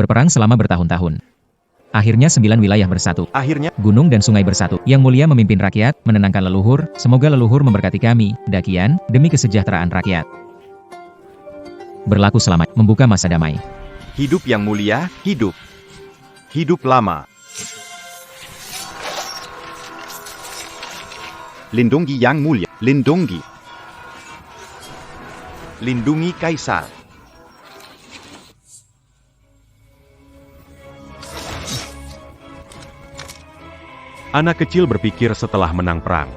berperang selama bertahun-tahun. Akhirnya 9 wilayah bersatu. Akhirnya, Gunung dan sungai bersatu. Yang Mulia memimpin rakyat, menenangkan leluhur, semoga leluhur memberkati kami, Dakian, demi kesejahteraan rakyat. Berlaku selamat, membuka masa damai. hidup Yang Mulia, hidup. Hidup lama. Lindungi Yang Mulia, lindungi. Lindungi Kaisar. Anak kecil berpikir setelah menang perang.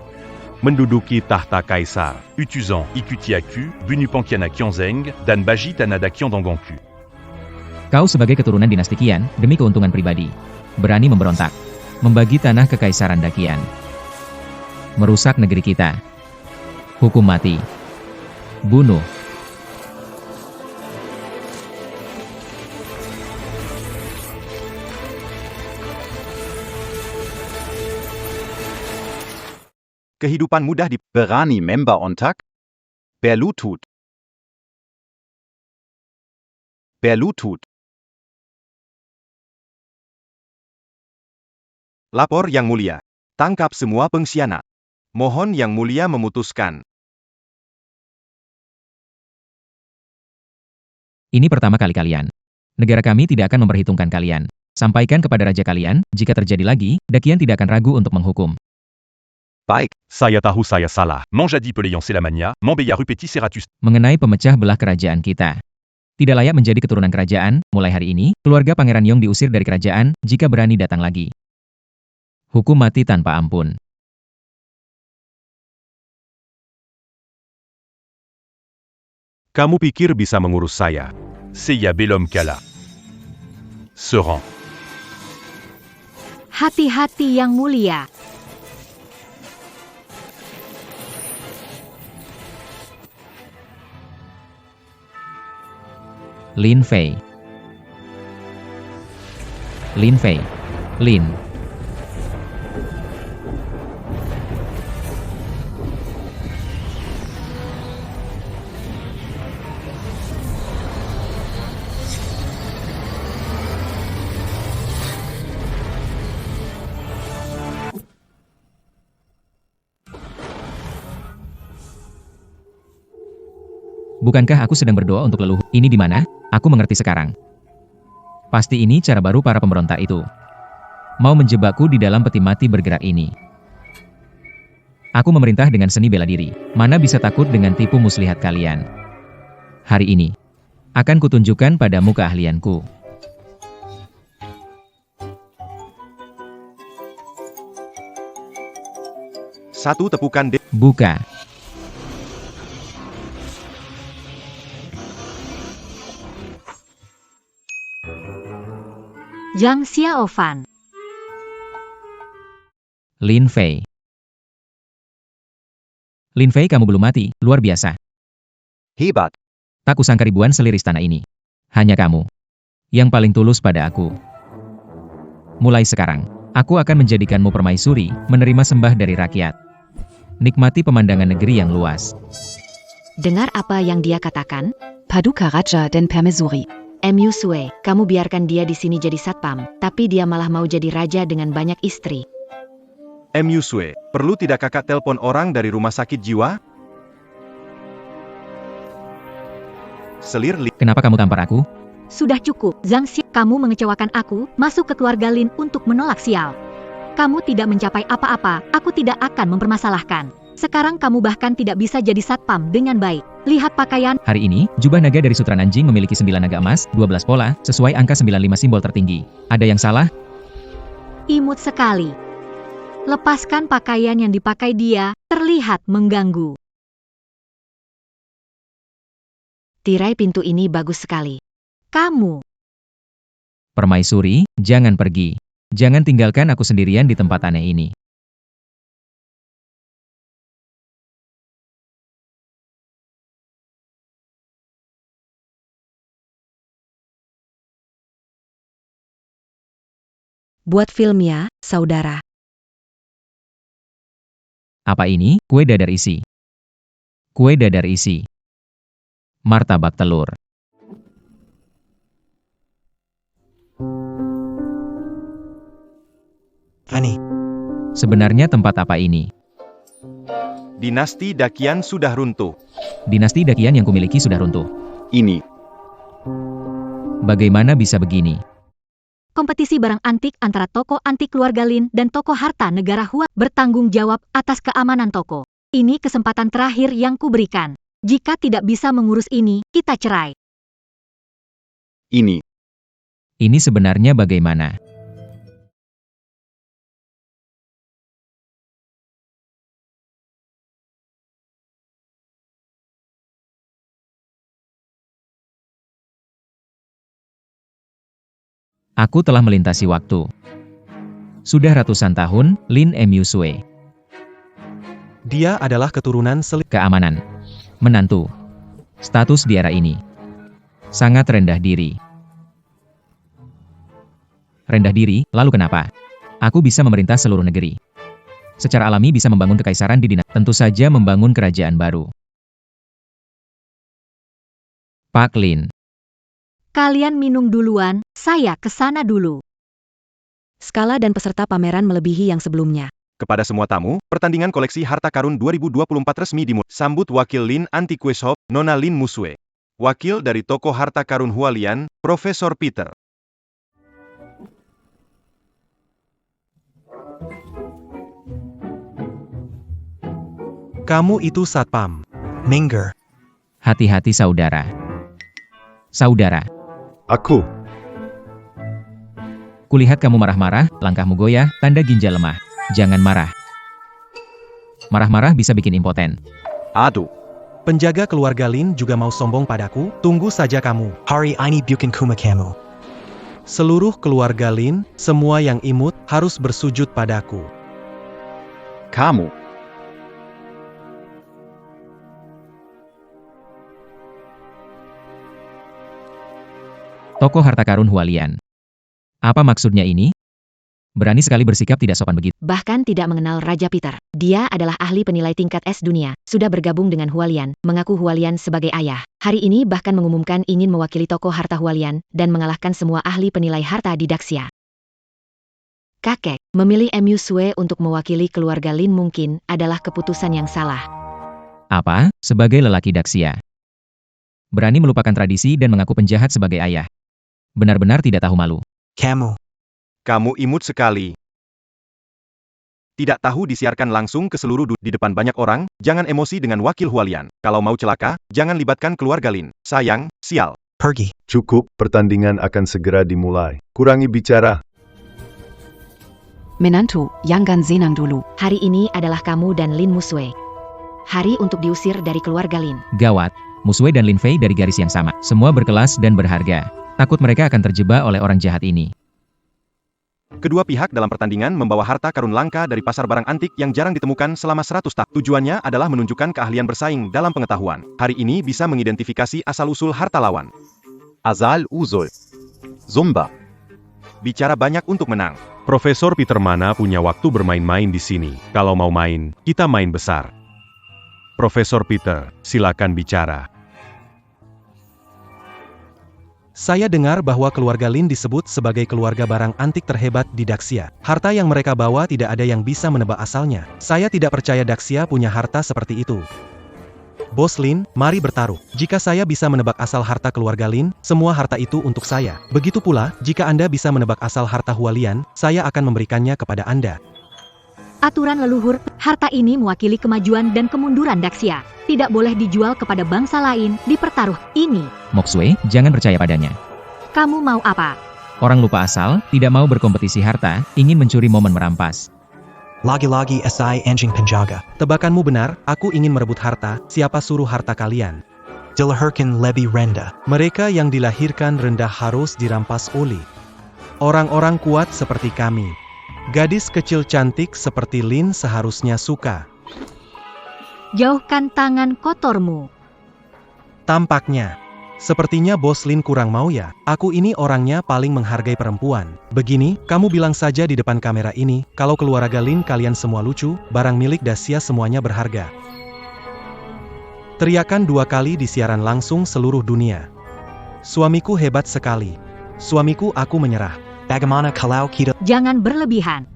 Menduduki tahta Kaisar. Utuzan, Ikutiaku, Bunupankiana Kionzeng, dan Baji Tanada Kiondonggonku. Kau sebagai keturunan dinasti Qian, demi keuntungan pribadi, berani memberontak, membagi tanah kekaisaran Dakian, merusak negeri kita, hukum mati, bunuh. Kehidupan mudah di berani member ontak. Berlutut. Berlutut. Lapor Yang Mulia. Tangkap semua pengkhianat. Mohon Yang Mulia memutuskan. Ini pertama kali kalian. Negara kami tidak akan memperhitungkan kalian. Sampaikan kepada raja kalian, jika terjadi lagi, Dakian tidak akan ragu untuk menghukum. Baik. Saya tahu saya salah. Manjadi Peleyon Selamania, Mambeya Rupeti Seratus. Mengenai pemecah belah kerajaan kita. Tidak layak menjadi keturunan kerajaan, mulai hari ini, keluarga Pangeran Yong diusir dari kerajaan, jika berani datang lagi. Hukum mati tanpa ampun. Kamu pikir bisa mengurus saya? Seya Belom Kala. Seran. Hati-hati Yang Mulia. Lin Fei. Lin Fei. Lin. Bukankah aku sedang berdoa untuk leluhur? Ini di mana? Aku mengerti sekarang. Pasti ini cara baru para pemberontak itu. Mau menjebakku di dalam peti mati bergerak ini. Aku memerintah dengan seni bela diri. Mana bisa takut dengan tipu muslihat kalian? Hari ini, akan kutunjukkan padamu keahlianku. Satu tepukan Buka. Zhang Xiaofan. Lin Fei. Lin Fei, kamu belum mati, luar biasa. hebat. Tak kusangka ribuan selir istana ini. Hanya kamu yang paling tulus pada aku. Mulai sekarang, aku akan menjadikanmu permaisuri, menerima sembah dari rakyat. Nikmati pemandangan negeri yang luas. Dengar apa yang dia katakan? Paduka Raja dan Permaisuri. Mu Sue, kamu biarkan dia di sini jadi satpam, tapi dia malah mau jadi raja dengan banyak istri. Mu Sue, perlu tidak kakak telepon orang dari rumah sakit jiwa? Selir Lin. Kenapa kamu tampar aku? Sudah cukup, Zhang Xia, kamu mengecewakan aku, masuk ke keluarga Lin untuk menolak sial. Kamu tidak mencapai apa-apa, aku tidak akan mempermasalahkan. Sekarang kamu bahkan tidak bisa jadi satpam dengan baik. Lihat pakaian. Hari ini, jubah naga dari Sutra Nanjing memiliki 9 naga emas, 12 pola, sesuai angka 95 simbol tertinggi. Ada yang salah? Imut sekali. Lepaskan pakaian yang dipakai dia, terlihat mengganggu. Tirai pintu ini bagus sekali. Kamu. Permaisuri, jangan pergi. Jangan tinggalkan aku sendirian di tempat aneh ini. Buat film ya, saudara. Apa ini? Kue dadar isi. Kue dadar isi. Martabak telur. Ani. Sebenarnya tempat apa ini? Dinasti Dakian sudah runtuh. Dinasti Dakian yang kumiliki sudah runtuh. Ini. Bagaimana bisa begini? Kompetisi barang antik antara toko antik keluarga Lin dan toko harta negara Hua bertanggung jawab atas keamanan toko. Ini kesempatan terakhir yang kuberikan. Jika tidak bisa mengurus ini, kita cerai. Ini. Ini sebenarnya bagaimana? Aku telah melintasi waktu. Sudah ratusan tahun, Lin Musue. Dia adalah keturunan Keamanan. Menantu. Status di era ini. Sangat rendah diri. Rendah diri, lalu kenapa? Aku bisa memerintah seluruh negeri. Secara alami bisa membangun kekaisaran di dinasti. Tentu saja membangun kerajaan baru. Pak Lin. Kalian minum duluan, saya ke sana dulu. Skala dan peserta pameran melebihi yang sebelumnya. Kepada semua tamu, pertandingan koleksi harta karun 2024 resmi dimulai. Sambut Wakil Lin Antiques Shop, Nona Lin Musue. Wakil dari toko harta karun Hualian, Profesor Peter. Kamu itu satpam. Minger. Hati-hati saudara. Saudara. Aku. Kulihat kamu marah-marah, langkahmu goyah, tanda ginjal lemah. Jangan marah. Marah-marah bisa bikin impoten. Aduh. Penjaga keluarga Lin juga mau sombong padaku. Tunggu saja kamu. Hari ini bukan kuma kamu. Seluruh keluarga Lin, semua yang imut, harus bersujud padaku. Kamu. Toko harta karun Hualian. Apa maksudnya ini? Berani sekali bersikap tidak sopan begitu. Bahkan tidak mengenal Raja Peter. Dia adalah ahli penilai tingkat S dunia, sudah bergabung dengan Hualian, mengaku Hualian sebagai ayah. Hari ini bahkan mengumumkan ingin mewakili toko harta Hualian, dan mengalahkan semua ahli penilai harta di Daxia. Kakek, memilih Musue untuk mewakili keluarga Lin mungkin adalah keputusan yang salah. Apa? Sebagai lelaki Daxia. Berani melupakan tradisi dan mengaku penjahat sebagai ayah. Benar-benar tidak tahu malu. Kamu. Kamu imut sekali. Tidak tahu disiarkan langsung ke seluruh di depan banyak orang, jangan emosi dengan wakil Hualian. Kalau mau celaka, jangan libatkan keluarga Lin. Sayang, sial. Pergi. Cukup, pertandingan akan segera dimulai. Kurangi bicara. Menantu, jangan senang dulu. Hari ini adalah kamu dan Lin Musue. Hari untuk diusir dari keluarga Lin. Gawat, Musue dan Lin Fei dari garis yang sama. Semua berkelas dan berharga. Takut mereka akan terjebak oleh orang jahat ini. Kedua pihak dalam pertandingan membawa harta karun langka dari pasar barang antik yang jarang ditemukan selama 100 tahun. Tujuannya adalah menunjukkan keahlian bersaing dalam pengetahuan. Hari ini bisa mengidentifikasi asal-usul harta lawan. Asal-usul. Zumba. Bicara banyak untuk menang. Profesor Peter mana punya waktu bermain-main di sini. Kalau mau main, kita main besar. Profesor Peter, silakan bicara. Saya dengar bahwa keluarga Lin disebut sebagai keluarga barang antik terhebat di Daxia. Harta yang mereka bawa tidak ada yang bisa menebak asalnya. Saya tidak percaya Daxia punya harta seperti itu. Bos Lin, mari bertaruh. Jika saya bisa menebak asal harta keluarga Lin, semua harta itu untuk saya. Begitu pula, jika Anda bisa menebak asal harta Hualian, saya akan memberikannya kepada Anda. Aturan leluhur, harta ini mewakili kemajuan dan kemunduran Daxia. Tidak boleh dijual kepada bangsa lain di pertaruh ini. Moxue, jangan percaya padanya. Kamu mau apa? Orang lupa asal, tidak mau berkompetisi harta, ingin mencuri momen merampas. Lagi-lagi SI anjing penjaga. Tebakanmu benar, aku ingin merebut harta, siapa suruh harta kalian? Dilahirkan lebih rendah. Mereka yang dilahirkan rendah harus dirampas oleh orang-orang kuat seperti kami. Gadis kecil cantik seperti Lin seharusnya suka. Jauhkan tangan kotormu. Tampaknya. Sepertinya Bos Lin kurang mau ya. Aku ini orangnya paling menghargai perempuan. Begini, kamu bilang saja di depan kamera ini, kalau keluarga Lin kalian semua lucu, barang milik Daxia semuanya berharga. Teriakan 2 kali di siaran langsung seluruh dunia. Suamiku hebat sekali. Suamiku aku menyerah. Bagaimana kalau kita... Jangan berlebihan.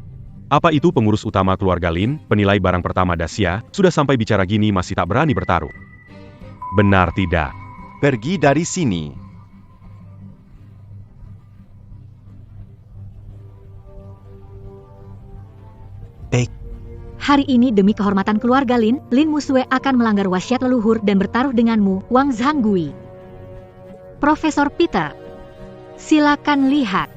Apa itu pengurus utama keluarga Lin, penilai barang pertama Dacia, sudah sampai bicara gini masih tak berani bertaruh? Benar tidak? Pergi dari sini. Hari ini demi kehormatan keluarga Lin, Lin Musue akan melanggar wasiat leluhur dan bertaruh denganmu, Wang Zhanggui. Profesor Peter, silakan lihat.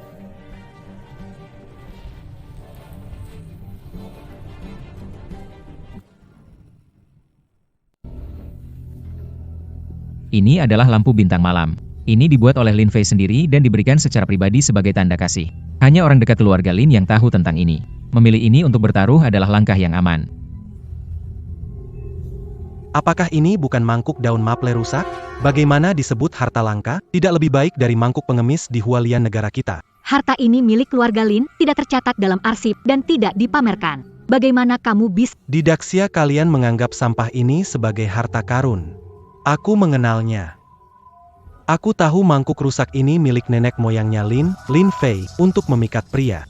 Ini adalah lampu bintang malam. Ini dibuat oleh Lin Fei sendiri dan diberikan secara pribadi sebagai tanda kasih. Hanya orang dekat keluarga Lin yang tahu tentang ini. Memilih ini untuk bertaruh adalah langkah yang aman. Apakah ini bukan mangkuk daun maple rusak? Bagaimana disebut harta langka? Tidak lebih baik dari mangkuk pengemis di Hualian negara kita. Harta ini milik keluarga Lin, tidak tercatat dalam arsip dan tidak dipamerkan. Bagaimana kamu bisa? Di Daxia kalian menganggap sampah ini sebagai harta karun. Aku mengenalnya. Aku tahu mangkuk rusak ini milik nenek moyangnya Lin Fei, untuk memikat pria.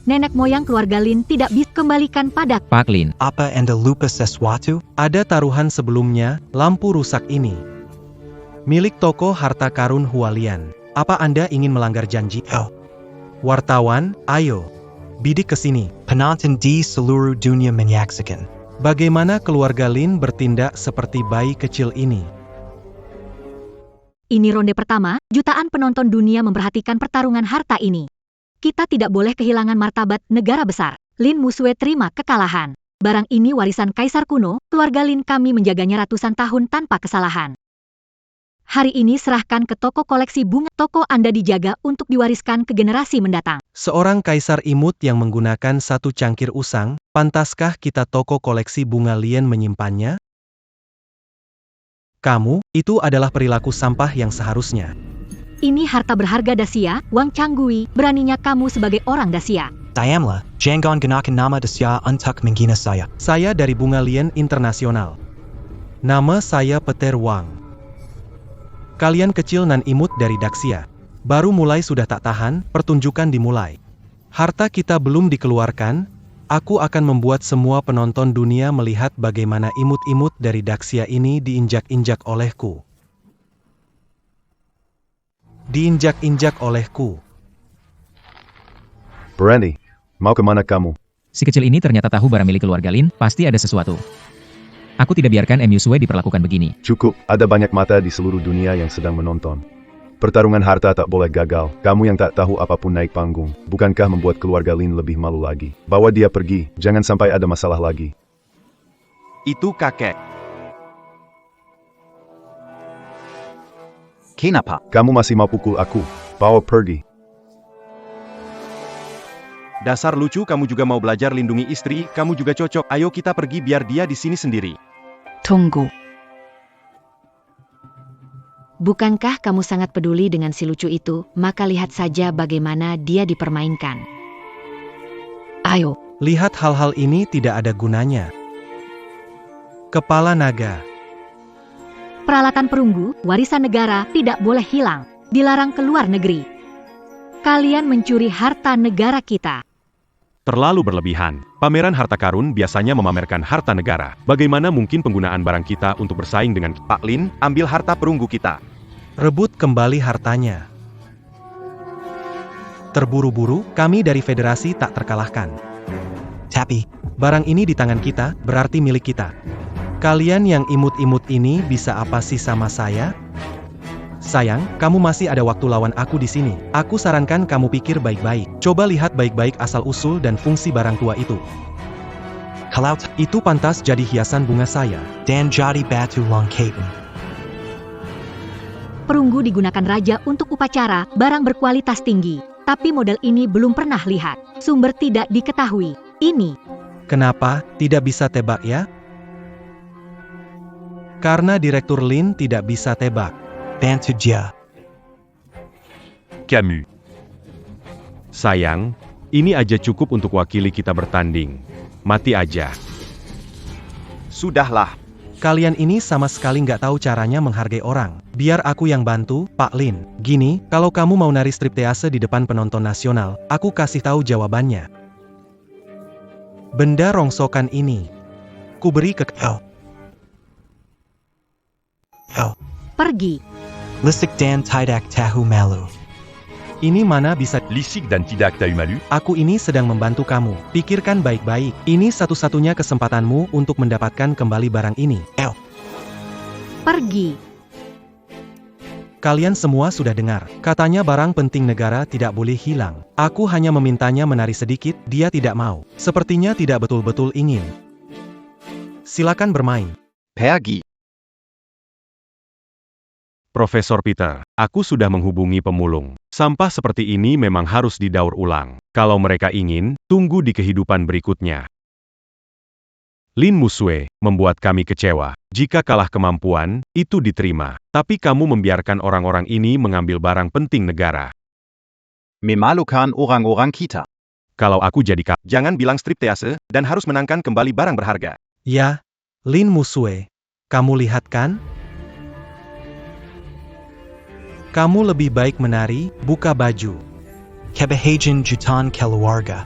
Nenek moyang keluarga Lin tidak bisa kembalikan pada Pak Lin, Apa Anda lupa sesuatu? Ada taruhan sebelumnya, lampu rusak ini. Milik toko harta karun Hualian. Apa Anda ingin melanggar janji? Wartawan, ayo. Bidik ke sini. Penonton di seluruh dunia menyaksikan. Bagaimana keluarga Lin bertindak seperti bayi kecil ini? Ini ronde pertama, jutaan penonton dunia memperhatikan pertarungan harta ini. Kita tidak boleh kehilangan martabat negara besar. Lin Musue terima kekalahan. Barang ini warisan kaisar kuno, keluarga Lin kami menjaganya ratusan tahun tanpa kesalahan. Hari ini serahkan ke toko koleksi bunga. Toko Anda dijaga untuk diwariskan ke generasi mendatang. Seorang kaisar imut yang menggunakan satu cangkir usang, pantaskah kita toko koleksi bunga Lien menyimpannya? Kamu, itu adalah perilaku sampah yang seharusnya. Ini harta berharga Dacia, Wang Zhanggui, beraninya kamu sebagai orang Dacia. Diamlah, jangan gunakan nama Dacia untuk menghina saya. Saya dari Bunga Lien Internasional. Nama saya Peter Wang. Kalian kecil nan imut dari Daxia. Baru mulai sudah tak tahan, pertunjukan dimulai. Harta kita belum dikeluarkan, aku akan membuat semua penonton dunia melihat bagaimana imut-imut dari Daxia ini diinjak-injak olehku. Diinjak-injak olehku. Berani, mau kemana kamu? si kecil ini ternyata tahu barang milik keluarga Lin, pasti ada sesuatu. Aku tidak biarkan Musue diperlakukan begini. Cukup, ada banyak mata di seluruh dunia yang sedang menonton. Pertarungan harta tak boleh gagal. Kamu yang tak tahu apapun naik panggung. Bukankah membuat keluarga Lin lebih malu lagi? Bawa dia pergi, jangan sampai ada masalah lagi. Itu kakek. Kenapa? Kamu masih mau pukul aku? Bawa pergi. Dasar lucu, kamu juga mau belajar lindungi istri, kamu juga cocok. Ayo kita pergi biar dia di sini sendiri. Tunggu. Bukankah kamu sangat peduli dengan si lucu itu? Maka lihat saja bagaimana dia dipermainkan. Ayo. Lihat hal-hal ini tidak ada gunanya. Kepala naga. Peralatan perunggu, warisan negara, tidak boleh hilang. Dilarang keluar negeri. Kalian mencuri harta negara kita. Terlalu berlebihan. Pameran harta karun biasanya memamerkan harta negara. Bagaimana mungkin penggunaan barang kita untuk bersaing dengan Pak Lin? Ambil harta perunggu kita. Rebut kembali hartanya. Terburu-buru, kami dari federasi tak terkalahkan. Tapi, barang ini di tangan kita, berarti milik kita. Kalian yang imut-imut ini bisa apa sih sama saya? Sayang, kamu masih ada waktu lawan aku di sini. Aku sarankan kamu pikir baik-baik. Coba lihat baik-baik asal-usul dan fungsi barang tua itu. kalau Itu pantas jadi hiasan bunga saya. dan jadi batu longkapin. Perunggu digunakan raja untuk upacara, barang berkualitas tinggi. Tapi model ini belum pernah lihat. Sumber tidak diketahui. Ini. Kenapa tidak bisa tebak ya? Karena Direktur Lin tidak bisa tebak. Bantu dia. Camus. Sayang, ini aja cukup untuk wakili kita bertanding. Mati aja. Sudahlah. Kalian ini sama sekali nggak tahu caranya menghargai orang. Biar aku yang bantu, Pak Lin. Gini, kalau kamu mau nari striptease di depan penonton nasional, aku kasih tahu jawabannya. Benda rongsokan ini. Kuberi ke kau. Pergi. Lisik dan tidak tahu malu. Ini mana bisa... Lisik dan tidak tahu malu. Aku ini sedang membantu kamu. Pikirkan baik-baik. Ini satu-satunya kesempatanmu untuk mendapatkan kembali barang ini. Pergi. Kalian semua sudah dengar. Katanya barang penting negara tidak boleh hilang. Aku hanya memintanya menari sedikit, dia tidak mau. Sepertinya tidak betul-betul ingin. Silakan bermain. Pergi. Profesor Peter, aku sudah menghubungi pemulung. Sampah seperti ini memang harus didaur ulang. Kalau mereka ingin, tunggu di kehidupan berikutnya. Lin Musue membuat kami kecewa. Jika kalah kemampuan, itu diterima. Tapi kamu membiarkan orang-orang ini mengambil barang penting negara. Memalukan orang-orang kita. Kalau aku jadi jangan bilang striptease, dan harus menangkan kembali barang berharga. Ya, Lin Musue. Kamu lihat kan? Kamu lebih baik menari, buka baju. Kebahagiaan jutaan keluarga.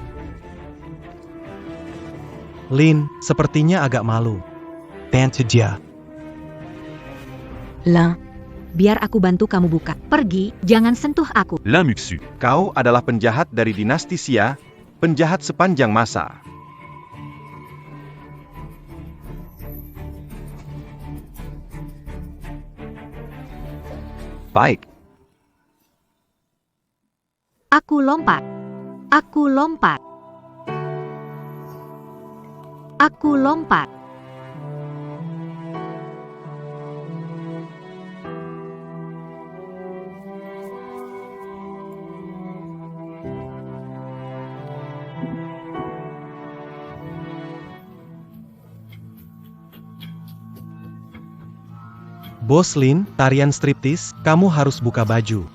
Lin, sepertinya agak malu. Bantu dia. Lah. Biar aku bantu kamu buka. Pergi, jangan sentuh aku. Lin Muxu. Kau adalah penjahat dari dinasti Xia, penjahat sepanjang masa. Baik. Aku lompat. Aku lompat. Aku lompat. Bos Lin, tarian striptis, kamu harus buka baju.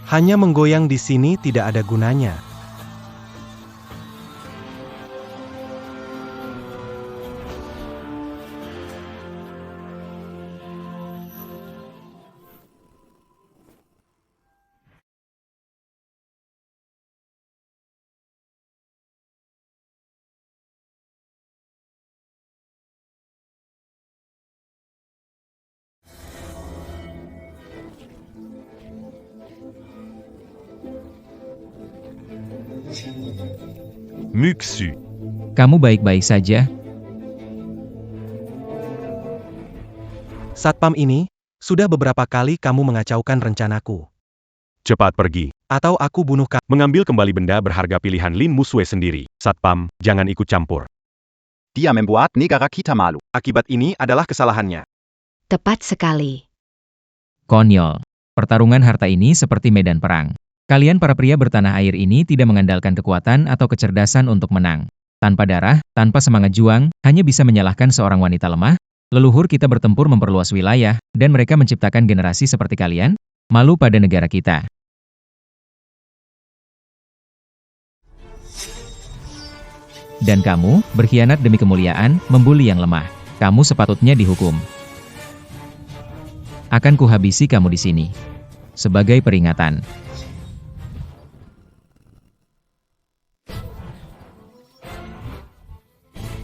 Hanya menggoyang di sini tidak ada gunanya. Muxu. Kamu baik-baik saja? Satpam ini, sudah beberapa kali kamu mengacaukan rencanaku. Cepat pergi. Atau aku bunuh kamu. Mengambil kembali benda berharga pilihan Lin Musue sendiri. Satpam, jangan ikut campur. Dia membuat negara kita malu. Akibat ini adalah kesalahannya. Tepat sekali. Konyol. Pertarungan harta ini seperti medan perang. Kalian para pria bertanah air ini tidak mengandalkan kekuatan atau kecerdasan untuk menang. Tanpa darah, tanpa semangat juang, hanya bisa menyalahkan seorang wanita lemah. Leluhur kita bertempur memperluas wilayah, dan mereka menciptakan generasi seperti kalian. Malu pada negara kita. Dan kamu, berkhianat demi kemuliaan, membuli yang lemah. Kamu sepatutnya dihukum. Akan kuhabisi kamu di sini. Sebagai peringatan.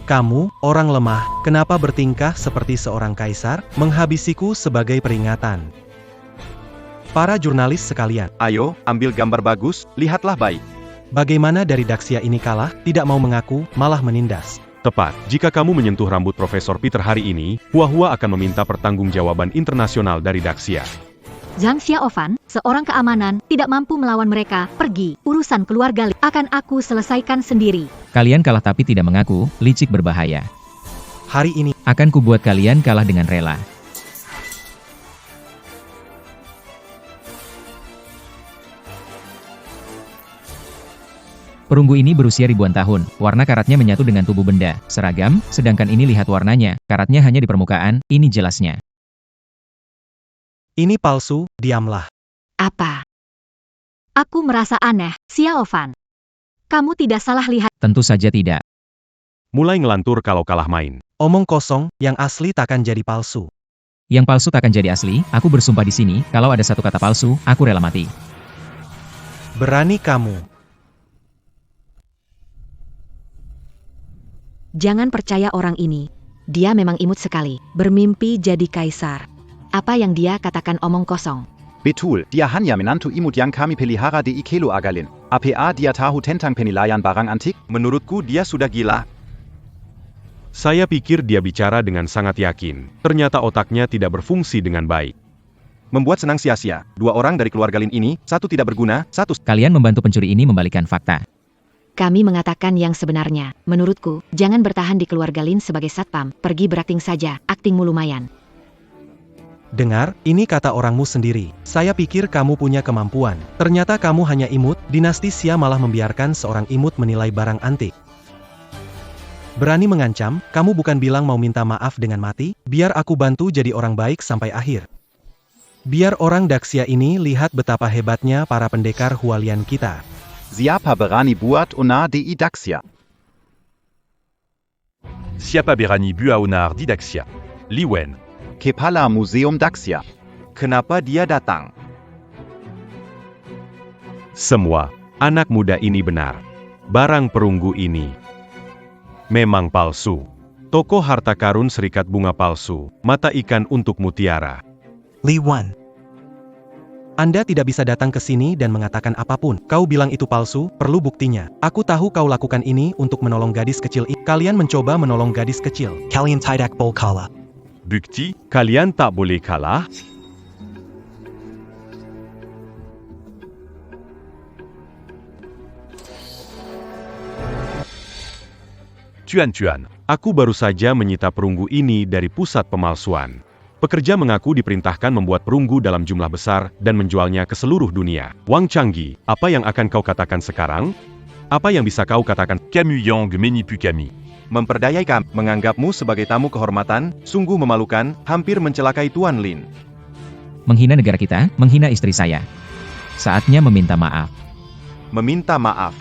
Kamu, orang lemah, kenapa bertingkah seperti seorang kaisar, menghabisiku sebagai peringatan? Para jurnalis sekalian, Ayo, ambil gambar bagus, lihatlah baik. bagaimana dari Daxia ini kalah, tidak mau mengaku, malah menindas. Tepat, jika kamu menyentuh rambut Profesor Peter hari ini, Huahua akan meminta pertanggungjawaban internasional dari Daxia. Zhang Xiaofan, seorang keamanan, tidak mampu melawan mereka. Pergi, urusan keluarga Li akan aku selesaikan sendiri. Kalian kalah tapi tidak mengaku, licik berbahaya. Hari ini, Akan kubuat kalian kalah dengan rela. Perunggu ini berusia ribuan tahun, warna karatnya menyatu dengan tubuh benda, seragam, sedangkan ini lihat warnanya, karatnya hanya di permukaan, ini jelasnya. ini palsu, diamlah. Apa? Aku merasa aneh, Xiaofan. Kamu tidak salah lihat. Tentu saja tidak. Mulai ngelantur kalau kalah main. Omong kosong, yang asli takkan jadi palsu. Yang palsu takkan jadi asli, aku bersumpah di sini, kalau ada satu kata palsu, aku rela mati. Berani kamu. Jangan percaya orang ini. Dia memang imut sekali, bermimpi jadi kaisar. Apa yang dia katakan omong kosong. Betul, dia hanya menantu imut yang kami pelihara di Ikelo Agalin. Apa dia tahu tentang penilaian barang antik? Menurutku dia sudah gila. Saya pikir dia bicara dengan sangat yakin. Ternyata otaknya tidak berfungsi dengan baik. Membuat senang sia-sia. 2 orang dari keluarga Lin ini, 1 tidak berguna, 1 Kalian membantu pencuri ini membalikan fakta. Kami mengatakan yang sebenarnya. Menurutku, jangan bertahan di keluarga Lin sebagai satpam. Pergi berakting saja, aktingmu lumayan. Dengar, ini kata orangmu sendiri. Saya pikir kamu punya kemampuan. Ternyata kamu hanya imut, dinasti Xia malah membiarkan seorang imut menilai barang antik. Berani mengancam, kamu bukan bilang mau minta maaf dengan mati? Biar aku bantu jadi orang baik sampai akhir. Biar orang Daxia ini lihat betapa hebatnya para pendekar Hualian kita. Siapa berani buat onar di Daxia? Siapa berani buat onar di Daxia? Li Wen. Kepala Museum Daxia. Kenapa dia datang? Semua anak muda ini benar. Barang perunggu ini memang palsu. Toko harta karun serikat bunga palsu, mata ikan untuk mutiara. Li Wen. Anda tidak bisa datang ke sini dan mengatakan apapun. Kau bilang itu palsu, perlu buktinya. Aku tahu kau lakukan ini untuk menolong gadis kecil ini. Kalian mencoba menolong gadis kecil. Kalian tidak boleh kalah. Bukti, kalian tak boleh kalah. Tuan-tuan. Aku baru saja menyita perunggu ini dari pusat pemalsuan. Pekerja mengaku diperintahkan membuat perunggu dalam jumlah besar dan menjualnya ke seluruh dunia. Wang Changgi, apa yang akan kau katakan sekarang? Apa yang bisa kau katakan? Camus Yang Menipu Kami. Memperdayai kami, menganggapmu sebagai tamu kehormatan, sungguh memalukan, hampir mencelakai Tuan Lin. Menghina negara kita, menghina istri saya. Saatnya meminta maaf. Meminta maaf.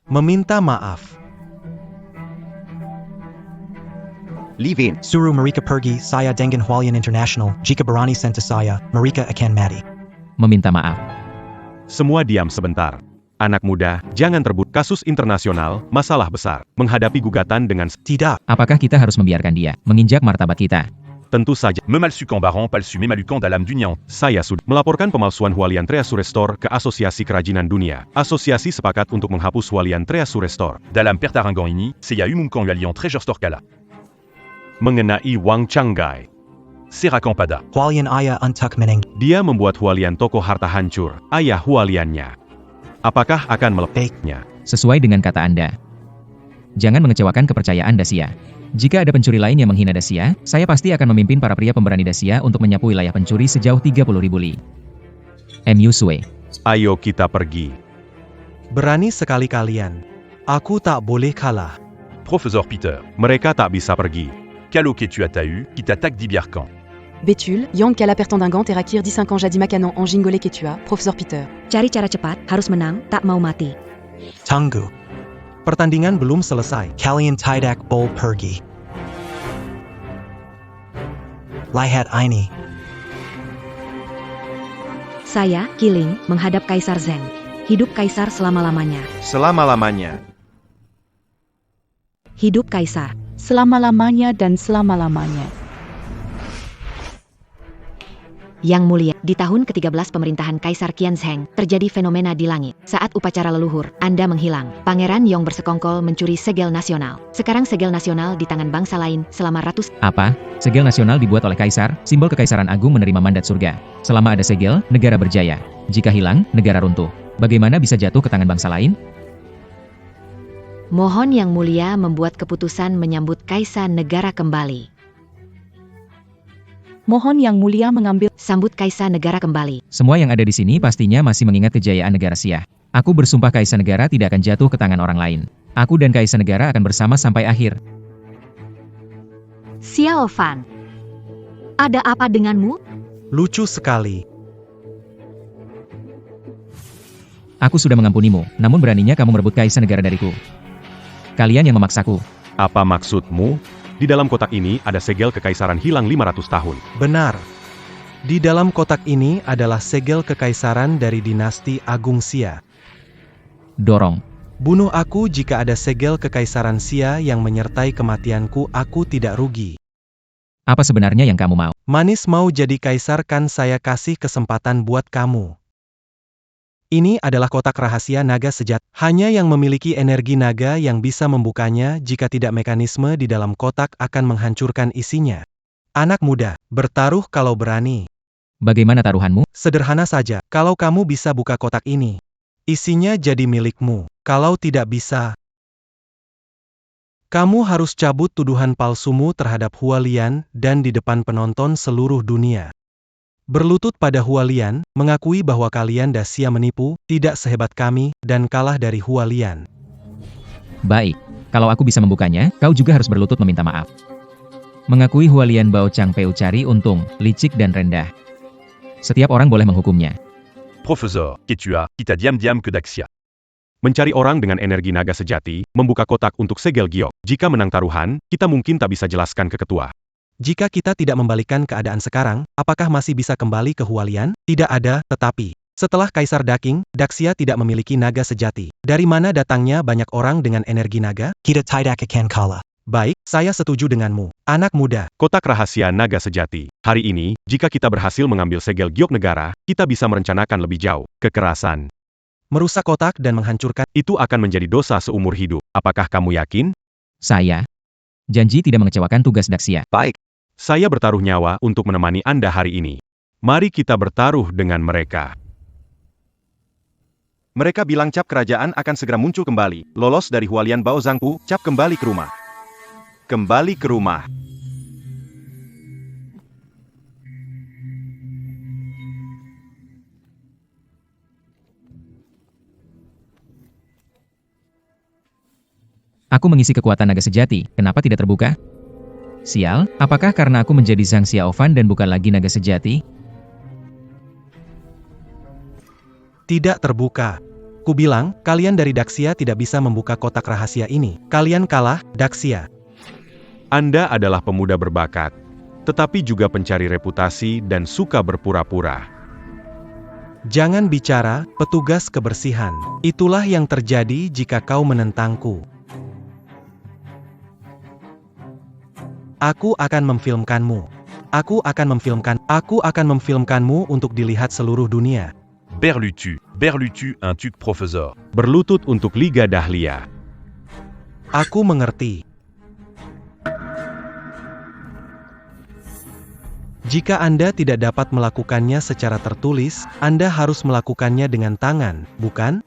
Meminta maaf. Li Wen. Suruh mereka pergi, saya dengan Hualian International, jika berani sentuh saya, mereka akan mati. Meminta maaf. Semua diam sebentar. Anak muda, jangan terbut kasus internasional, masalah besar. Menghadapi gugatan dengan Tidak. Apakah kita harus membiarkan dia menginjak martabat kita? tentu saja. Me malsukan baran palsu me malukan dalam dunia. Saya sudah melaporkan pemalsuan Hualian Treasure Store ke Asosiasi Kerajinan Dunia. Asosiasi sepakat untuk menghapus Hualian Treasure Store. Dalam pertarungan ini, saya umumkan Hualian Treasure Store kalah. Mengenai Wang Changgai, Serakan pada. Hualian ayah untuk menang. dia membuat Hualian toko harta hancur, ayah Hualiannya. Apakah akan melepasnya? Sesuai dengan kata Anda. Jangan mengecewakan kepercayaan Dacia. Jika ada pencuri lain yang menghina Dacia, saya pasti akan memimpin para pria pemberani Dacia untuk menyapu wilayah pencuri sejauh 30.000 li. M.U. Sue. Ayo kita pergi. Berani sekali kalian. Aku tak boleh kalah. Professeur Peter. Mereka tak bisa pergi. Calo que tu as eu, qui t'attaque d'Ibiercan. Bétul, Yang Kala Pertendingant Terakir 15 ans Jadi Makanan en Jingole Ketua, Professeur Peter. Cari cara cepat, harus menang, tak mau mati. Tunggu. Pertandingan belum selesai. Kalian tidak boleh pergi. Lihat ini. Saya, Kiling, menghadap Kaisar Zheng. Hidup Kaisar selama-lamanya. Selama-lamanya. Hidup Kaisar. Selama-lamanya dan selama-lamanya. Yang mulia, di tahun ke-13 pemerintahan Kaisar Qianzheng, terjadi fenomena di langit. Saat upacara leluhur, Anda menghilang. Pangeran Yong bersekongkol mencuri segel nasional. Sekarang segel nasional di tangan bangsa lain selama ratus. Apa? Segel nasional dibuat oleh Kaisar, simbol kekaisaran agung menerima mandat surga. Selama ada segel, negara berjaya. Jika hilang, negara runtuh. Bagaimana bisa jatuh ke tangan bangsa lain? Mohon Yang Mulia membuat keputusan menyambut Kaisar negara kembali. Mohon Yang Mulia mengambil. Sambut Kaisar negara kembali. Semua yang ada di sini pastinya masih mengingat kejayaan negara Xia. Aku bersumpah Kaisar negara tidak akan jatuh ke tangan orang lain. Aku dan Kaisar negara akan bersama sampai akhir. Xiao Fan. Ada apa denganmu? Lucu sekali. Aku sudah mengampunimu, namun beraninya kamu merebut Kaisar negara dariku. Kalian yang memaksaku. Apa maksudmu? Di dalam kotak ini ada segel kekaisaran hilang 500 tahun. Benar. Di dalam kotak ini adalah segel kekaisaran dari dinasti Agung Xia. Dorong. Bunuh aku jika ada segel kekaisaran Xia yang menyertai kematianku, aku tidak rugi. Apa sebenarnya yang kamu mau? Manis mau jadi kaisar kan, saya kasih kesempatan buat kamu. Ini adalah kotak rahasia naga sejati. Hanya yang memiliki energi naga yang bisa membukanya, jika tidak mekanisme di dalam kotak akan menghancurkan isinya. Anak muda, bertaruh kalau berani. Bagaimana taruhanmu? Sederhana saja, kalau kamu bisa buka kotak ini, isinya jadi milikmu. Kalau tidak bisa, kamu harus cabut tuduhan palsumu terhadap Hualian dan di depan penonton seluruh dunia. Berlutut pada Hualian, mengakui bahwa kalian Daxia menipu, tidak sehebat kami, dan kalah dari Hualian. Baik, kalau aku bisa membukanya, kau juga harus berlutut meminta maaf. Mengakui Hualian Bao Changpeu cari untung, licik dan rendah. Setiap orang boleh menghukumnya. Professeur, Ketua, kita diam-diam ke Daxia. Mencari orang dengan energi naga sejati, membuka kotak untuk segel giok. Jika menang taruhan, kita mungkin tak bisa jelaskan ke ketua. Jika kita tidak membalikkan keadaan sekarang, apakah masih bisa kembali ke Hualian? Tidak ada, tetapi setelah Kaisar Daking, Daxia tidak memiliki naga sejati. Dari mana datangnya banyak orang dengan energi naga? Kita tidak akan kalah. Baik, saya setuju denganmu, anak muda. Kotak rahasia naga sejati. Hari ini, jika kita berhasil mengambil segel giok negara, kita bisa merencanakan lebih jauh. Kekerasan, Merusak kotak dan menghancurkan. itu akan menjadi dosa seumur hidup. Apakah kamu yakin? Saya janji tidak mengecewakan tugas Daxia. Baik. Saya bertaruh nyawa untuk menemani Anda hari ini. Mari kita bertaruh dengan mereka. Mereka bilang cap kerajaan akan segera muncul kembali. Lolos dari Hualian Bao Zhangpu, cap kembali ke rumah. Kembali ke rumah. Aku mengisi kekuatan naga sejati, kenapa tidak terbuka? Sial, apakah karena aku menjadi Zhang Xiaofan dan bukan lagi naga sejati? Tidak terbuka. Kubilang, kalian dari Daxia tidak bisa membuka kotak rahasia ini. Kalian kalah, Daxia. Anda adalah pemuda berbakat, tetapi juga pencari reputasi dan suka berpura-pura. Jangan bicara, petugas kebersihan. Itulah yang terjadi jika kau menentangku. Aku akan memfilmkanmu. Aku akan memfilmkanmu untuk dilihat seluruh dunia. Berlutu, un tuc professeur. Berlutut untuk Liga Dahlia. Aku mengerti. Jika Anda tidak dapat melakukannya secara tertulis, Anda harus melakukannya dengan tangan, bukan?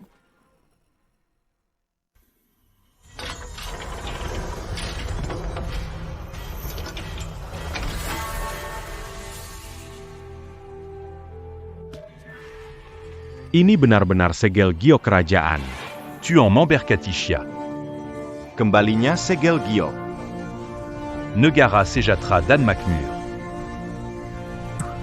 Ini benar-benar segel giok kerajaan. Tu en Mamberkatishia. Kembalinya segel giok. Negara Sejatra Dan Makmur.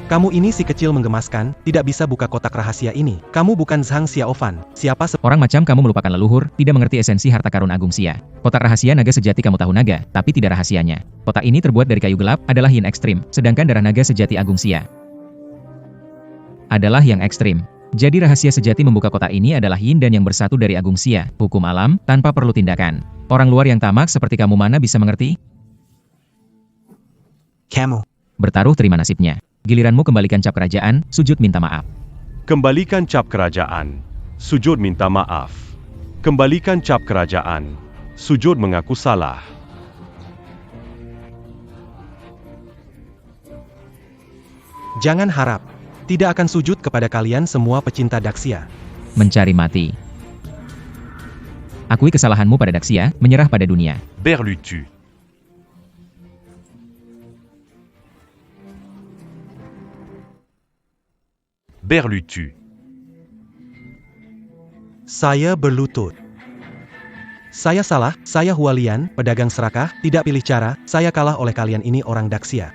Kamu ini si kecil menggemaskan, tidak bisa buka kotak rahasia ini. Kamu bukan Zhang Xiaofan. Siapa Orang macam kamu melupakan leluhur, tidak mengerti esensi harta karun agung Xia. Kotak rahasia naga sejati kamu tahu naga, tapi tidak rahasianya. Kotak ini terbuat dari kayu gelap, adalah yin ekstrim, sedangkan darah naga sejati agung Xia adalah yang ekstrim. Jadi rahasia sejati membuka kotak ini adalah yin dan yang bersatu dari agung Xia, hukum alam, tanpa perlu tindakan. Orang luar yang tamak seperti kamu mana bisa mengerti? Kamu. Bertaruh terima nasibnya. Giliranmu kembalikan cap kerajaan, sujud minta maaf. Kembalikan cap kerajaan. Sujud minta maaf. Kembalikan cap kerajaan. Sujud mengaku salah. Jangan harap. Tidak akan sujud kepada kalian semua pecinta Daxia. Mencari mati. Akui kesalahanmu pada Daxia, menyerah pada dunia. Berlutu. Berlutu. Saya berlutut. Saya salah, saya Hualian, pedagang serakah, tidak pilih cara, saya kalah oleh kalian ini orang Daxia.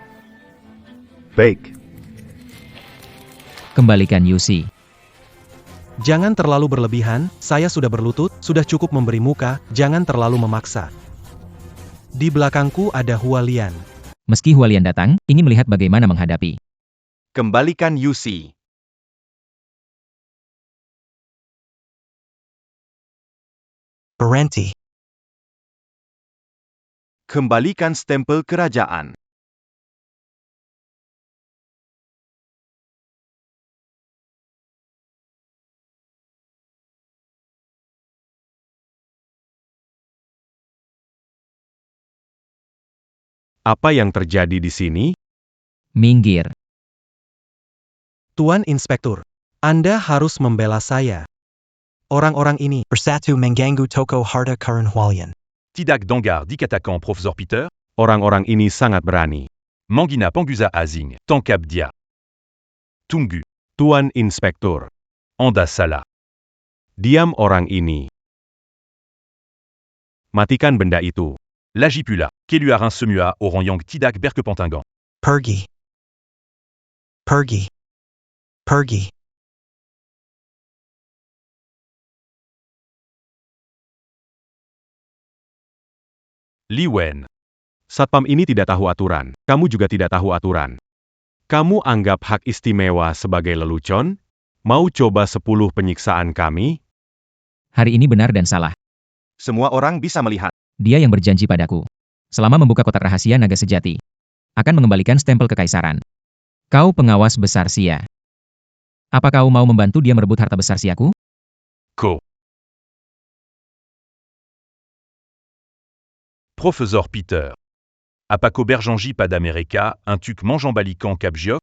Baik. Kembalikan Yusi. Jangan terlalu berlebihan, saya sudah berlutut, sudah cukup memberi muka, jangan terlalu memaksa. Di belakangku ada Hualian. Meski Hualian datang, ingin melihat bagaimana menghadapi. Kembalikan Yusi. Berhenti. Kembalikan stempel kerajaan. Apa yang terjadi di sini? Minggir. Tuan Inspektur, Anda harus membela saya. Orang-orang ini Bersatu mengganggu toko harta karun Hualien. Tidak Dangar Dik attaquant Professeur Peter, Orang-orang ini sangat berani. Mangina Pangusa Azing, Tankab Dia. Tungu, Tuan Inspektur, Anda Sala. diam orang ini. Matikan benda itu. Lagipula, Keluarin Semua Orang Yang Tidak Berkepentingan. Pergi. Pergi. Pergi. Li Wen, Satpam ini tidak tahu aturan. Kamu juga tidak tahu aturan. Kamu anggap hak istimewa sebagai lelucon? Mau coba 10 penyiksaan kami? Hari ini benar dan salah. Semua orang bisa melihat. Dia yang berjanji padaku. Selama membuka kotak rahasia naga sejati. Akan mengembalikan stempel kekaisaran. Kau pengawas besar Sia. Apa kau mau membantu dia merebut harta besar Siaku? Ko. Professeur Peter. Apako Berjanji Pad America, un tuc mangeant balican Capgiok.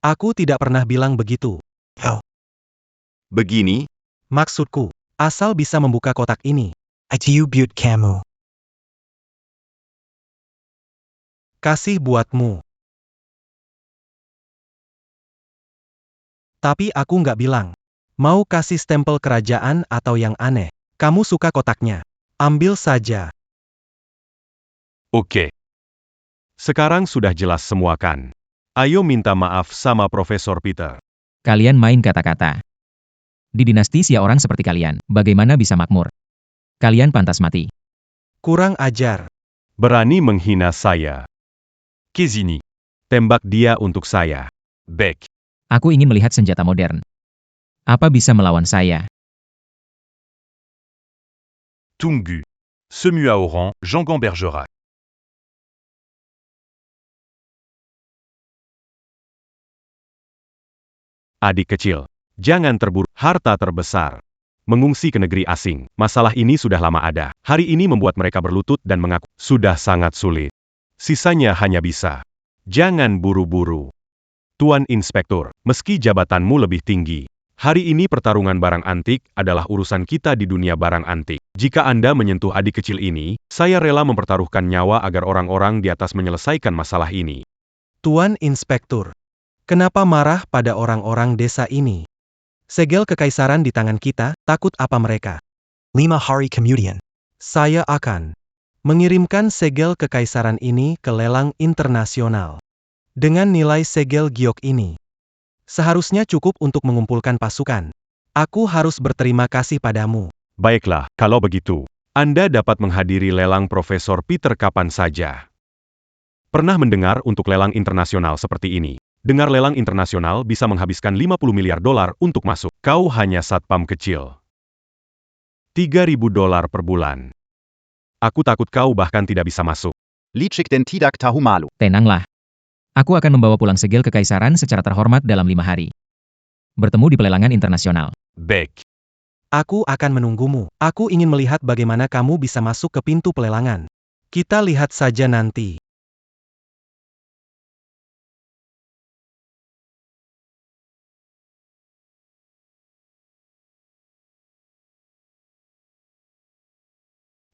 Aku tidak pernah bilang begitu. Begini, Maksudku, asal bisa membuka kotak ini. Itu buat kamu. Kasih buatmu. Tapi aku nggak bilang. Mau kasih stempel kerajaan atau yang aneh. Kamu suka kotaknya. Ambil saja. Oke. Sekarang sudah jelas semua kan? Ayo minta maaf sama Profesor Peter. Kalian main kata-kata. Di dinasti Sia orang seperti kalian, bagaimana bisa makmur? Kalian pantas mati. Kurang ajar. Berani menghina saya. Kezini. Tembak dia untuk saya. Beck. Aku ingin melihat senjata modern. Apa bisa melawan saya? Tungu. Semua Oran, Jangan Bergerac. Adik kecil, jangan terburu. Harta terbesar. Mengungsi ke negeri asing. Masalah ini sudah lama ada. Hari ini membuat mereka berlutut dan mengaku. Sudah sangat sulit. Sisanya hanya bisa. Jangan buru-buru. Tuan Inspektur, meski jabatanmu lebih tinggi, hari ini pertarungan barang antik adalah urusan kita di dunia barang antik. Jika Anda menyentuh adik kecil ini, saya rela mempertaruhkan nyawa agar orang-orang di atas menyelesaikan masalah ini. Tuan Inspektur, kenapa marah pada orang-orang desa ini? Segel kekaisaran di tangan kita, takut apa mereka? 5 hari kemudian. Saya akan mengirimkan segel kekaisaran ini ke lelang internasional. Dengan nilai segel giok ini, seharusnya cukup untuk mengumpulkan pasukan. Aku harus berterima kasih padamu. Baiklah, kalau begitu, Anda dapat menghadiri lelang Profesor Peter kapan saja. Pernah mendengar untuk lelang internasional seperti ini? Dengar lelang internasional bisa menghabiskan 50 miliar dolar untuk masuk. Kau hanya satpam kecil. 3.000 dolar per bulan. Aku takut kau bahkan tidak bisa masuk. Licik den tidak tahu malu. Tenanglah. Aku akan membawa pulang segel kekaisaran secara terhormat dalam 5 hari. Bertemu di pelelangan internasional. Beck. Aku akan menunggumu. Aku ingin melihat bagaimana kamu bisa masuk ke pintu pelelangan. Kita lihat saja nanti.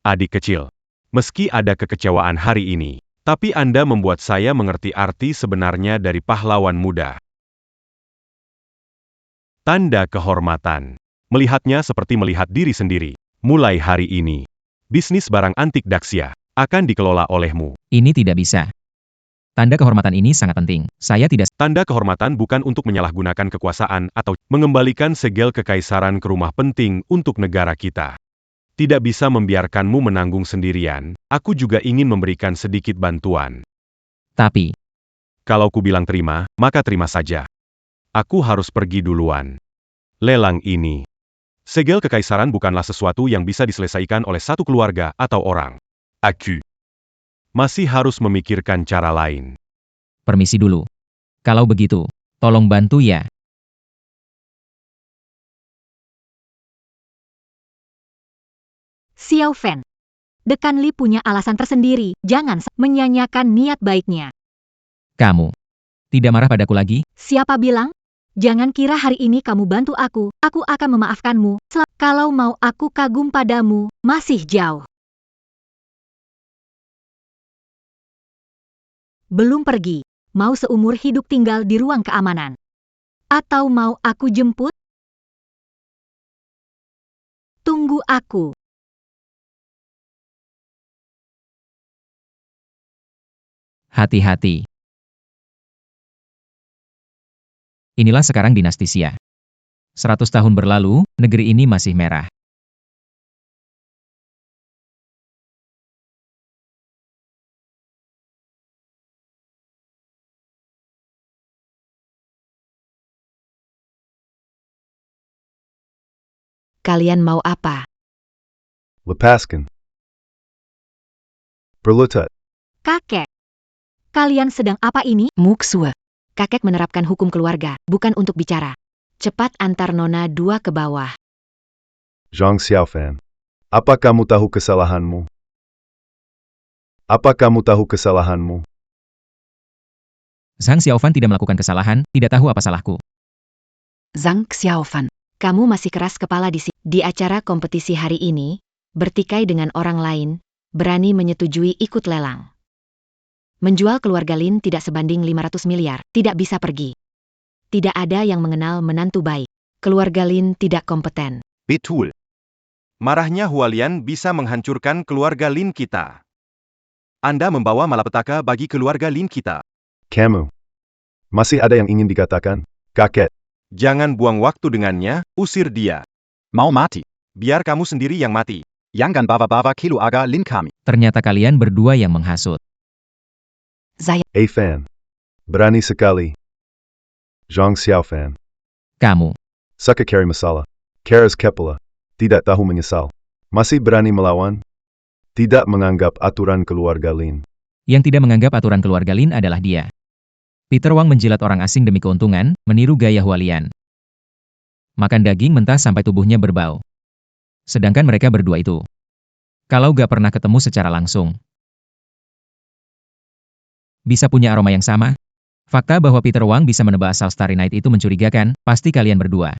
Adik kecil, meski ada kekecewaan hari ini, tapi Anda membuat saya mengerti arti sebenarnya dari pahlawan muda. Tanda kehormatan. Melihatnya seperti melihat diri sendiri. Mulai hari ini, bisnis barang antik Daxia akan dikelola olehmu. Ini tidak bisa. Tanda kehormatan ini sangat penting. Saya tidak... Tanda kehormatan bukan untuk menyalahgunakan kekuasaan atau mengembalikan segel kekaisaran ke rumah penting untuk negara kita. Tidak bisa membiarkanmu menanggung sendirian, aku juga ingin memberikan sedikit bantuan. Tapi, kalau ku bilang terima, maka terima saja. Aku harus pergi duluan. Lelang ini Segel kekaisaran bukanlah sesuatu yang bisa diselesaikan oleh satu keluarga atau orang. Aku masih harus memikirkan cara lain. Permisi dulu. Kalau begitu, tolong bantu ya. Xiao Fan. Dekan Li punya alasan tersendiri, jangan menyanyiakan niat baiknya. Kamu tidak marah padaku lagi? Siapa bilang? Jangan kira hari ini kamu bantu aku akan memaafkanmu. Kalau mau aku kagum padamu, masih jauh. Belum pergi, mau seumur hidup tinggal di ruang keamanan. Atau mau aku jemput? Tunggu aku. Hati-hati. Inilah sekarang dinasti Xia. 100 tahun berlalu, negeri ini masih merah. Kalian mau apa? Lepaskan. Berlutut. Kakek. Kalian sedang apa ini? Muksua. Kakek menerapkan hukum keluarga, bukan untuk bicara. Cepat antar Nona 2 ke bawah. Zhang Xiaofan. Apa kamu tahu kesalahanmu? Apa kamu tahu kesalahanmu? Zhang Xiaofan tidak melakukan kesalahan, tidak tahu apa salahku. Zhang Xiaofan. Kamu masih keras kepala di sini. Di acara kompetisi hari ini, bertikai dengan orang lain, berani menyetujui ikut lelang. Menjual keluarga Lin tidak sebanding 500 miliar, tidak bisa pergi. Tidak ada yang mengenal menantu baik. Keluarga Lin tidak kompeten. Betul. Marahnya Hualian bisa menghancurkan keluarga Lin kita. Anda membawa malapetaka bagi keluarga Lin kita. Kamu. Masih ada yang ingin dikatakan? Kakek. Jangan buang waktu dengannya, usir dia. Mau mati. Biar kamu sendiri yang mati. Jangan bawa-bawa keluarga Lin kami. Ternyata kalian berdua yang menghasut. Saya. Fan. Berani sekali. Zhang Xiaofan. Kamu. Suka cari masalah. Keras kepala. Tidak tahu menyesal. Masih berani melawan? Tidak menganggap aturan keluarga Lin. Yang tidak menganggap aturan keluarga Lin adalah dia. Peter Wang menjilat orang asing demi keuntungan, meniru gaya Hualian. Makan daging mentah sampai tubuhnya berbau. Sedangkan mereka berdua itu. Kalau gak pernah ketemu secara langsung. Bisa punya aroma yang sama? Fakta bahwa Peter Wang bisa menebak asal Starry Night itu mencurigakan, pasti kalian berdua.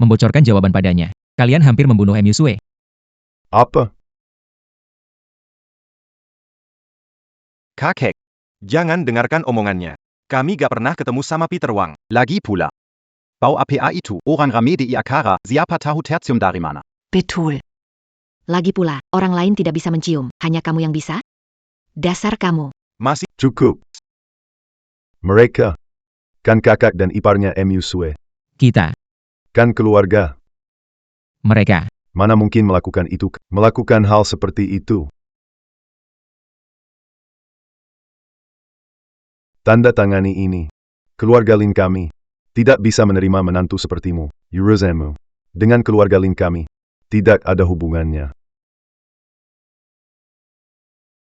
Membocorkan jawaban padanya. Kalian hampir membunuh Mu Sue. Apa? Kakek. Jangan dengarkan omongannya. Kami gak pernah ketemu sama Peter Wang. Lagi pula. Bau APA itu, orang rame di Akara, siapa tahu tercium dari mana? Betul. Lagi pula, orang lain tidak bisa mencium, hanya kamu yang bisa? Dasar kamu. Masih Cukup. Mereka. Kan kakak dan iparnya Mu Sue. Kita. Kan keluarga. Mereka. Mana mungkin melakukan itu? Melakukan hal seperti itu. Tanda tangani ini. Keluarga Lin kami tidak bisa menerima menantu sepertimu, Yuruzemu. Dengan keluarga Lin kami tidak ada hubungannya.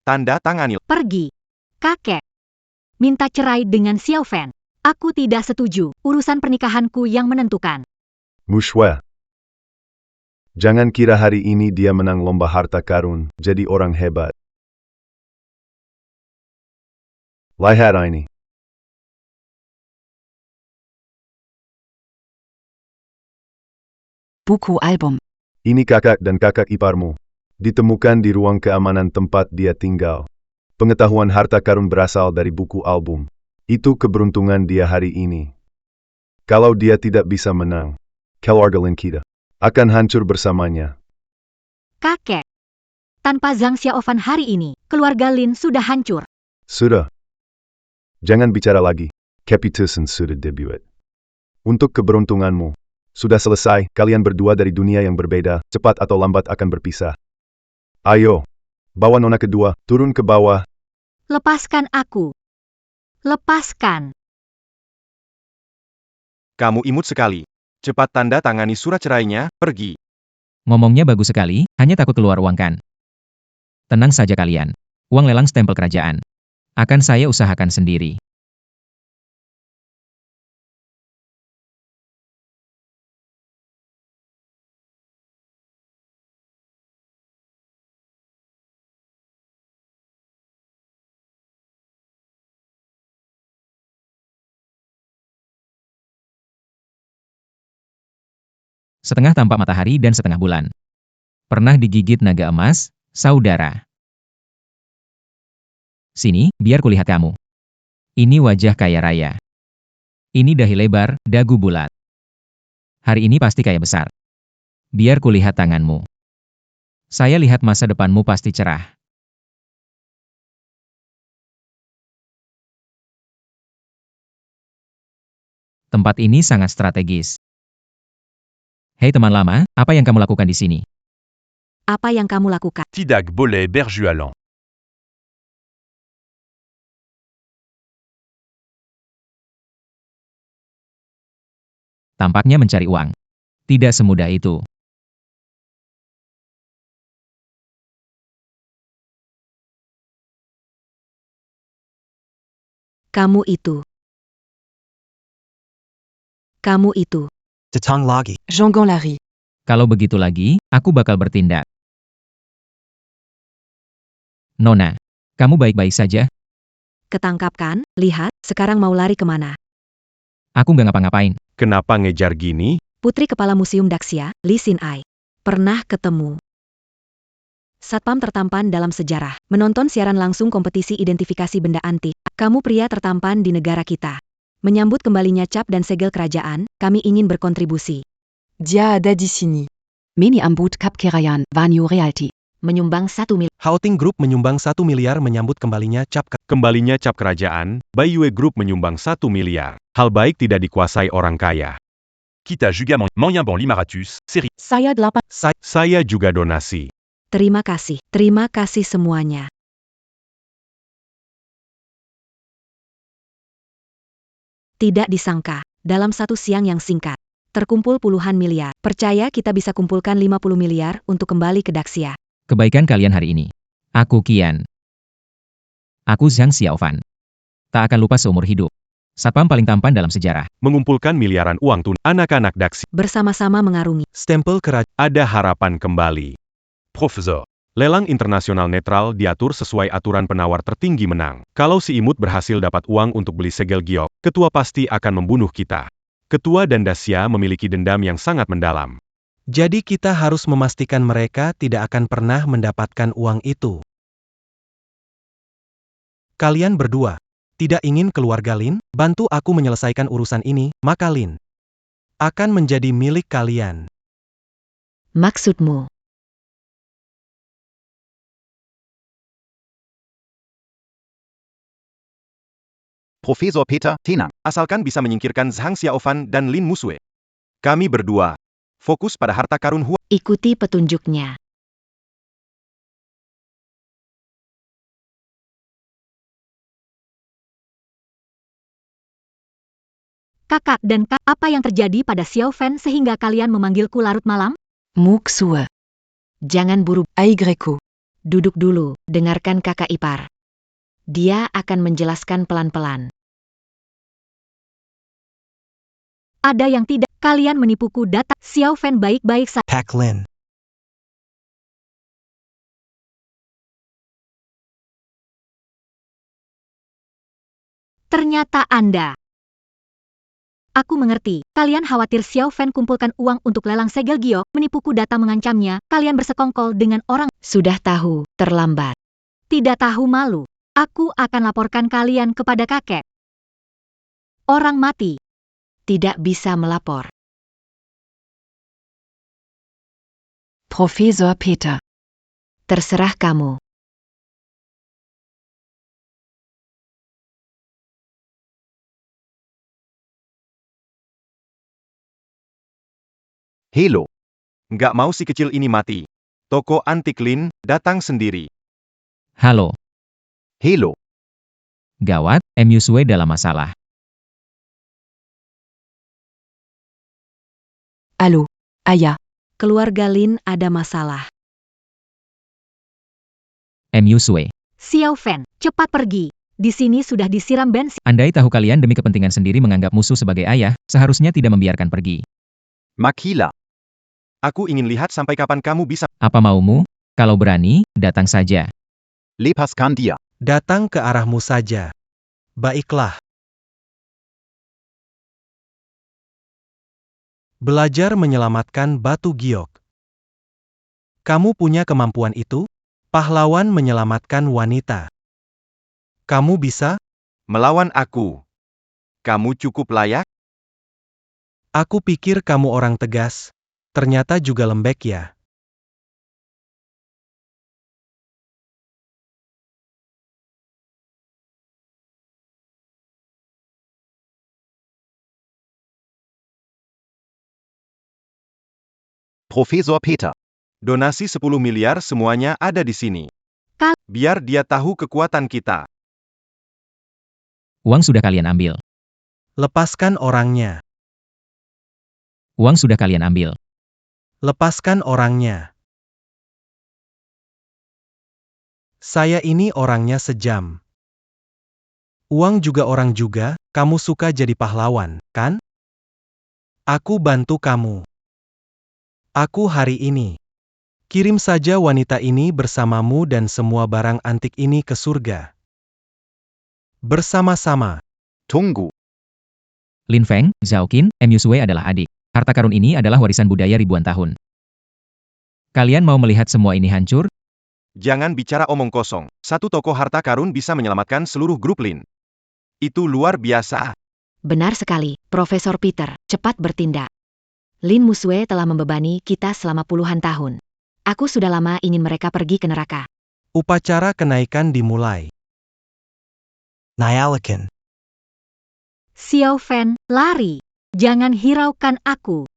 tanda tangani. Pergi. Kakek. Minta cerai dengan Xiao Fan. Aku tidak setuju. Urusan pernikahanku yang menentukan. Mushwa. Jangan kira hari ini dia menang lomba harta karun, jadi orang hebat. Lihat ini. Buku album. Ini kakak dan kakak iparmu. Ditemukan di ruang keamanan tempat dia tinggal. Pengetahuan harta karun berasal dari buku album. Itu keberuntungan dia hari ini. Kalau dia tidak bisa menang, keluarga Lin kita akan hancur bersamanya. Kakek. Tanpa Zhang Xiaofan hari ini, keluarga Lin sudah hancur. Sudah. Jangan bicara lagi. Capituson sudah debut. Untuk keberuntunganmu. Sudah selesai, kalian berdua dari dunia yang berbeda, cepat atau lambat akan berpisah. Ayo. Bawa nona kedua, turun ke bawah. Lepaskan aku. Lepaskan. Kamu imut sekali. Cepat tanda tangani surat cerainya, pergi. Ngomongnya bagus sekali, hanya takut keluar uang kan? Tenang saja kalian. Uang lelang stempel kerajaan. Akan saya usahakan sendiri. Setengah tampak matahari dan setengah bulan. Pernah digigit naga emas, saudara? Sini, biar kulihat kamu. Ini wajah kaya raya. Ini dahi lebar, dagu bulat. Hari ini pasti kaya besar. Biar kulihat tanganmu. Saya lihat masa depanmu pasti cerah. Tempat ini sangat strategis. Hei teman lama, apa yang kamu lakukan di sini? Apa yang kamu lakukan? Tidak boleh berjualan. Tampaknya mencari uang. Tidak semudah itu. Kamu itu. Kamu itu. Datang lagi. Jean Lari. Kalau begitu lagi, aku bakal bertindak. Nona, kamu baik-baik saja? Ketangkap kan? Lihat, sekarang mau lari kemana? Aku nggak ngapa-ngapain. Kenapa ngejar gini? Putri Kepala Museum Daxia, Li Xin-ai. Pernah ketemu. Satpam tertampan dalam sejarah. Menonton siaran langsung kompetisi identifikasi benda antik. Kamu pria tertampan di negara kita. Menyambut kembalinya cap dan segel kerajaan, kami ingin berkontribusi. Dia ada di sini. Mini ambut Kap Kerayan, Vanyo Realty. Menyumbang 1 miliar. Houting Group menyumbang 1 miliar menyambut kembalinya cap Kembalinya cap kerajaan, Baiyue Group menyumbang 1 miliar. Hal baik tidak dikuasai orang kaya. Kita juga Moyenbon Limaratus, série. Saya 8. Saya juga donasi. Terima kasih semuanya. Tidak disangka, dalam satu siang yang singkat, terkumpul puluhan miliar. Percaya kita bisa kumpulkan 50 miliar untuk kembali ke Daxia. Kebaikan kalian hari ini. Aku Qian. Aku Zhang Xiaofan. Tak akan lupa seumur hidup. Satpam paling tampan dalam sejarah. Mengumpulkan miliaran uang tunai. Anak-anak Daxia. Bersama-sama mengarungi. stempel kerajaan. Ada harapan kembali. Professeur. Lelang internasional netral diatur sesuai aturan penawar tertinggi menang. Kalau si imut berhasil dapat uang untuk beli segel giok, ketua pasti akan membunuh kita. Ketua dan Daxia memiliki dendam yang sangat mendalam. Jadi kita harus memastikan mereka tidak akan pernah mendapatkan uang itu. Kalian berdua tidak ingin keluarga Lin bantu aku menyelesaikan urusan ini, maka Lin akan menjadi milik kalian. Maksudmu? Profesor Peter, tenang. Asalkan bisa menyingkirkan Zhang Xiaofan dan Lin Musue. Kami berdua fokus pada harta karun Hua. Ikuti petunjuknya. Kakak dan kak, apa yang terjadi pada Xiao Fan sehingga kalian memanggilku larut malam? Muxue. Jangan buru. Aigreco. Duduk dulu, dengarkan kakak ipar. Dia akan menjelaskan pelan-pelan. Ada yang tidak, kalian menipuku data. Xiao Fan baik-baik saja. Pak Lin. Ternyata Anda. Aku mengerti, kalian khawatir Xiao Fan kumpulkan uang untuk lelang segel giok, menipuku data mengancamnya, kalian bersekongkol dengan orang. Sudah tahu, terlambat. Tidak tahu malu. Aku akan laporkan kalian kepada kakek. Orang mati. Tidak bisa melapor. Profesor Peter. Terserah kamu. Hello. Nggak mau si kecil ini mati. Toko antik Lin datang sendiri. Halo. Hello. Gawat, MUSW dalam masalah. Ayah. Keluarga Lin ada masalah. MU Sue. Xiao Fan, cepat pergi. Di sini sudah disiram bensin. Andai tahu kalian demi kepentingan sendiri menganggap musuh sebagai ayah, seharusnya tidak membiarkan pergi. Makila. Aku ingin lihat sampai kapan kamu bisa. Apa maumu? Kalau berani, datang saja. Lepaskan dia. Datang ke arahmu saja. Baiklah. Belajar menyelamatkan batu giok. Kamu punya kemampuan itu? Pahlawan menyelamatkan wanita. Kamu bisa? Melawan aku. Kamu cukup layak? Aku pikir kamu orang tegas. Ternyata juga lembek ya. Profesor Peter. Donasi 10 miliar semuanya ada di sini. Biar dia tahu kekuatan kita. Uang sudah kalian ambil. Lepaskan orangnya. Uang sudah kalian ambil. Lepaskan orangnya. Saya ini orangnya sejam. Uang juga orang juga, kamu suka jadi pahlawan, kan? Aku bantu kamu. Aku hari ini. Kirim saja wanita ini bersamamu dan semua barang antik ini ke surga. Bersama-sama. Tunggu. Lin Feng, Zhao Qin, MU Sue adalah adik. Harta karun ini adalah warisan budaya ribuan tahun. Kalian mau melihat semua ini hancur? Jangan bicara omong kosong. Satu toko harta karun bisa menyelamatkan seluruh grup Lin. Itu luar biasa. Benar sekali, Profesor Peter, cepat bertindak. Lin Musue telah membebani kita selama puluhan tahun. Aku sudah lama ingin mereka pergi ke neraka. Upacara kenaikan dimulai. Nyalakan. Xiao Fan, lari. Jangan hiraukan aku.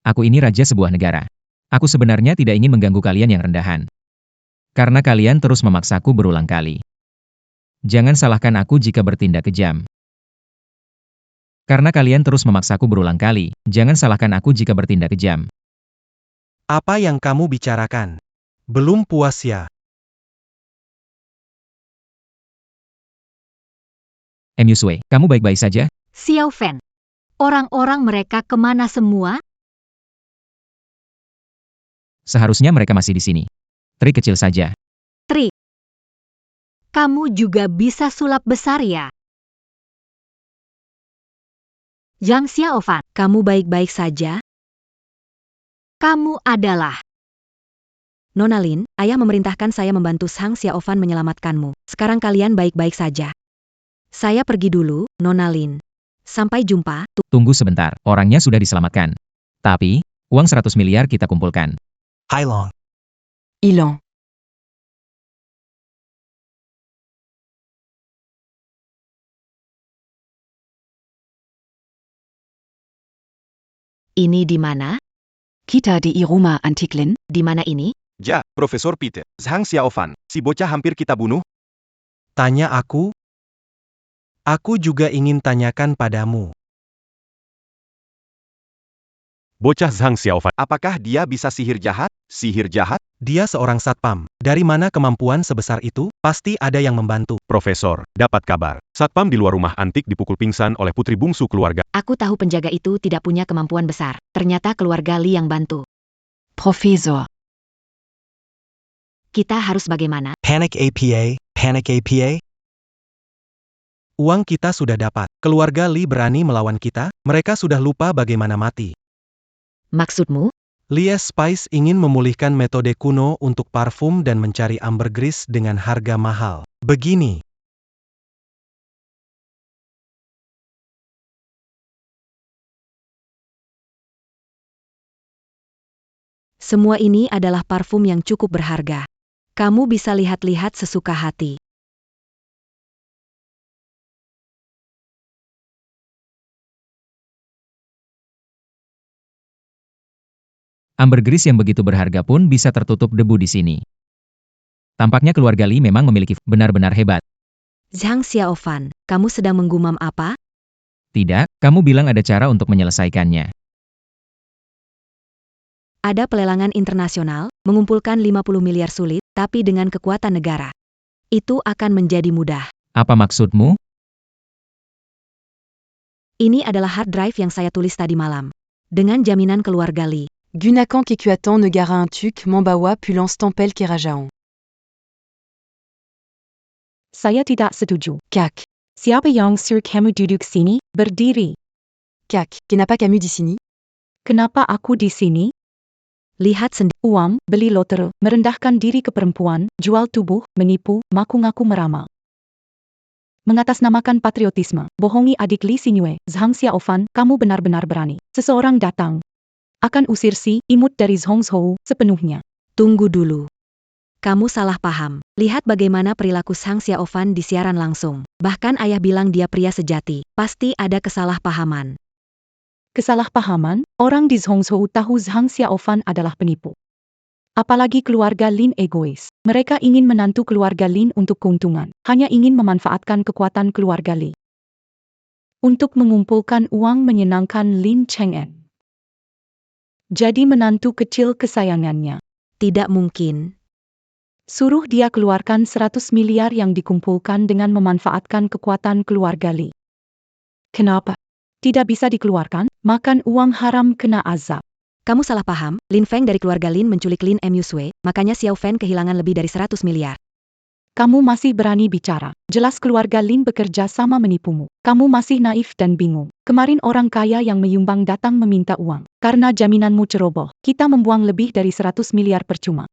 Aku ini raja sebuah negara. Aku sebenarnya tidak ingin mengganggu kalian yang rendahan. Karena kalian terus memaksaku berulang kali. Jangan salahkan aku jika bertindak kejam. Karena kalian terus memaksaku berulang kali, jangan salahkan aku jika bertindak kejam. Apa yang kamu bicarakan? Belum puas ya? MU Sue, kamu baik-baik saja? Xiao Fan. Orang-orang mereka kemana semua? Seharusnya mereka masih di sini. Trik kecil saja. Trik. Kamu juga bisa sulap besar ya? Zhang Xiaofan, Kamu baik-baik saja? kamu adalah. Nona Lin, ayah memerintahkan saya membantu Zhang Xiaofan menyelamatkanmu. Sekarang kalian baik-baik saja. Saya pergi dulu, Nona Lin. Sampai jumpa. Tunggu sebentar, orangnya sudah diselamatkan. Tapi, uang 100 miliar kita kumpulkan. Hailong. Ilan. Ini di mana? Kita di rumah antik Lin. Di mana ini? Ja, Profesor Peter. Zhang Xiaofan, si bocah hampir kita bunuh. Tanya aku? Aku juga ingin tanyakan padamu. Bocah Zhang Xiaofan. Apakah dia bisa sihir jahat? Sihir jahat? Dia seorang satpam. Dari mana kemampuan sebesar itu? Pasti ada yang membantu. Profesor, dapat kabar. Satpam di luar rumah antik dipukul pingsan oleh putri bungsu keluarga. Aku tahu penjaga itu tidak punya kemampuan besar. Ternyata keluarga Li yang bantu. Profesor. Kita harus bagaimana? Panic APA. Panic APA. Uang kita sudah dapat. Keluarga Li berani melawan kita, mereka sudah lupa bagaimana mati. Maksudmu? Lies Spice ingin memulihkan metode kuno untuk parfum dan mencari ambergris dengan harga mahal. Begini. Semua ini adalah parfum yang cukup berharga. Kamu bisa lihat-lihat sesuka hati. Ambergris yang begitu berharga pun bisa tertutup debu di sini. Tampaknya keluarga Li memang memiliki benar-benar hebat. Zhang Xiaofan, kamu sedang menggumam apa? Tidak, kamu bilang ada cara untuk menyelesaikannya. Ada pelelangan internasional, mengumpulkan 50 miliar sulit, tapi dengan kekuatan negara. Itu akan menjadi mudah. Apa maksudmu? Ini adalah hard drive yang saya tulis tadi malam. Dengan jaminan keluarga Lee. Gunakan Kekuatan Negara Antuk Membawa Pulang Stempel Kerajaan. Saya tidak setuju. Kak. Siapa yang suruh kamu duduk sini? Berdiri. Kak, kenapa kamu di sini? Kenapa aku di sini? Lihat sendiri. Uang, beli lotre, merendahkan diri ke perempuan, jual tubuh, menipu, ngaku-ngaku meramal. Mengatasnamakan patriotisme, bohongi adik Lee Sinyue, Zhang Xiaofan, kamu benar-benar berani. Seseorang datang. Akan usir si imut dari Zhongzhou sepenuhnya. Tunggu dulu. Kamu salah paham. Lihat bagaimana perilaku Zhang Xiaofan di siaran langsung. Bahkan ayah bilang dia pria sejati. Pasti ada kesalahpahaman. Kesalahpahaman, orang di Zhongzhou tahu Zhang Xiaofan adalah penipu. Apalagi keluarga Lin egois. Mereka ingin menantu keluarga Lin untuk keuntungan. Hanya ingin memanfaatkan kekuatan keluarga Li. Untuk mengumpulkan uang menyenangkan Lin Cheng'en. Jadi menantu kecil kesayangannya. Tidak mungkin. Suruh dia keluarkan 100 miliar yang dikumpulkan dengan memanfaatkan kekuatan keluarga Li. Kenapa? Tidak bisa dikeluarkan, makan uang haram kena azab. Kamu salah paham, Lin Feng dari keluarga Lin menculik Lin Musue, makanya Xiao Fan kehilangan lebih dari 100 miliar. Kamu masih berani bicara. Jelas keluarga Lin bekerja sama menipumu. Kamu masih naif dan bingung. Kemarin orang kaya yang menyumbang datang meminta uang. Karena jaminanmu ceroboh, kita membuang lebih dari 100 miliar percuma.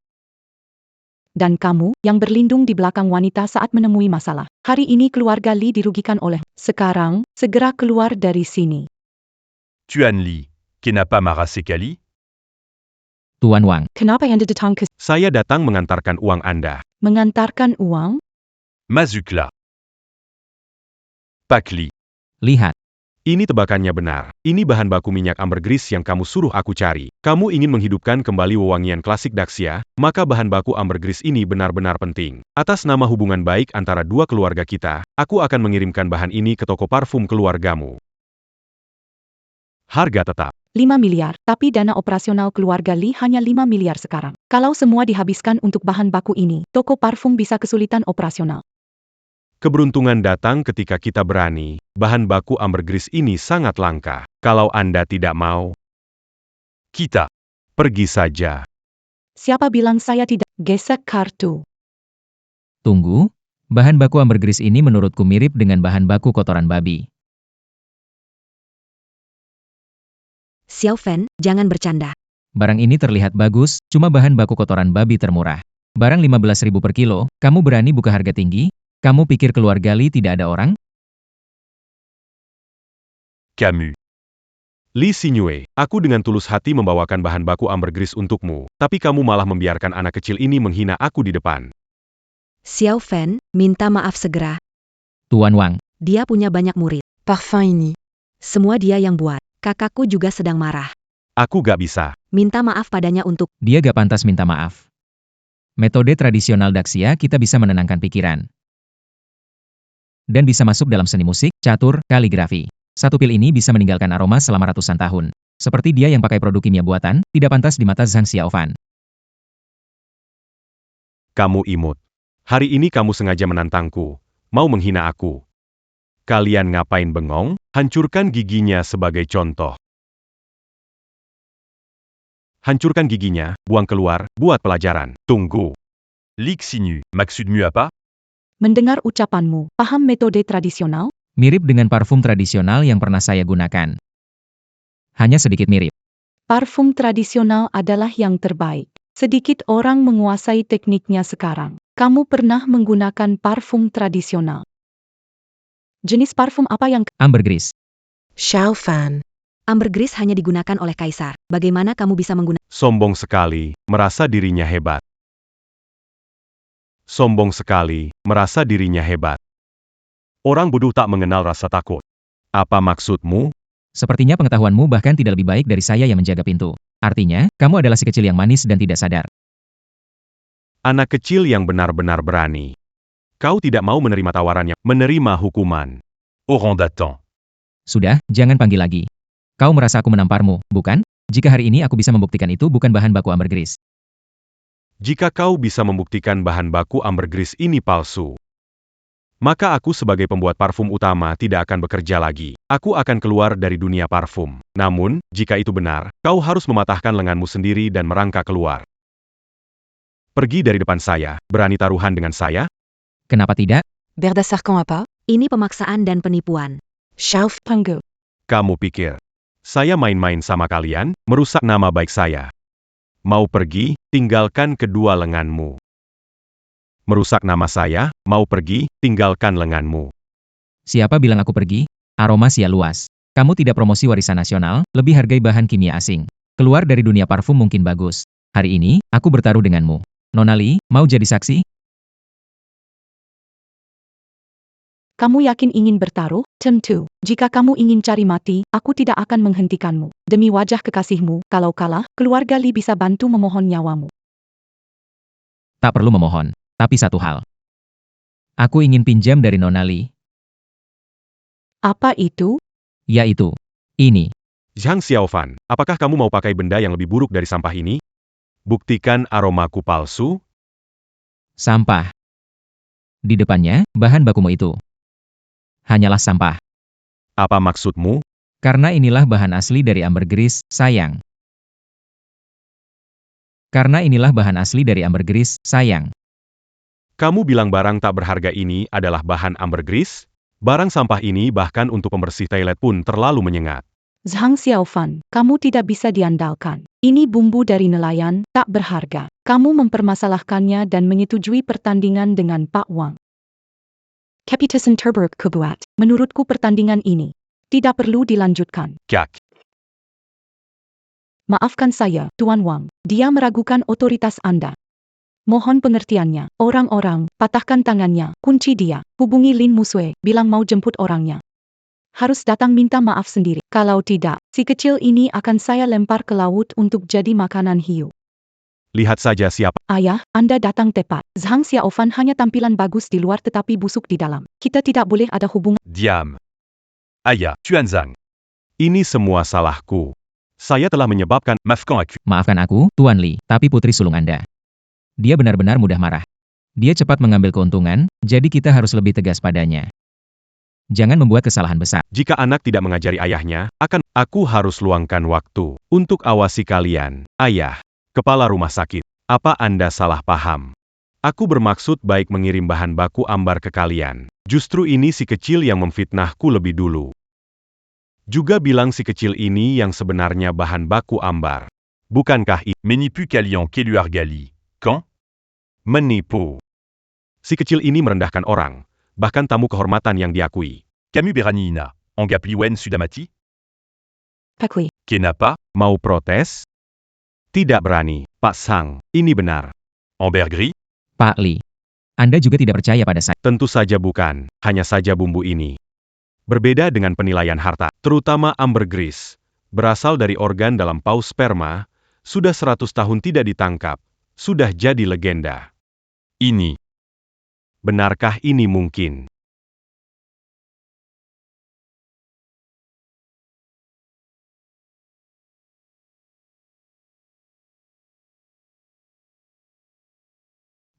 Dan kamu, yang berlindung di belakang wanita saat menemui masalah. Hari ini keluarga Li dirugikan oleh. Sekarang, segera keluar dari sini. Tuan Li, kenapa marah sekali? Tuan Wang. Kenapa Anda datang ke... Saya datang mengantarkan uang Anda. Mengantarkan uang? Mazukla. Pak Li. Lihat. Ini tebakannya benar. Ini bahan baku minyak ambergris yang kamu suruh aku cari. Kamu ingin menghidupkan kembali wewangian klasik Daxia, maka bahan baku ambergris ini benar-benar penting. Atas nama hubungan baik antara dua keluarga kita, aku akan mengirimkan bahan ini ke toko parfum keluargamu. Harga tetap. 5 miliar, tapi dana operasional keluarga Li hanya 5 miliar sekarang. Kalau semua dihabiskan untuk bahan baku ini, toko parfum bisa kesulitan operasional. Keberuntungan datang ketika kita berani. Bahan baku ambergris ini sangat langka. Kalau Anda tidak mau, Kita. pergi saja. Siapa bilang saya tidak? Gesek kartu. Tunggu. Bahan baku ambergris ini menurutku mirip dengan bahan baku kotoran babi. Xiao Fan, jangan bercanda. Barang ini terlihat bagus, cuma bahan baku kotoran babi termurah. Barang 15.000 per kilo, kamu berani buka harga tinggi? Kamu pikir keluarga Li tidak ada orang? Camus. Li Sinyue, aku dengan tulus hati membawakan bahan baku ambergris untukmu, tapi kamu malah membiarkan anak kecil ini menghina aku di depan. Xiao Fan, minta maaf segera. Tuan Wang. Dia punya banyak murid. Parfum ini. Semua dia yang buat. Kakakku juga sedang marah. Aku gak bisa. Minta maaf padanya untuk... Dia gak pantas minta maaf. Metode tradisional Daxia kita bisa menenangkan pikiran. Dan bisa masuk dalam seni musik, catur, kaligrafi. Satu pil ini bisa meninggalkan aroma selama ratusan tahun. Seperti dia yang pakai produk kimia buatan, tidak pantas di mata Zhang Xiaofan. Kamu imut. Hari ini kamu sengaja menantangku. Mau menghina aku. Kalian ngapain bengong? Hancurkan giginya sebagai contoh. Hancurkan giginya, buang keluar, buat pelajaran. Tunggu. Li Xinyu, maksudmu apa? Mendengar ucapanmu, paham metode tradisional? Mirip dengan parfum tradisional yang pernah saya gunakan. Hanya sedikit mirip. Parfum tradisional adalah yang terbaik. Sedikit orang menguasai tekniknya sekarang. Kamu pernah menggunakan parfum tradisional. Jenis parfum apa yang... Ambergris. Xiao Fan. Ambergris hanya digunakan oleh kaisar. Bagaimana kamu bisa menggunakan... Sombong sekali, merasa dirinya hebat. Sombong sekali, merasa dirinya hebat. Orang bodoh tak mengenal rasa takut. Apa maksudmu? Sepertinya pengetahuanmu bahkan tidak lebih baik dari saya yang menjaga pintu. Artinya, kamu adalah si kecil yang manis dan tidak sadar. Anak kecil yang benar-benar berani. Kau tidak mau menerima tawarannya, menerima hukuman. Au rang d'attente. Sudah, jangan panggil lagi. Kau merasa aku menamparmu, bukan? Jika hari ini aku bisa membuktikan itu bukan bahan baku ambergris. Jika kau bisa membuktikan bahan baku ambergris ini palsu, maka aku sebagai pembuat parfum utama tidak akan bekerja lagi. Aku akan keluar dari dunia parfum. Namun, jika itu benar, kau harus mematahkan lenganmu sendiri dan merangkak keluar. Pergi dari depan saya, berani taruhan dengan saya? Kenapa tidak? Berdasarkan apa? Ini pemaksaan dan penipuan. Shelf Penggu. Kamu pikir, saya main-main sama kalian, merusak nama baik saya? Mau pergi, tinggalkan kedua lenganmu. Merusak nama saya, mau pergi, tinggalkan lenganmu. Siapa bilang aku pergi? Aroma sia luas. Kamu tidak promosi warisan nasional, lebih hargai bahan kimia asing. Keluar dari dunia parfum mungkin bagus. Hari ini, aku bertaruh denganmu. Nona Li, mau jadi saksi? Kamu yakin ingin bertaruh? Tentu. Jika kamu ingin cari mati, aku tidak akan menghentikanmu. Demi wajah kekasihmu, kalau kalah, keluarga Li bisa bantu memohon nyawamu. Tak perlu memohon. Tapi satu hal. Aku ingin pinjam dari Nona Li. Apa itu? Yaitu, ini. Zhang Xiaofan, apakah kamu mau pakai benda yang lebih buruk dari sampah ini? Buktikan aromaku palsu? Sampah. Di depannya, bahan bakumu itu hanyalah sampah. Apa maksudmu? Karena inilah bahan asli dari ambergris, sayang. Karena inilah bahan asli dari ambergris, sayang. Kamu bilang barang tak berharga ini adalah bahan ambergris? Barang sampah ini bahkan untuk pembersih toilet pun terlalu menyengat. Zhang Xiaofan, kamu tidak bisa diandalkan. Ini bumbu dari nelayan, tak berharga. Kamu mempermasalahkannya dan menyetujui pertandingan dengan Pak Wang. Kapitasan Terburg kebuat. Menurutku pertandingan ini tidak perlu dilanjutkan. Kak. Maafkan saya, Tuan Wang. Dia meragukan otoritas Anda. Mohon pengertiannya. Orang-orang, patahkan tangannya, kunci dia. Hubungi Lin Musue, bilang mau jemput orangnya. Harus datang minta maaf sendiri. Kalau tidak, si kecil ini akan saya lempar ke laut untuk jadi makanan hiu. Lihat saja siapa. Ayah, Anda datang tepat. Zhang Xiaofan hanya tampilan bagus di luar tetapi busuk di dalam. Kita tidak boleh ada hubungan. Diam. Ayah, Xuanzang. Ini semua salahku. Saya telah menyebabkan Maafkan aku, Tuan Li, tapi putri sulung Anda. Dia benar-benar mudah marah. Dia cepat mengambil keuntungan, jadi kita harus lebih tegas padanya. Jangan membuat kesalahan besar. Jika anak tidak mengajari ayahnya, aku harus luangkan waktu untuk awasi kalian. Ayah, kepala rumah sakit, apa Anda salah paham? Aku bermaksud baik mengirim bahan baku ambar ke kalian. Justru ini si kecil yang memfitnahku lebih dulu. Juga bilang si kecil ini yang sebenarnya bahan baku ambar. Bukankah ini Menipu kalian keluar gali. Quand? menipu? Si kecil ini merendahkan orang, bahkan tamu kehormatan yang diakui. Camus Beranina. Angapliwen Sudamati? Pakui. Kenapa? Mau protes? Tidak berani, Pak Sang. Ini benar. Ambergris? Pak Li, Anda juga tidak percaya pada saya. Tentu saja bukan, hanya saja bumbu ini. Berbeda dengan penilaian harta, terutama ambergris, berasal dari organ dalam paus sperma, sudah 100 tahun tidak ditangkap, sudah jadi legenda. Ini. Benarkah ini mungkin?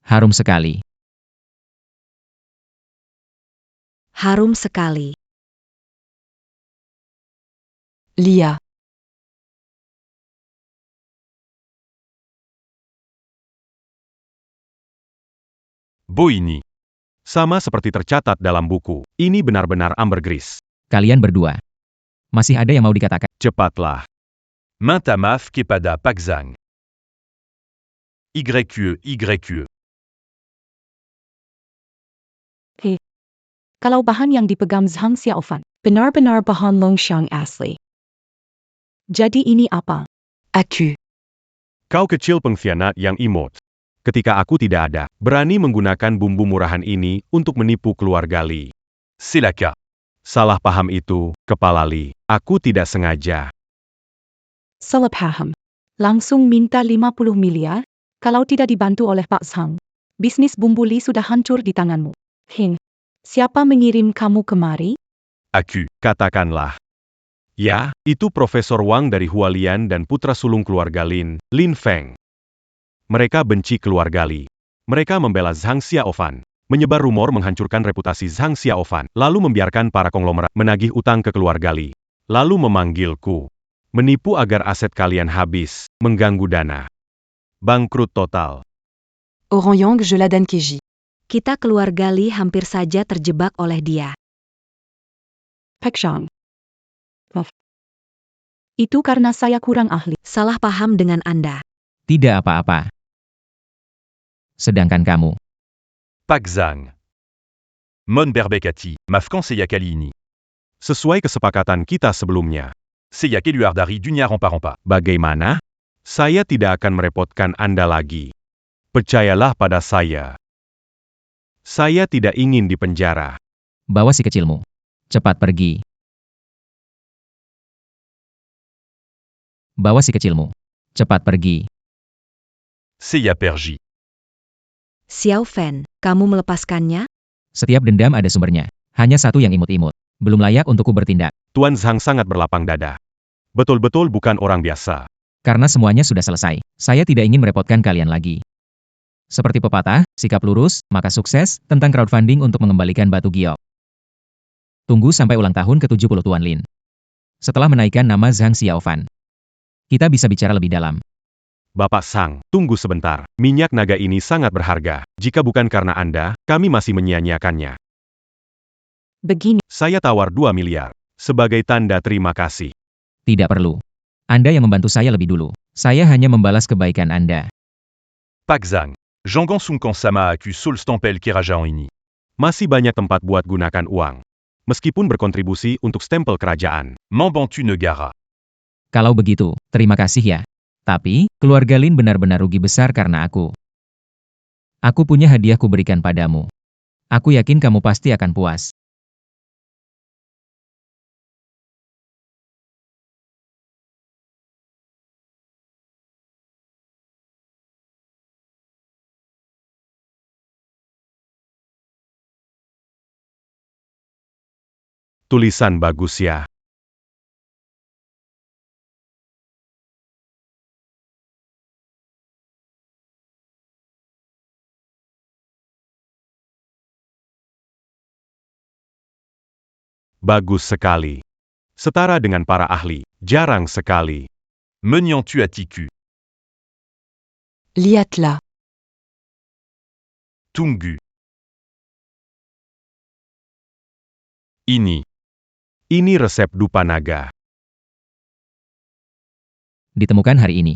Harum sekali. Harum sekali. Lia. Boini. Sama seperti tercatat dalam buku, ini benar-benar ambergris. Kalian berdua. Masih ada yang mau dikatakan? Cepatlah. Mintamaf kepada Pakzang. YQE. Kalau bahan yang dipegang Zhang Xiaofan, benar-benar bahan Longxiang asli. Jadi ini apa? Aku. Kau kecil pengkhianat yang imut. Ketika aku tidak ada, berani menggunakan bumbu murahan ini untuk menipu keluarga Li. Selaka. Salah paham itu, Kepala Li. Aku tidak sengaja. Salah paham. Langsung minta 50 miliar, kalau tidak dibantu oleh Pak Zhang. Bisnis bumbu Li sudah hancur di tanganmu. Siapa mengirim kamu kemari? Aku. Katakanlah. Ya, itu Profesor Wang dari Hualian dan putra sulung keluarga Lin, Lin Feng. Mereka benci keluarga Li. Mereka membela Zhang Xiaofan, menyebar rumor menghancurkan reputasi Zhang Xiaofan, lalu membiarkan para konglomerat menagih utang ke keluarga Li. Lalu memanggilku. Menipu agar aset kalian habis, mengganggu dana. Bangkrut total. Orangyang Jeladan Keji. Kita keluarga Li hampir saja terjebak oleh dia. Pekshang. Itu karena saya kurang ahli. Salah paham dengan Anda. Tidak apa-apa. Sedangkan kamu, Pak Zhang. Mon Berbekati, Mafkan Seyakalini. Sesuai kesepakatan kita sebelumnya. Seyakeluardari Dunia Rompa-Rompa. Bagaimana? Saya tidak akan merepotkan Anda lagi. Percayalah pada saya. Saya tidak ingin dipenjara. bawa si kecilmu. Cepat pergi. Bawa si kecilmu. Cepat pergi. Seya Perji. Xiao Fan, kamu melepaskannya? Setiap dendam ada sumbernya. Hanya satu yang imut-imut. Belum layak untukku bertindak. Tuan Zhang sangat berlapang dada. Betul-betul bukan orang biasa. Karena semuanya sudah selesai. Saya tidak ingin merepotkan kalian lagi. Seperti pepatah, sikap lurus, maka sukses, tentang crowdfunding untuk mengembalikan batu giok. Tunggu sampai ulang tahun ke-70 Tuan Lin. Setelah menaikkan nama Zhang Xiaofan. Kita bisa bicara lebih dalam. Bapak Sang, tunggu sebentar. Minyak naga ini sangat berharga. Jika bukan karena Anda, kami masih menyia-nyiakannya. Begini, Saya tawar 2 miliar. Sebagai tanda terima kasih. Tidak perlu. Anda yang membantu saya lebih dulu. Saya hanya membalas kebaikan Anda. Pak Zhang. Jangan Sungkong Sama Aku Sol Stampel Keraja ini. Masih banyak tempat buat gunakan uang. Meskipun berkontribusi untuk stempel kerajaan. Mambantu Negara. Kalau begitu, terima kasih ya. Tapi, keluarga Lin benar-benar rugi besar karena aku. Aku punya hadiah kuberikan padamu. Aku yakin kamu pasti akan puas. Tulisan bagus ya. Bagus sekali. Setara dengan para ahli, jarang sekali. Menyantu Atiku. Lihatlah. Tunggu. Ini. Ini resep dupa naga. Ditemukan hari ini.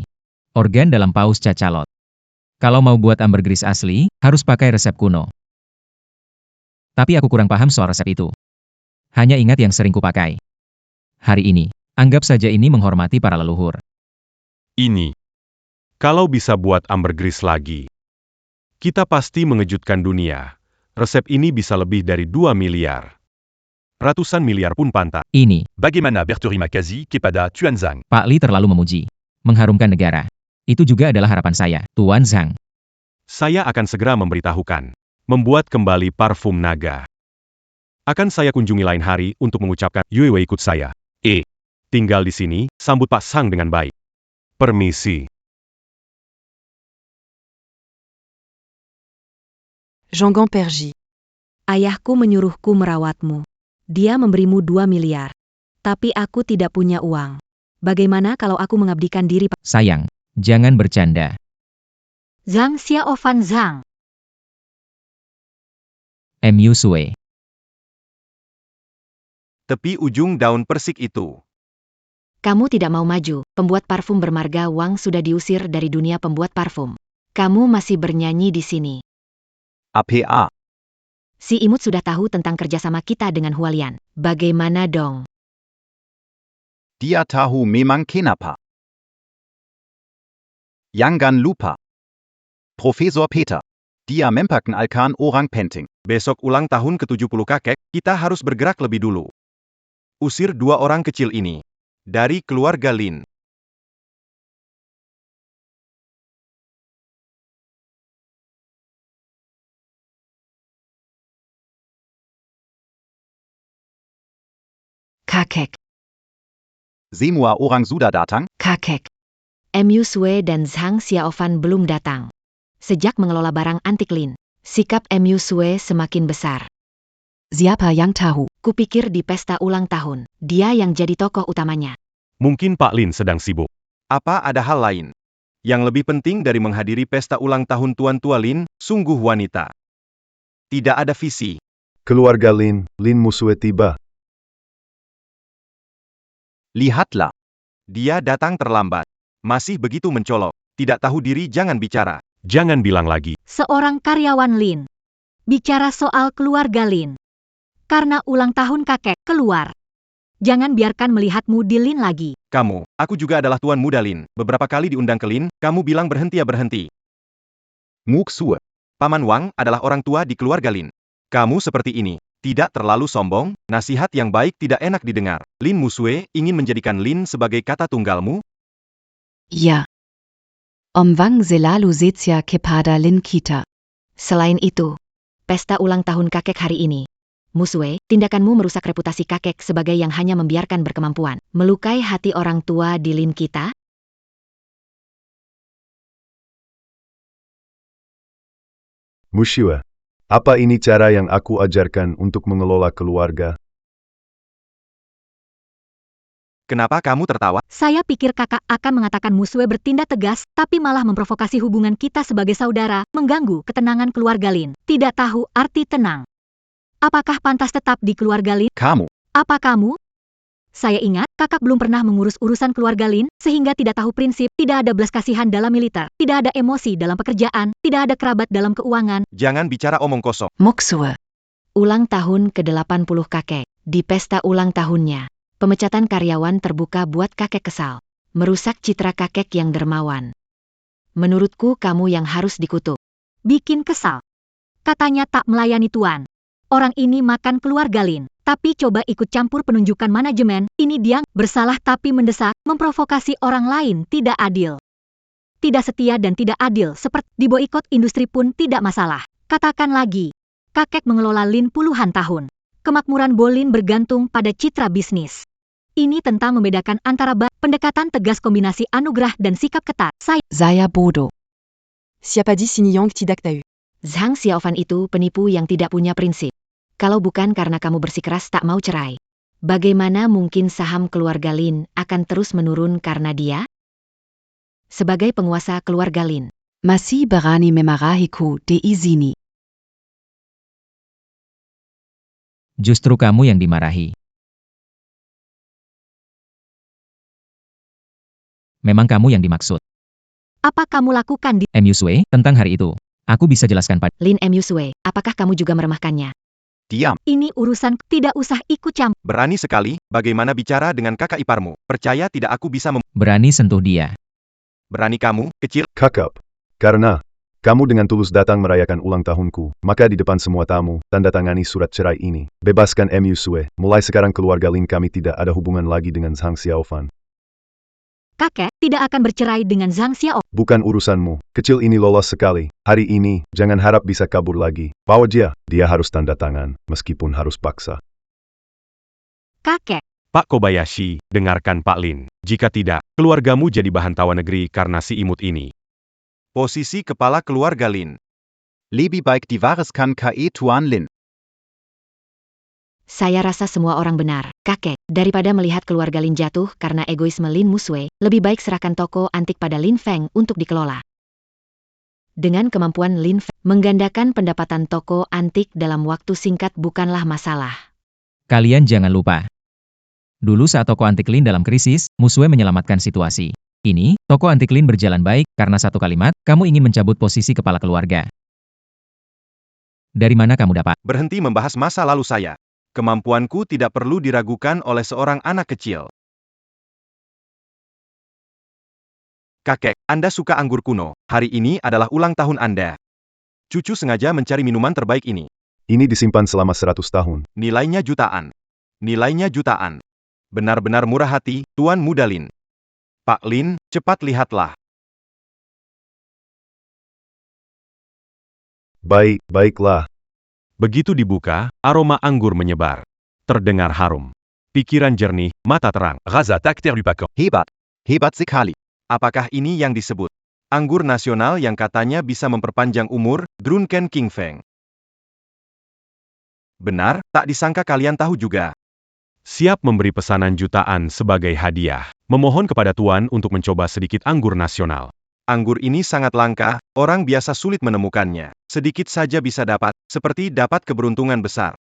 Organ dalam paus cacalot. Kalau mau buat ambergris asli, harus pakai resep kuno. Tapi aku kurang paham soal resep itu. Hanya ingat yang sering kupakai. Hari ini, anggap saja ini menghormati para leluhur. Ini. Kalau bisa buat ambergris lagi. Kita pasti mengejutkan dunia. Resep ini bisa lebih dari 2 miliar. Ratusan miliar pun pantas. Ini, Bagaimana Bertori Makazi kepada Tuan Zhang. Pak Li terlalu memuji. Mengharumkan negara. Itu juga adalah harapan saya, Tuan Zhang. Saya akan segera memberitahukan. Membuat kembali parfum naga. Akan saya kunjungi lain hari untuk mengucapkan, Yue ikut saya. Tinggal di sini, sambut Pak Sang dengan baik. Permisi. Jangan Perji. Ayahku menyuruhku merawatmu. Dia memberimu 2 miliar. Tapi aku tidak punya uang. Bagaimana kalau aku mengabdikan diri? Sayang, jangan bercanda. Zhang Xiaofan Zhang. Mu Sue. Tepi ujung daun persik itu. Kamu tidak mau maju. Pembuat parfum bermarga Wang sudah diusir dari dunia pembuat parfum. Kamu masih bernyanyi di sini. APA. Si imut sudah tahu tentang kerjasama kita dengan Hualian. Bagaimana dong? Dia tahu memang kenapa. Jangan lupa. Profesor Peter. Dia mempakan alkan orang penting. Besok ulang tahun ke-70 kakek, kita harus bergerak lebih dulu. Usir 2 orang kecil ini. Dari keluarga Lin. Kakek, Semua orang sudah datang? kakek. Mu Sue dan Zhang Xiaofan belum datang. Sejak mengelola barang antik Lin, sikap Mu Sue semakin besar. Siapa yang tahu? Kupikir di pesta ulang tahun, dia yang jadi tokoh utamanya. Mungkin Pak Lin sedang sibuk. Apa ada hal lain? Yang lebih penting dari menghadiri pesta ulang tahun Tuan Tua Lin, sungguh wanita. Tidak ada visi. Keluarga Lin Musue tiba. Lihatlah. Dia datang terlambat. Masih begitu mencolok. Tidak tahu diri jangan bicara. Jangan bilang lagi. Seorang karyawan Lin. Bicara soal keluarga Lin. Karena ulang tahun kakek, keluar. Jangan biarkan melihatmu di Lin lagi. Kamu, aku juga adalah Tuan Muda Lin. Beberapa kali diundang ke Lin, kamu bilang berhenti ya berhenti. Muk Sue. Paman Wang adalah orang tua di keluarga Lin. Kamu seperti ini. Tidak terlalu sombong, nasihat yang baik tidak enak didengar. Lin Musue ingin menjadikan Lin sebagai kata tunggalmu? Ya. Om Wang selalu setia kepada Lin kita. Selain itu, pesta ulang tahun kakek hari ini. Musue, tindakanmu merusak reputasi kakek sebagai yang hanya membiarkan berkemampuan, melukai hati orang tua di Lin kita. Musue. Apa ini cara yang aku ajarkan untuk mengelola keluarga? Kenapa kamu tertawa? Saya pikir kakak akan mengatakan Musue bertindak tegas, tapi malah memprovokasi hubungan kita sebagai saudara, mengganggu ketenangan keluarga Lin. Tidak tahu arti tenang. Apakah pantas tetap di keluarga Lin? Kamu. Apa kamu? Saya ingat, kakak belum pernah mengurus urusan keluarga Lin, sehingga tidak tahu prinsip, tidak ada belas kasihan dalam militer, tidak ada emosi dalam pekerjaan, tidak ada kerabat dalam keuangan. Jangan bicara omong kosong. Muk Sue. Ulang tahun ke-80 kakek. Di pesta ulang tahunnya, pemecatan karyawan terbuka buat kakek kesal. Merusak citra kakek yang dermawan. Menurutku kamu yang harus dikutuk. Bikin kesal. Katanya tak melayani tuan. Orang ini makan keluarga Lin. Tapi coba ikut campur penunjukan manajemen, ini dia bersalah tapi mendesak, memprovokasi orang lain tidak adil. Tidak setia dan tidak adil seperti diboikot industri pun tidak masalah. Katakan lagi, kakek mengelola Lin puluhan tahun. Kemakmuran Bolin bergantung pada citra bisnis. Ini tentang membedakan antara pendekatan tegas kombinasi anugerah dan sikap ketat. Saya bodoh. Siapa di sini yang tidak tahu? Zhang Xiaofan itu penipu yang tidak punya prinsip. Kalau bukan karena kamu bersikeras tak mau cerai, bagaimana mungkin saham keluarga Lin akan terus menurun karena dia? Sebagai penguasa keluarga Lin, Masih berani memarahiku di sini. Justru kamu yang dimarahi. Memang kamu yang dimaksud. Apa kamu lakukan di Mu Sue, tentang hari itu, aku bisa jelaskan pada Lin Mu Sue, apakah kamu juga meremehkannya? Diam. Ini urusan, tidak usah ikut campur. Berani sekali, bagaimana bicara dengan kakak iparmu? Percaya tidak aku bisa berani sentuh dia. Berani kamu, kecil? Kakap. Karena kamu dengan tulus datang merayakan ulang tahunku, maka di depan semua tamu, tanda tangani surat cerai ini. Bebaskan Mu Sue. Mulai sekarang keluarga Lin kami tidak ada hubungan lagi dengan Zhang Xiaofan. Kakek tidak akan bercerai dengan Zhang Xiao. Bukan urusanmu. Kecil ini lolos sekali. Hari ini, jangan harap bisa kabur lagi. Bawa dia harus tanda tangan, meskipun harus paksa. Kakek, Pak Kobayashi, dengarkan Pak Lin. Jika tidak, keluargamu jadi bahan tawa negeri karena si imut ini. Posisi kepala keluarga Lin. Lebih baik diwariskan ke Tuan Lin. Saya rasa semua orang benar, kakek. Daripada melihat keluarga Lin jatuh karena egoisme Lin Musue, lebih baik serahkan toko antik pada Lin Feng untuk dikelola. Dengan kemampuan Lin Feng, menggandakan pendapatan toko antik dalam waktu singkat bukanlah masalah. Kalian jangan lupa. Dulu saat toko antik Lin dalam krisis, Musue menyelamatkan situasi. Ini, toko antik Lin berjalan baik, karena satu kalimat, kamu ingin mencabut posisi kepala keluarga. Dari mana kamu dapat? Berhenti membahas masa lalu saya. Kemampuanku tidak perlu diragukan oleh seorang anak kecil. Kakek, Anda suka anggur kuno. Hari ini adalah ulang tahun Anda. Cucu sengaja mencari minuman terbaik ini. Ini disimpan selama 100 tahun. Nilainya jutaan. Nilainya jutaan. Benar-benar murah hati, Tuan Muda Lin. Pak Lin, cepat lihatlah. Baiklah. Begitu dibuka, aroma anggur menyebar. Terdengar harum. Pikiran jernih, mata terang. Razatak terlupakan. Hebat. Hebat sekali. Apakah ini yang disebut anggur nasional yang katanya bisa memperpanjang umur, Drunken King Feng? Benar, tak disangka kalian tahu juga. Siap memberi pesanan jutaan sebagai hadiah. Memohon kepada Tuan untuk mencoba sedikit anggur nasional. Anggur ini sangat langka, orang biasa sulit menemukannya. Sedikit saja bisa dapat, seperti dapat keberuntungan besar.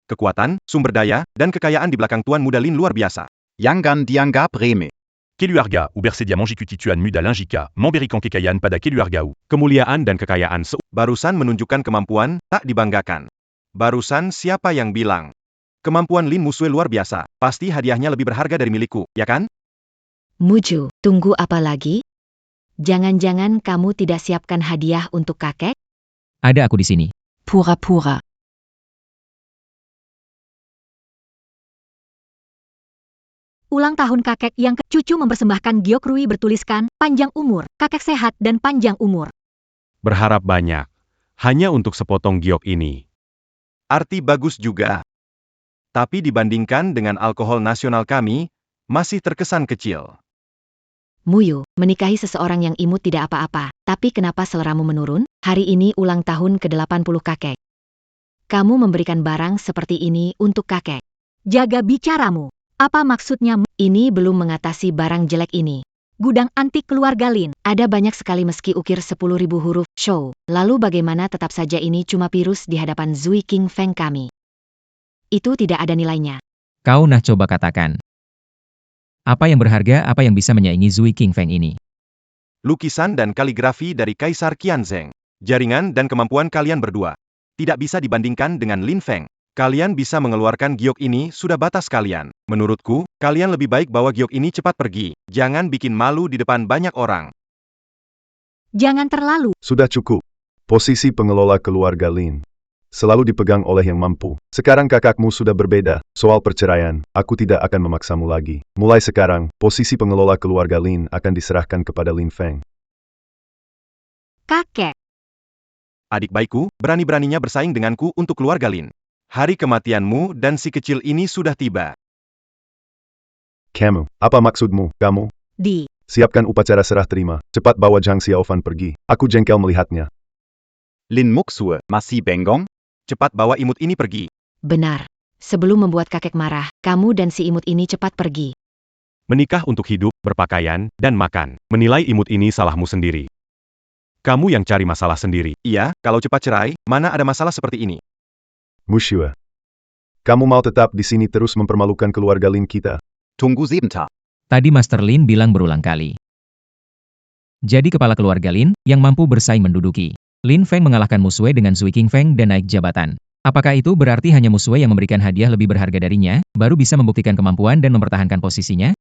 Kekuatan, sumber daya, dan kekayaan di belakang Tuan Muda Lin luar biasa. Yangan Dianga Breme. Keluarga, Ubersedia Manjikuti Tuan Muda Linjika, Memberikan kekayaan pada keluarga. Kemuliaan dan kekayaan Barusan menunjukkan kemampuan, tak dibanggakan. Barusan siapa yang bilang? Kemampuan Lin Musue luar biasa, pasti hadiahnya lebih berharga dari milikku, ya kan? Muju, tunggu apa lagi? Jangan-jangan kamu tidak siapkan hadiah untuk kakek? Ada aku di sini. Pura-pura. Ulang tahun kakek yang cucu mempersembahkan giok rui bertuliskan, panjang umur, kakek sehat dan panjang umur. berharap banyak. Hanya untuk sepotong giok ini. Arti bagus juga. Tapi dibandingkan dengan alkohol nasional kami, masih terkesan kecil. Muyu, menikahi seseorang yang imut tidak apa-apa, tapi kenapa seleramu menurun? Hari ini ulang tahun ke-80 kakek. Kamu memberikan barang seperti ini untuk kakek. Jaga bicaramu. Apa maksudnya? Ini belum mengatasi barang jelek ini. Gudang antik keluarga Lin. Ada banyak sekali meski ukir 10.000 huruf, show. Lalu bagaimana tetap saja ini cuma virus di hadapan Zui King Feng kami? Itu tidak ada nilainya. Kau nah coba katakan. Apa yang berharga, apa yang bisa menyaingi Zui King Feng ini? Lukisan dan kaligrafi dari Kaisar Qianzheng. Jaringan dan kemampuan kalian berdua tidak bisa dibandingkan dengan Lin Feng. Kalian bisa mengeluarkan giok ini, sudah batas kalian. Menurutku, kalian lebih baik bawa giok ini cepat pergi. Jangan bikin malu di depan banyak orang. Jangan terlalu. Sudah cukup. Posisi pengelola keluarga Lin selalu dipegang oleh yang mampu. Sekarang kakakmu sudah berbeda. Soal perceraian, aku tidak akan memaksamu lagi. Mulai sekarang, posisi pengelola keluarga Lin akan diserahkan kepada Lin Feng. Kakek. Adik baikku, berani-beraninya bersaing denganku untuk keluarga Lin. Hari kematianmu dan si kecil ini sudah tiba. Kamu, apa maksudmu, kamu? Siapkan upacara serah terima. Cepat bawa Zhang Xiaofan pergi. Aku jengkel melihatnya. Lin Muxue, masih bengong? Cepat bawa imut ini pergi. Benar. Sebelum membuat kakek marah, kamu dan si imut ini cepat pergi. Menikah untuk hidup, berpakaian, dan makan. Menilai imut ini salahmu sendiri. Kamu yang cari masalah sendiri. Iya, kalau cepat cerai, mana ada masalah seperti ini. Mushua. Kamu mau tetap di sini terus mempermalukan keluarga Lin kita? Tunggu sebentar. Tadi Master Lin bilang berulang kali. Jadi kepala keluarga Lin, yang mampu bersaing menduduki. Lin Feng mengalahkan Musue dengan Zui King Feng dan naik jabatan. Apakah itu berarti hanya Musue yang memberikan hadiah lebih berharga darinya, baru bisa membuktikan kemampuan dan mempertahankan posisinya?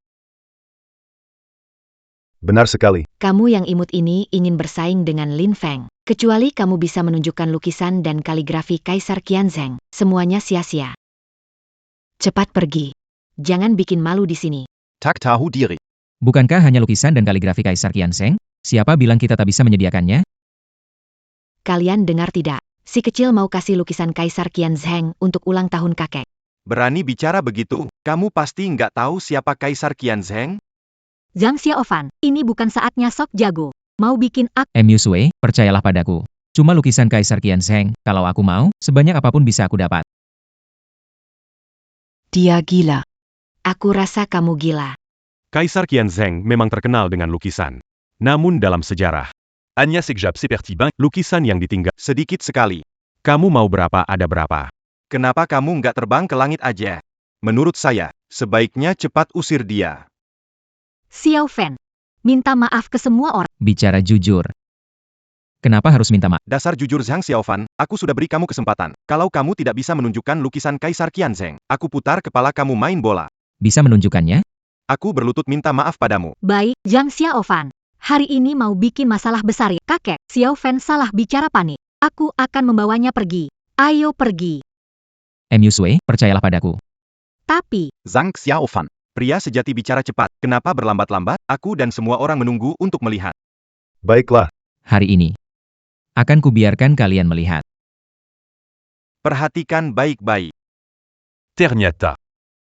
Benar sekali. Kamu yang imut ini ingin bersaing dengan Lin Feng. Kecuali kamu bisa menunjukkan lukisan dan kaligrafi Kaisar Qianzheng, semuanya sia-sia. Cepat pergi. Jangan bikin malu di sini. Tak tahu diri. Bukankah hanya lukisan dan kaligrafi Kaisar Qianzheng? Siapa bilang kita tak bisa menyediakannya? Kalian dengar tidak? Si kecil mau kasih lukisan Kaisar Qianzheng untuk ulang tahun kakek. Berani bicara begitu, kamu pasti nggak tahu siapa Kaisar Qianzheng? Zhang Xiaofan, ini bukan saatnya sok jago. Mau bikin Musue, percayalah padaku. Cuma lukisan Kaisar Qianzheng, kalau aku mau, sebanyak apapun bisa aku dapat. Dia gila. Aku rasa kamu gila. Kaisar Qianzheng memang terkenal dengan lukisan. Namun dalam sejarah, Anya Sekjab Seperti Bang, lukisan yang ditinggal sedikit sekali. Kamu mau berapa ada berapa. Kenapa kamu nggak terbang ke langit aja? Menurut saya, sebaiknya cepat usir dia. Xiaofan. Minta maaf ke semua orang. Bicara jujur. Kenapa harus minta maaf? Dasar jujur Zhang Xiaofan, aku sudah beri kamu kesempatan. Kalau kamu tidak bisa menunjukkan lukisan Kaisar Qianzheng, aku putar kepala kamu main bola. Bisa menunjukkannya? Aku berlutut minta maaf padamu. Baik, Zhang Xiaofan. Hari ini mau bikin masalah besar ya, kakek. Xiaofan salah bicara panik. Aku akan membawanya pergi. Ayo pergi. Musue, percayalah padaku. Tapi, Zhang Xiaofan. Pria sejati bicara cepat. Kenapa berlambat-lambat? Aku dan semua orang menunggu untuk melihat. Baiklah. Hari ini. Akan kubiarkan kalian melihat. Perhatikan baik-baik. Ternyata.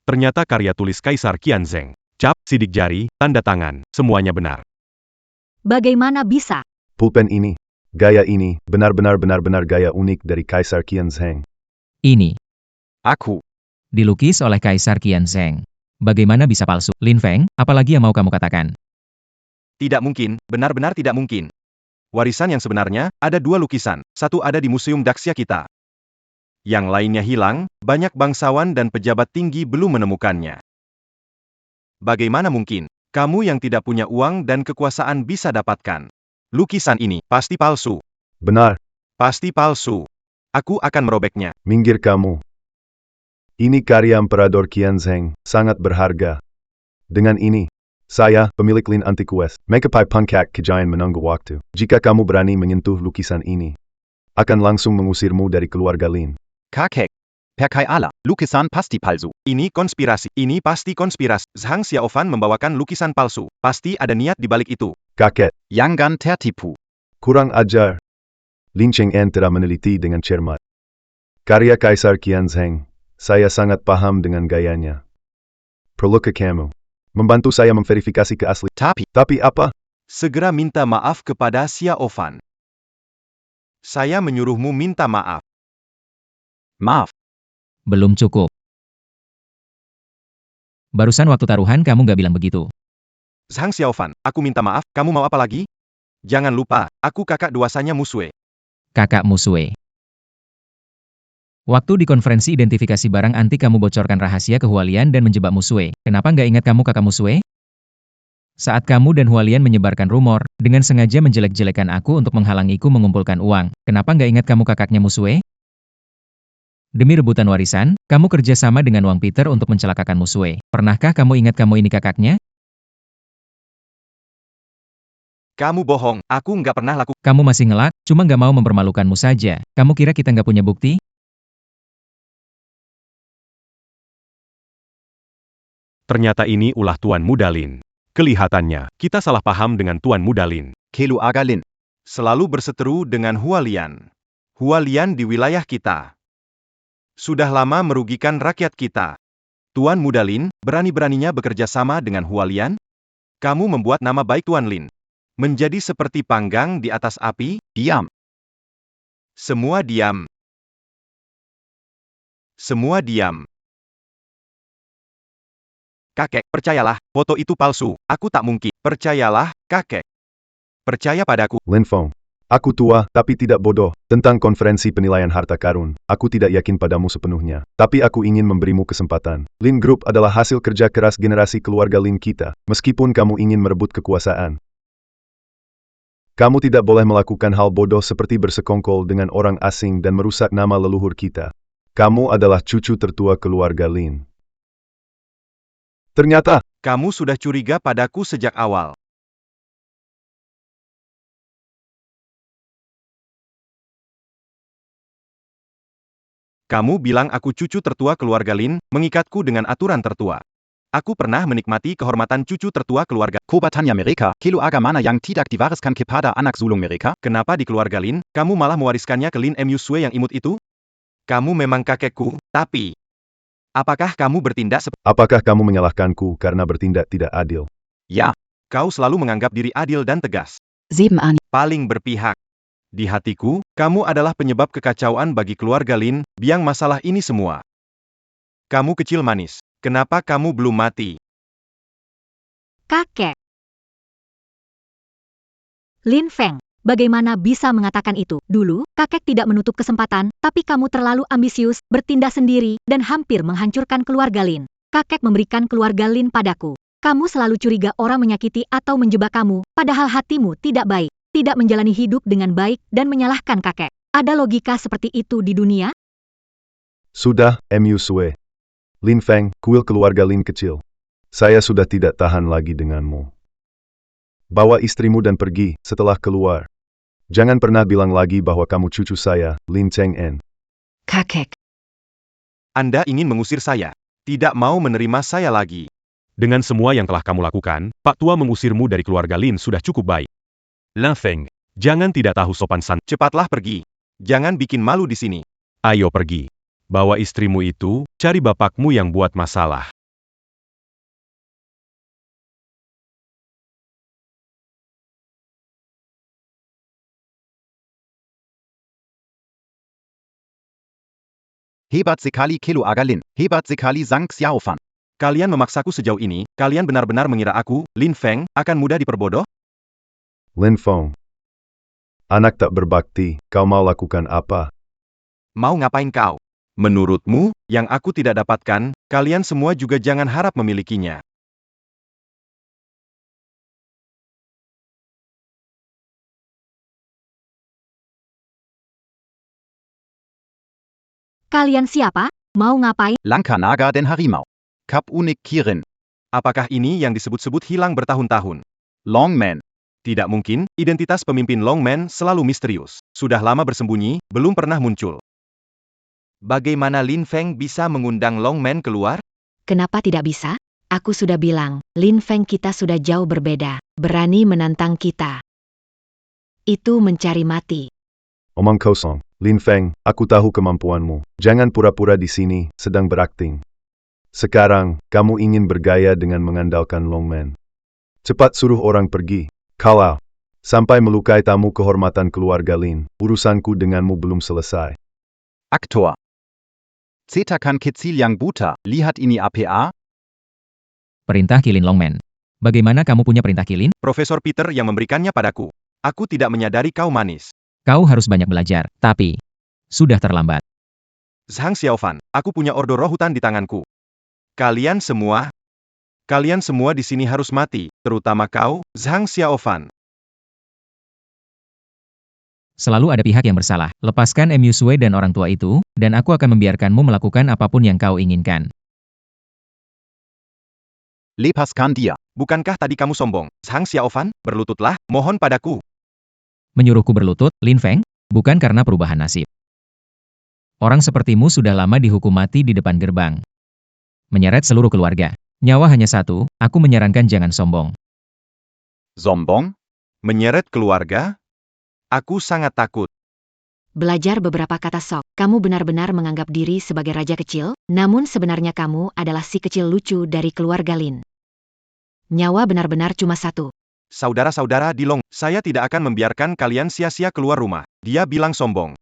Ternyata karya tulis Kaisar Qianzheng. Cap, sidik jari, tanda tangan, semuanya benar. Bagaimana bisa? Pulpen ini, gaya ini, benar-benar gaya unik dari Kaisar Qianzheng. Ini Aku. dilukis oleh Kaisar Qianzheng. Bagaimana bisa palsu? Lin Feng, apalagi yang mau kamu katakan? Tidak mungkin, benar-benar tidak mungkin. Warisan yang sebenarnya, ada 2 lukisan. Satu ada di Museum Daxia kita. Yang lainnya hilang, banyak bangsawan dan pejabat tinggi belum menemukannya. Bagaimana mungkin? Kamu yang tidak punya uang dan kekuasaan bisa dapatkan. Lukisan ini, pasti palsu. Benar, Pasti palsu. Aku akan merobeknya. minggir kamu. Ini karya Emperador Qianzheng, sangat berharga. Dengan ini, saya, pemilik Lin Antiques, Mekapai Pengkak Kejayaan menunggu waktu. Jika kamu berani menyentuh lukisan ini, akan langsung mengusirmu dari keluarga Lin. Kakek. Perkai Allah, lukisan pasti palsu. Ini konspirasi. Ini pasti konspirasi. Zhang Xiaofan membawakan lukisan palsu. Pasti ada niat di balik itu. Kakek, Yangan tertipu. kurang ajar. Lin Cheng'an telah meneliti dengan cermat. Karya Kaisar Qianzheng, saya sangat paham dengan gayanya. Perlukah kamu membantu saya memverifikasi keasli? Tapi apa? Segera minta maaf kepada Xiaofan. Saya menyuruhmu minta maaf. Maaf. Belum cukup. Barusan waktu taruhan kamu nggak bilang begitu. Zhang Xiaofan, aku minta maaf, kamu mau apa lagi? Jangan lupa, aku kakak dewasanya Musue. Kakak Musue. Waktu di konferensi identifikasi barang antik kamu bocorkan rahasia ke Hualian dan menjebak Musue. Kenapa nggak ingat kamu kakak Musue? Saat kamu dan Hualian menyebarkan rumor, dengan sengaja menjelek-jelekan aku untuk menghalangiku mengumpulkan uang, kenapa nggak ingat kamu kakaknya Musue? Demi rebutan warisan, kamu kerja sama dengan Wang Peter untuk mencelakakan Musue. Pernahkah kamu ingat kamu ini kakaknya? Kamu bohong, aku nggak pernah lakukan. Kamu masih ngelak, cuma nggak mau mempermalukanmu saja. Kamu kira kita nggak punya bukti? Ternyata ini ulah Tuan Muda Lin. Kelihatannya, kita salah paham dengan Tuan Muda Lin. Kelu Agalin. Selalu berseteru dengan Hualian. Hualian di wilayah kita. Sudah lama merugikan rakyat kita. Tuan Muda Lin, berani-beraninya bekerja sama dengan Hualian? Kamu membuat nama baik Tuan Lin menjadi seperti panggang di atas api. Diam. Semua diam. Semua diam. Kakek, percayalah, foto itu palsu. Aku tak mungkin. Percayalah, kakek. Percaya padaku. Lin Feng, aku tua, tapi tidak bodoh. Tentang konferensi penilaian harta karun, aku tidak yakin padamu sepenuhnya. Tapi aku ingin memberimu kesempatan. Lin Group adalah hasil kerja keras generasi keluarga Lin kita. Meskipun kamu ingin merebut kekuasaan, kamu tidak boleh melakukan hal bodoh seperti bersekongkol dengan orang asing dan merusak nama leluhur kita. Kamu adalah cucu tertua keluarga Lin. Ternyata, Kamu sudah curiga padaku sejak awal. Kamu bilang aku cucu tertua keluarga Lin, mengikatku dengan aturan tertua. Aku pernah menikmati kehormatan cucu tertua keluarga. Kobatanya mereka, Kelu Agamana yang tidak diwariskan kepada anak sulung mereka. Kenapa di keluarga Lin, kamu malah mewariskannya ke Lin Musue yang imut itu? Kamu memang kakekku, tapi... Apakah kamu bertindak seperti... apakah kamu menyalahkanku karena bertindak tidak adil? Ya. Kau selalu menganggap diri adil dan tegas. 7 an. Paling berpihak. Di hatiku, kamu adalah penyebab kekacauan bagi keluarga Lin, biang masalah ini semua. Kamu kecil manis. Kenapa kamu belum mati? Kakek. Lin Feng, bagaimana bisa mengatakan itu? Dulu, kakek tidak menutup kesempatan, tapi kamu terlalu ambisius, bertindak sendiri, dan hampir menghancurkan keluarga Lin. Kakek memberikan keluarga Lin padaku. Kamu selalu curiga orang menyakiti atau menjebak kamu, padahal hatimu tidak baik. Tidak menjalani hidup dengan baik dan menyalahkan kakek. Ada logika seperti itu di dunia? Sudah, Musue. Lin Feng, kuil keluarga Lin kecil. Saya sudah tidak tahan lagi denganmu. Bawa istrimu dan pergi, setelah keluar. Jangan pernah bilang lagi bahwa kamu cucu saya, Lin Cheng'an. Kakek. Anda ingin mengusir saya. Tidak mau menerima saya lagi. Dengan semua yang telah kamu lakukan, Pak Tua mengusirmu dari keluarga Lin sudah cukup baik. Lin Feng, jangan tidak tahu sopan santun. Cepatlah pergi. Jangan bikin malu di sini. Ayo pergi. Bawa istrimu itu, cari bapakmu yang buat masalah. Hebat sekali Kelo Agalin. Hebat sekali Zhang Xiaofan. Kalian memaksaku sejauh ini, kalian benar-benar mengira aku, Lin Feng, akan mudah diperbodoh? Lin Feng. Anak tak berbakti, kau mau lakukan apa? Mau ngapain kau? Menurutmu, yang aku tidak dapatkan, kalian semua juga jangan harap memilikinya. Kalian siapa? Mau ngapain? Lanka Naga dan Harimau. Kap Unik Kirin. Apakah ini yang disebut-sebut hilang bertahun-tahun? Longman. Tidak mungkin, identitas pemimpin Longman selalu misterius. Sudah lama bersembunyi, belum pernah muncul. Bagaimana Lin Feng bisa mengundang Longman keluar? Kenapa tidak bisa? Aku sudah bilang, Lin Feng kita sudah jauh berbeda. Berani menantang kita. Itu mencari mati. Omong kosong. Lin Feng, aku tahu kemampuanmu. Jangan pura-pura di sini, sedang berakting. Sekarang, kamu ingin bergaya dengan mengandalkan Longman. Cepat suruh orang pergi. Kalau sampai melukai tamu kehormatan keluarga Lin, urusanku denganmu belum selesai. Aktor. Zetakan kecil yang buta, lihat ini APA. Perintah Kilin Longman. Bagaimana kamu punya perintah Kilin? Profesor Peter yang memberikannya padaku. Aku tidak menyadari kau manis. Kau harus banyak belajar, tapi sudah terlambat. Zhang Xiaofan, aku punya ordo roh hutan di tanganku. Kalian semua di sini harus mati, terutama kau, Zhang Xiaofan. Selalu ada pihak yang bersalah. Lepaskan Mu Sui dan orang tua itu, dan aku akan membiarkanmu melakukan apapun yang kau inginkan. Lepaskan dia. Bukankah tadi kamu sombong? Zhang Xiaofan, berlututlah, mohon padaku. Menyuruhku berlutut, Lin Feng, bukan karena perubahan nasib. Orang sepertimu sudah lama dihukum mati di depan gerbang. Menyeret seluruh keluarga. Nyawa hanya satu, aku menyarankan jangan sombong. Sombong? Menyeret keluarga? Aku sangat takut. Belajar beberapa kata sok. Kamu benar-benar menganggap diri sebagai raja kecil, namun sebenarnya kamu adalah si kecil lucu dari keluarga Lin. Nyawa benar-benar cuma satu. Saudara-saudara di Long, saya tidak akan membiarkan kalian sia-sia keluar rumah. Dia bilang sombong.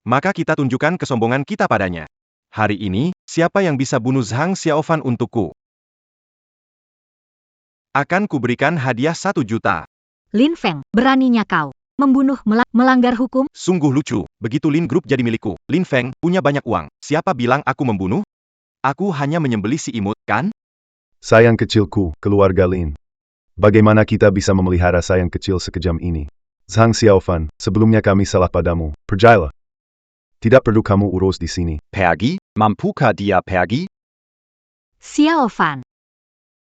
Maka kita tunjukkan kesombongan kita padanya. Hari ini, siapa yang bisa bunuh Zhang Xiaofan untukku? Akan kuberikan hadiah 1 juta. Lin Feng, beraninya kau membunuh melanggar hukum? Sungguh lucu, begitu Lin Group jadi milikku. Lin Feng punya banyak uang. Siapa bilang aku membunuh? Aku hanya menyembelih si imut, kan? Sayang kecilku, keluarga Lin. Bagaimana kita bisa memelihara sayang kecil sekejam ini? Zhang Xiaofan, sebelumnya kami salah padamu. Percayalah. Tidak perlu kamu urus di sini. Pergi? Mampukah dia pergi? Xiaofan.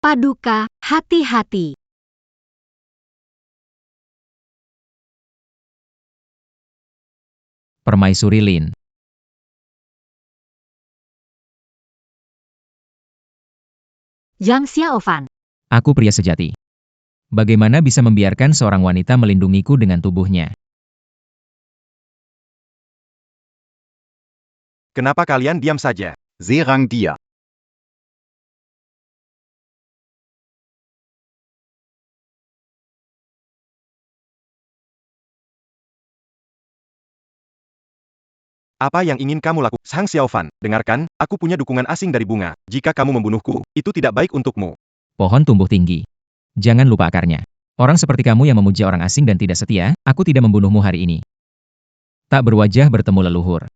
Paduka, hati-hati. Permaisuri Lin. Zhang Xiaofan. Aku pria sejati. Bagaimana bisa membiarkan seorang wanita melindungiku dengan tubuhnya? Kenapa kalian diam saja? Serang dia. Apa yang ingin kamu lakukan? Zhang Xiaofan, dengarkan, aku punya dukungan asing dari bunga. Jika kamu membunuhku, itu tidak baik untukmu. Pohon tumbuh tinggi. Jangan lupa akarnya. Orang seperti kamu yang memuja orang asing dan tidak setia, aku tidak membunuhmu hari ini. Tak berwajah bertemu leluhur.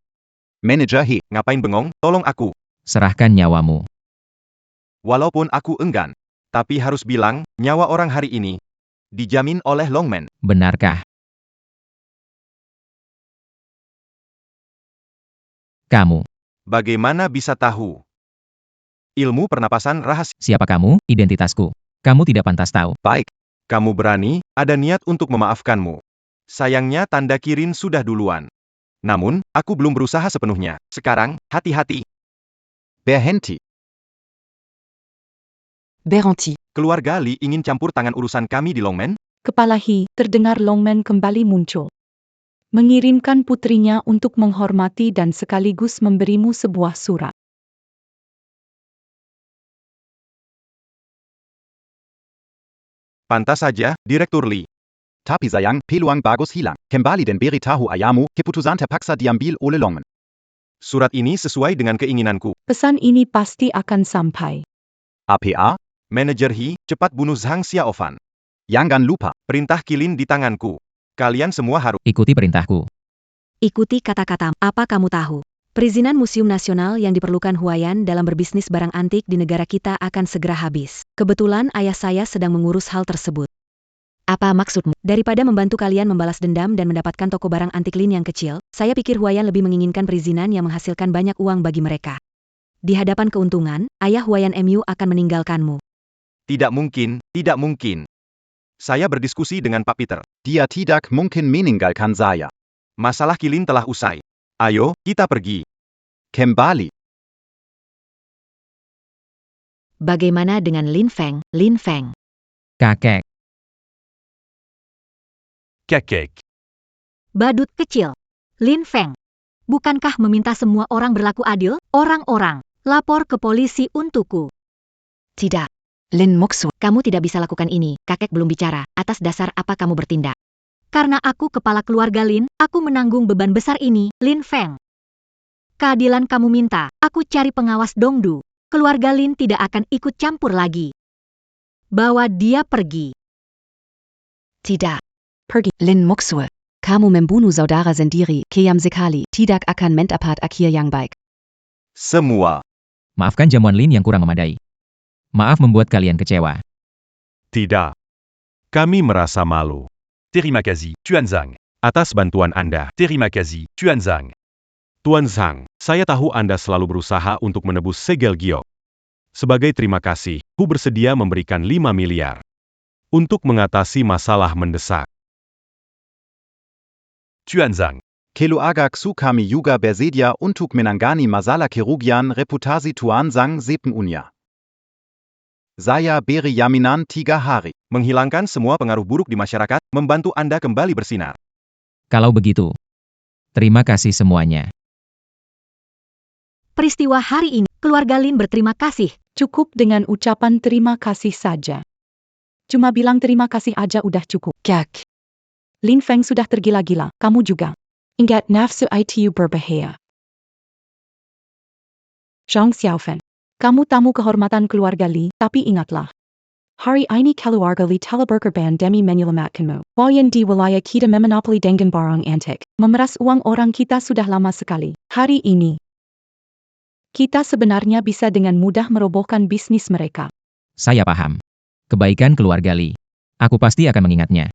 Manajer He. Ngapain bengong? Tolong aku. Serahkan nyawamu. Walaupun aku enggan. Tapi harus bilang, nyawa orang hari ini dijamin oleh Longman. Benarkah? Kamu. Bagaimana bisa tahu? Ilmu pernapasan rahasia. Siapa kamu? Identitasku. Kamu tidak pantas tahu. Baik. Kamu berani, ada niat untuk memaafkanmu. Sayangnya tanda Kirin sudah duluan. Namun, aku belum berusaha sepenuhnya. Sekarang, hati-hati. Berhenti. Berhenti. Keluarga Li ingin campur tangan urusan kami di Longman? Kepala He, terdengar Longman kembali muncul. Mengirimkan putrinya untuk menghormati dan sekaligus memberimu sebuah surat. Pantas saja, Direktur Li. Tapi sayang, peluang bagus hilang. Kembali dan beritahu ayahmu, keputusan terpaksa diambil oleh Longman. Surat ini sesuai dengan keinginanku. Pesan ini pasti akan sampai. APA, Manajer He, cepat bunuh Zhang Xiaofan. jangan lupa. Perintah Qilin di tanganku. Kalian semua harus Ikuti perintahku. Ikuti kata-kata. Apa kamu tahu? Perizinan Museum Nasional yang diperlukan Huayan dalam berbisnis barang antik di negara kita akan segera habis. Kebetulan ayah saya sedang mengurus hal tersebut. Apa maksudmu? Daripada membantu kalian membalas dendam dan mendapatkan toko barang antik Lin yang kecil, saya pikir Huayan lebih menginginkan perizinan yang menghasilkan banyak uang bagi mereka. Di hadapan keuntungan, ayah Huayan MU akan meninggalkanmu. Tidak mungkin, tidak mungkin. Saya berdiskusi dengan Pak Peter. Dia tidak mungkin meninggalkan saya. Masalah Qilin telah usai. Ayo, kita pergi. Kembali. Bagaimana dengan Lin Feng? Lin Feng. Kakek. Kakek. Badut kecil. Lin Feng. Bukankah meminta semua orang berlaku adil? Orang-orang, lapor ke polisi untukku. Tidak. Lin Muxu. Kamu tidak bisa lakukan ini, kakek belum bicara. Atas dasar apa kamu bertindak? Karena aku kepala keluarga Lin, aku menanggung beban besar ini, Lin Feng. Keadilan kamu minta, aku cari pengawas Dongdu. Keluarga Lin tidak akan ikut campur lagi. Bawa dia pergi. Tidak. Pergi. Lin Muxu. Kamu membunuh saudara sendiri, Kiam sekali. Tidak akan mendapat akhir yang baik. Semua. Maafkan jamuan Lin yang kurang memadai. Maaf membuat kalian kecewa. Tidak. Kami merasa malu. Terima kasih, Tuan Zhang. Atas bantuan Anda. Terima kasih, Tuan Zhang. Tuan Zhang, saya tahu Anda selalu berusaha untuk menebus segel giok. Sebagai terima kasih, Hu bersedia memberikan 5 miliar. Untuk mengatasi masalah mendesak. Tuan Zhang. Keluarga Xu kami juga bersedia untuk menangani masalah kerugian reputasi Tuan Zhang 7 unya. Saya beri jaminan 3 hari. Menghilangkan semua pengaruh buruk di masyarakat, membantu Anda kembali bersinar. Kalau begitu, terima kasih semuanya. Peristiwa hari ini, keluarga Lin berterima kasih. Cukup dengan ucapan terima kasih saja. Cuma bilang terima kasih aja udah cukup. Kak. Lin Feng sudah tergila-gila, kamu juga. Ingat nafsu itu berbahaya. Zhang Xiaofan. Kamu tamu kehormatan keluarga Li, tapi ingatlah. Hari ini keluarga Li telah berkorban demi menyelamatkanmu. Huayan di wilayah kita memonopoli dengan barang antik. Memeras uang orang kita sudah lama sekali. Hari ini, kita sebenarnya bisa dengan mudah merobohkan bisnis mereka. Saya paham. Kebaikan keluarga Li. Aku pasti akan mengingatnya.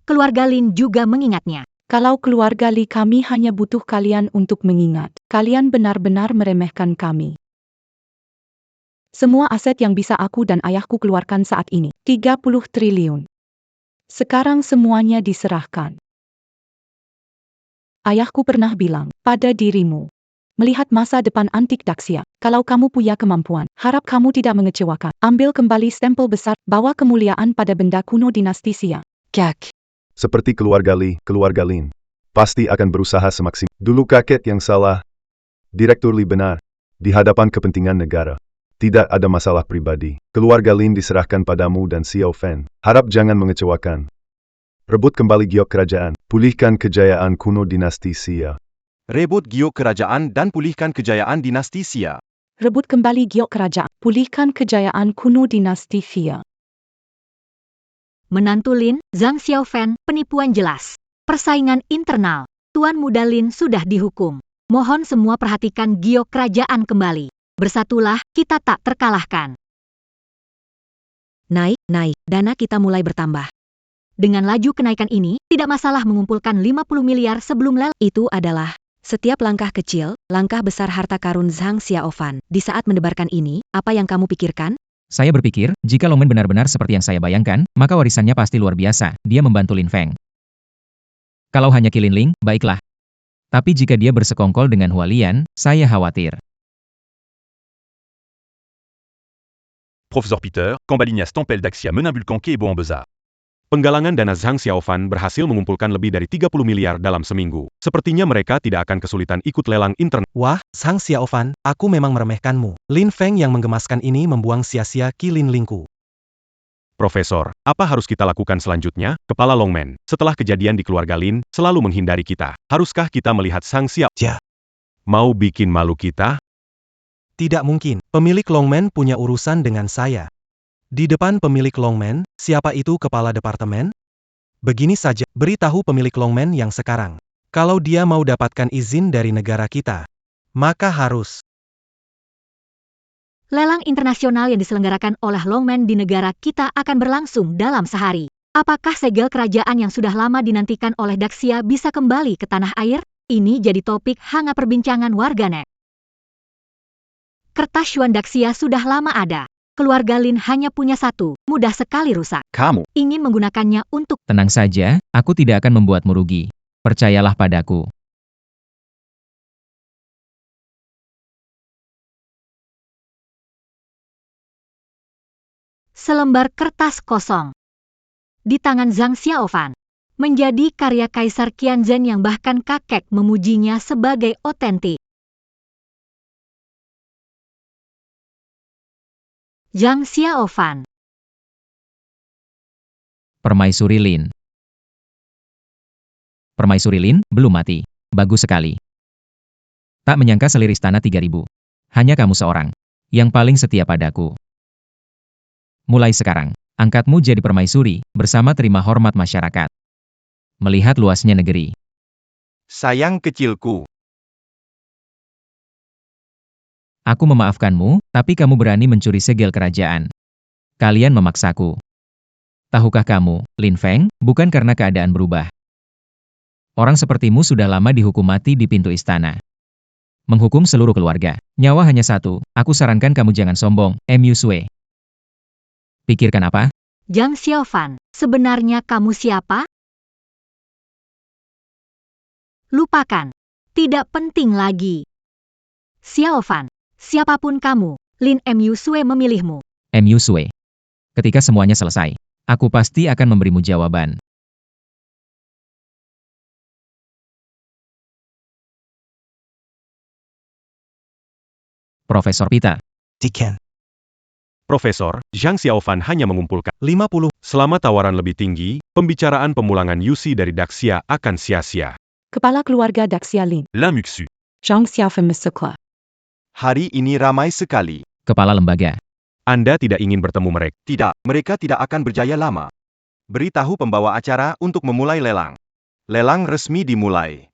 Keluarga Lin juga mengingatnya. Kalau keluarga Li kami hanya butuh kalian untuk mengingat. Kalian benar-benar meremehkan kami. Semua aset yang bisa aku dan ayahku keluarkan saat ini, 30 triliun. Sekarang semuanya diserahkan. Ayahku pernah bilang, pada dirimu. Melihat masa depan antik Daxia, kalau kamu punya kemampuan, harap kamu tidak mengecewakan. Ambil kembali stempel besar, bawa kemuliaan pada benda kuno dinasti Xia. Kak. Seperti keluarga Lin. Pasti akan berusaha semaksimal. Dulu kakek yang salah. Direktur Li benar. Di hadapan kepentingan negara. Tidak ada masalah pribadi. Keluarga Lin diserahkan padamu dan Xiao Fan. Harap jangan mengecewakan. Rebut kembali giok kerajaan. Pulihkan kejayaan kuno dinasti Xia. Rebut giok kerajaan dan pulihkan kejayaan dinasti Xia. Rebut kembali giok kerajaan. Pulihkan kejayaan kuno dinasti Xia. Menantu Lin, Zhang Xiaofan, penipuan jelas. Persaingan internal. Tuan muda Lin sudah dihukum. Mohon semua perhatikan giok kerajaan kembali. Bersatulah, kita tak terkalahkan. Naik, dana kita mulai bertambah. Dengan laju kenaikan ini, tidak masalah mengumpulkan 50 miliar sebelum lelang. Itu adalah setiap langkah kecil, langkah besar harta karun Zhang Xiaofan. Di saat mendebarkan ini, apa yang kamu pikirkan? Saya berpikir, jika Longmen benar-benar seperti yang saya bayangkan, maka warisannya pasti luar biasa. Dia membantu Lin Feng. Kalau hanya Qilin Ling, baiklah. Tapi jika dia bersekongkol dengan Hualian, saya khawatir. Professeur Peter, Cambalinias Tempel d'Axia Menambulkanke et Boambeza. Penggalangan dana Zhang Xiaofan berhasil mengumpulkan lebih dari 30 miliar dalam seminggu. Sepertinya mereka tidak akan kesulitan ikut lelang internal. Wah, Zhang Xiaofan, aku memang meremehkanmu. Lin Feng yang menggemaskan ini membuang sia-sia Qilin Lingku. Profesor, apa harus kita lakukan selanjutnya? Kepala Longmen, setelah kejadian di keluarga Lin, selalu menghindari kita. Haruskah kita melihat Zhang Xiaofan? Ya. Mau bikin malu kita? Tidak mungkin. Pemilik Longman punya urusan dengan saya. Di depan pemilik Longman, siapa itu kepala departemen? Begini saja, beritahu pemilik Longman yang sekarang. Kalau dia mau dapatkan izin dari negara kita, maka harus. Lelang internasional yang diselenggarakan oleh Longman di negara kita akan berlangsung dalam sehari. Apakah segel kerajaan yang sudah lama dinantikan oleh Daxia bisa kembali ke tanah air? Ini jadi topik hangat perbincangan warganet. Kertas Yuan Daxia sudah lama ada. Keluarga Lin hanya punya satu, mudah sekali rusak. Kamu Ingin menggunakannya untuk Tenang saja, aku tidak akan membuatmu rugi. Percayalah padaku. selembar kertas kosong. Di tangan Zhang Xiaofan. Menjadi karya Kaisar Qianzhen yang bahkan kakek memujinya sebagai otentik. Zhang Xiaofan. Permaisuri Lin. Permaisuri Lin, belum mati. Bagus sekali. Tak menyangka selir istana 3000. Hanya kamu seorang. Yang paling setia padaku. Mulai sekarang, angkatmu jadi permaisuri, bersama terima hormat masyarakat. Melihat luasnya negeri. Sayang kecilku. Aku memaafkanmu, tapi kamu berani mencuri segel kerajaan. Kalian memaksaku. Tahukah kamu, Lin Feng, bukan karena keadaan berubah. Orang sepertimu sudah lama dihukum mati di pintu istana. Menghukum seluruh keluarga. Nyawa hanya satu, aku sarankan kamu jangan sombong, Mu Sui. Pikirkan apa? Zhang Xiaofan, sebenarnya kamu siapa? Lupakan. Tidak penting lagi. Xiaofan, siapapun kamu, Lin Mu Sui memilihmu. Mu Sui. Ketika semuanya selesai, aku pasti akan memberimu jawaban. Profesor Peter. Deacon. Profesor, Zhang Xiaofan hanya mengumpulkan 50. Selama tawaran lebih tinggi, pembicaraan pemulangan Yusi dari Daxia akan sia-sia. Kepala keluarga Daxia Lin. L'Inmuxu. Zhang Xiaofan Mesukla. Hari ini ramai sekali. Kepala lembaga. Anda tidak ingin bertemu mereka. Tidak, mereka tidak akan berjaya lama. Beritahu pembawa acara untuk memulai lelang. Lelang resmi dimulai.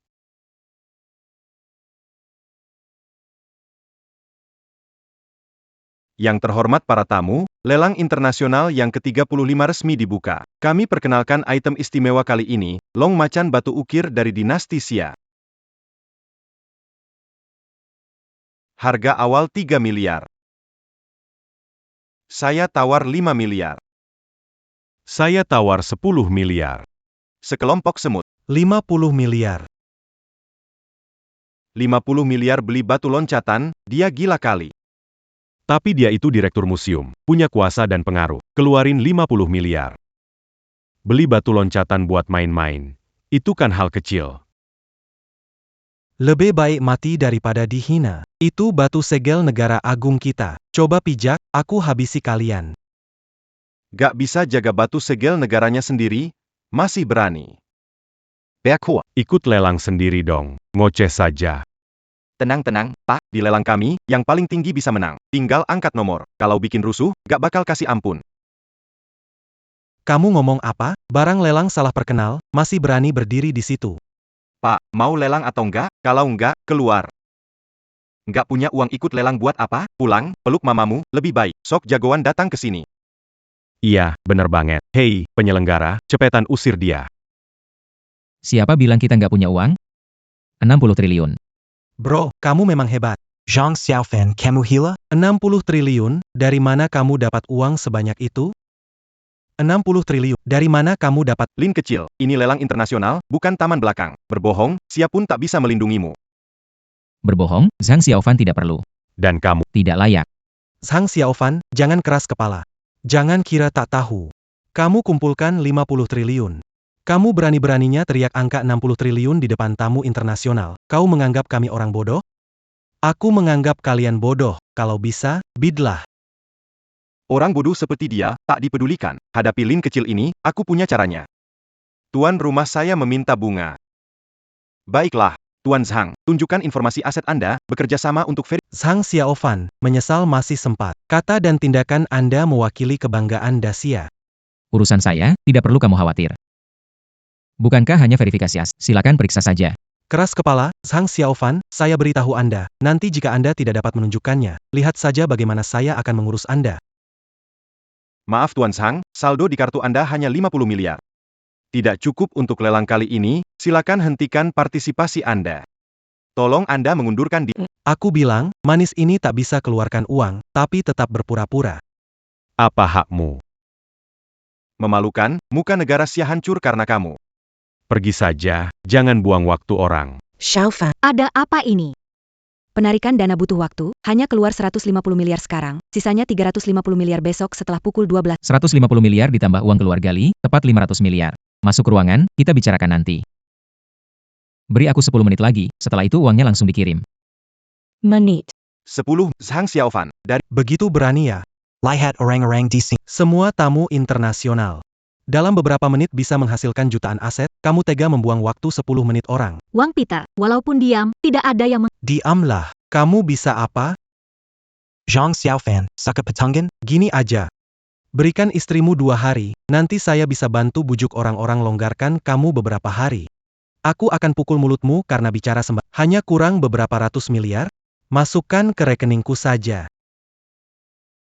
Yang terhormat para tamu, lelang internasional yang ke-35 resmi dibuka. Kami perkenalkan item istimewa kali ini, long macan batu ukir dari dinasti Xia. Harga awal 3 miliar. Saya tawar 5 miliar. Saya tawar 10 miliar. Sekelompok semut. 50 miliar. 50 miliar beli batu loncatan, dia gila kali. Tapi dia itu direktur museum, punya kuasa dan pengaruh. Keluarin 50 miliar. Beli batu loncatan buat main-main. Itu kan hal kecil. Lebih baik mati daripada dihina. Itu batu segel negara agung kita. Coba pijak, aku habisi kalian. Gak bisa jaga batu segel negaranya sendiri, masih berani. Berghof. Ikut lelang sendiri dong, ngoceh saja. Tenang-tenang, Pak, di lelang kami, yang paling tinggi bisa menang. Tinggal angkat nomor. Kalau bikin rusuh, gak bakal kasih ampun. Kamu ngomong apa? Barang lelang salah perkenal, masih berani berdiri di situ. Pak, mau lelang atau enggak? Kalau enggak, keluar. Enggak punya uang ikut lelang buat apa? Pulang, peluk mamamu, lebih baik. Sok jagoan datang ke sini. Iya, bener banget. Hei, penyelenggara, cepetan usir dia. Siapa bilang kita nggak punya uang? 60 triliun. Bro, kamu memang hebat. Zhang Xiaofan, kamu gila? 60 triliun, dari mana kamu dapat uang sebanyak itu? 60 triliun, dari mana kamu dapat? Lin kecil, ini lelang internasional, bukan taman belakang. Berbohong, siapun tak bisa melindungimu. Berbohong, Zhang Xiaofan tidak perlu. Dan kamu, Tidak layak. Zhang Xiaofan, jangan keras kepala. Jangan kira tak tahu. Kamu kumpulkan 50 triliun. Kamu berani-beraninya teriak angka 60 triliun di depan tamu internasional. Kau menganggap kami orang bodoh? Aku menganggap kalian bodoh. Kalau bisa, bidlah. Orang bodoh seperti dia, tak dipedulikan. Hadapi Lin kecil ini, aku punya caranya. Tuan rumah saya meminta bunga. Baiklah, Tuan Zhang, tunjukkan informasi aset Anda, bekerja sama untuk Zhang Xiaofan, menyesal masih sempat. Kata dan tindakan Anda mewakili kebanggaan Dacia. Urusan saya, tidak perlu kamu khawatir. Bukankah hanya verifikasi as? Silakan periksa saja. Keras kepala, Zhang Xiaofan, saya beritahu Anda, nanti jika Anda tidak dapat menunjukkannya, lihat saja bagaimana saya akan mengurus Anda. Maaf Tuan Zhang, saldo di kartu Anda hanya 50 miliar. Tidak cukup untuk lelang kali ini, silakan hentikan partisipasi Anda. Tolong Anda mengundurkan diri. Aku bilang, manis ini tak bisa keluarkan uang, tapi tetap berpura-pura. Apa hakmu? Memalukan, muka negara Xia hancur karena kamu. Pergi saja, jangan buang waktu orang. Xiaofan. Ada apa ini? Penarikan dana butuh waktu, hanya keluar 150 miliar sekarang, sisanya 350 miliar besok setelah pukul 12. 150 miliar ditambah uang keluarga Li, tepat 500 miliar. Masuk ruangan, kita bicarakan nanti. Beri aku 10 menit lagi, setelah itu uangnya langsung dikirim. Menit. 10. Zhang Xiaofan, dari Begitu berani ya? Lihat orang-orang di sini. Semua tamu internasional. Dalam beberapa menit bisa menghasilkan jutaan aset, kamu tega membuang waktu 10 menit orang. Wang Peter, walaupun diam, tidak ada yang Diamlah, kamu bisa apa? Zhang Xiaofan, suka petangan? Gini aja. Berikan istrimu 2 hari, nanti saya bisa bantu bujuk orang-orang longgarkan kamu beberapa hari. Aku akan pukul mulutmu karena bicara hanya kurang beberapa ratus miliar? Masukkan ke rekeningku saja.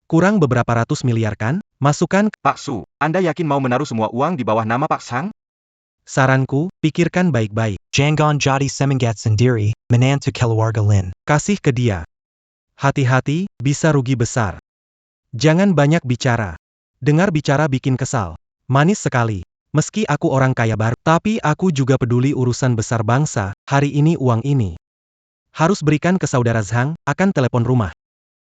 Kurang beberapa ratus miliar kan? Masukkan. Pak Su, Anda yakin mau menaruh semua uang di bawah nama Pak Zhang? Saranku, pikirkan baik-baik. Jangan jadi semangat sendiri, menantu keluarga Lin. Kasih ke dia. Hati-hati, bisa rugi besar. Jangan banyak bicara. Dengar bicara bikin kesal. Manis sekali. Meski aku orang kaya baru, tapi aku juga peduli urusan besar bangsa, hari ini uang ini. Harus berikan ke saudara Zhang, akan telepon rumah.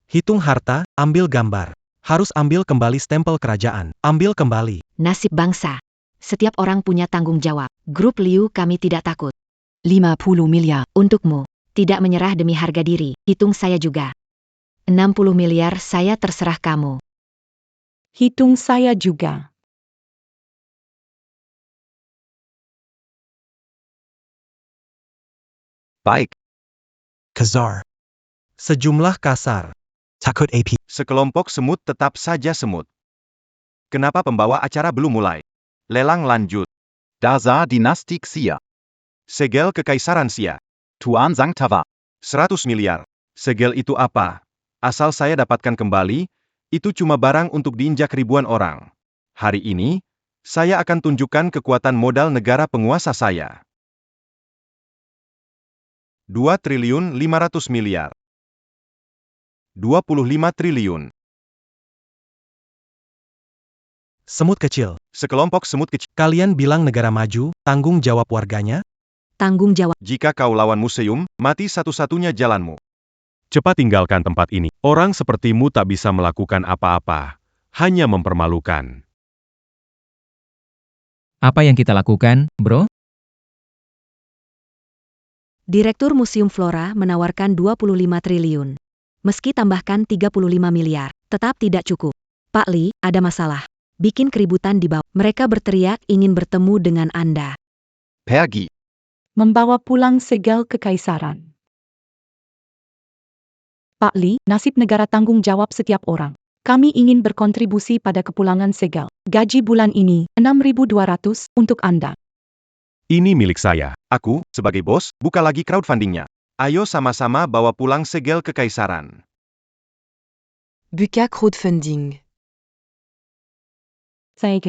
Hitung harta, ambil gambar. Harus ambil kembali stempel kerajaan. Ambil kembali. Nasib bangsa. Setiap orang punya tanggung jawab. Grup Liu kami tidak takut. 50 miliar. Untukmu. Tidak menyerah demi harga diri. Hitung saya juga. 60 miliar saya terserah kamu. Hitung saya juga. Baik. Kazar. Sejumlah kasar. Takut AP. Sekelompok semut tetap saja semut. Kenapa pembawa acara belum mulai? Lelang lanjut. Daza Dynastik Xia. Segel Kekaisaran Xia. Tuan Zhang Tawa. 100 miliar. Segel itu apa? Asal saya dapatkan kembali, itu cuma barang untuk diinjak ribuan orang. Hari ini, saya akan tunjukkan kekuatan modal negara penguasa saya. 2 triliun 500 miliar. 25 triliun. Semut kecil. Sekelompok semut kecil. Kalian bilang negara maju, tanggung jawab warganya? Tanggung jawab. Jika kau lawan museum, mati satu-satunya jalanmu. Cepat tinggalkan tempat ini. Orang sepertimu tak bisa melakukan apa-apa. Hanya mempermalukan. Apa yang kita lakukan, bro? Direktur Museum Flora menawarkan 25 triliun. Meski tambahkan 35 miliar, tetap tidak cukup. Pak Li, ada masalah. Bikin keributan di bawah. Mereka berteriak ingin bertemu dengan Anda. Pergi. Membawa pulang segel kekaisaran. Pak Li, nasib negara tanggung jawab setiap orang. Kami ingin berkontribusi pada kepulangan segel. Gaji bulan ini, 6.200 untuk Anda. Ini milik saya. Aku, sebagai bos, buka lagi crowdfundingnya. Ayo sama-sama bawa pulang segel kekaisaran. Buka crowdfunding. Saya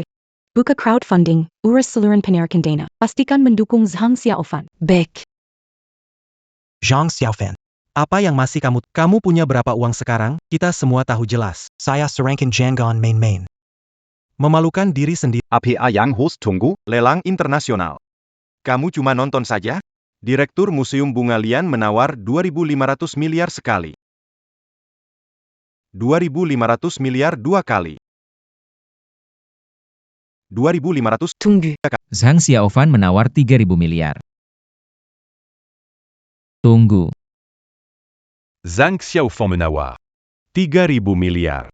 buka crowdfunding, urus seluruh penarikan dana. Pastikan mendukung Zhang Xiaofan. Back. Zhang Xiaofan. Apa yang masih kamu punya berapa uang sekarang? Kita semua tahu jelas. Saya serangkan jangan main-main. Memalukan diri sendiri. APA yang host tunggu. Lelang internasional. Kamu cuma nonton saja? Direktur Museum Bunga Lian menawar 2.500 miliar sekali. 2.500 miliar 2 kali. 2.500. Tunggu. Zhang Xiaofan menawar 3.000 miliar. Tunggu. Zhang Xiaofan menawar 3.000 miliar.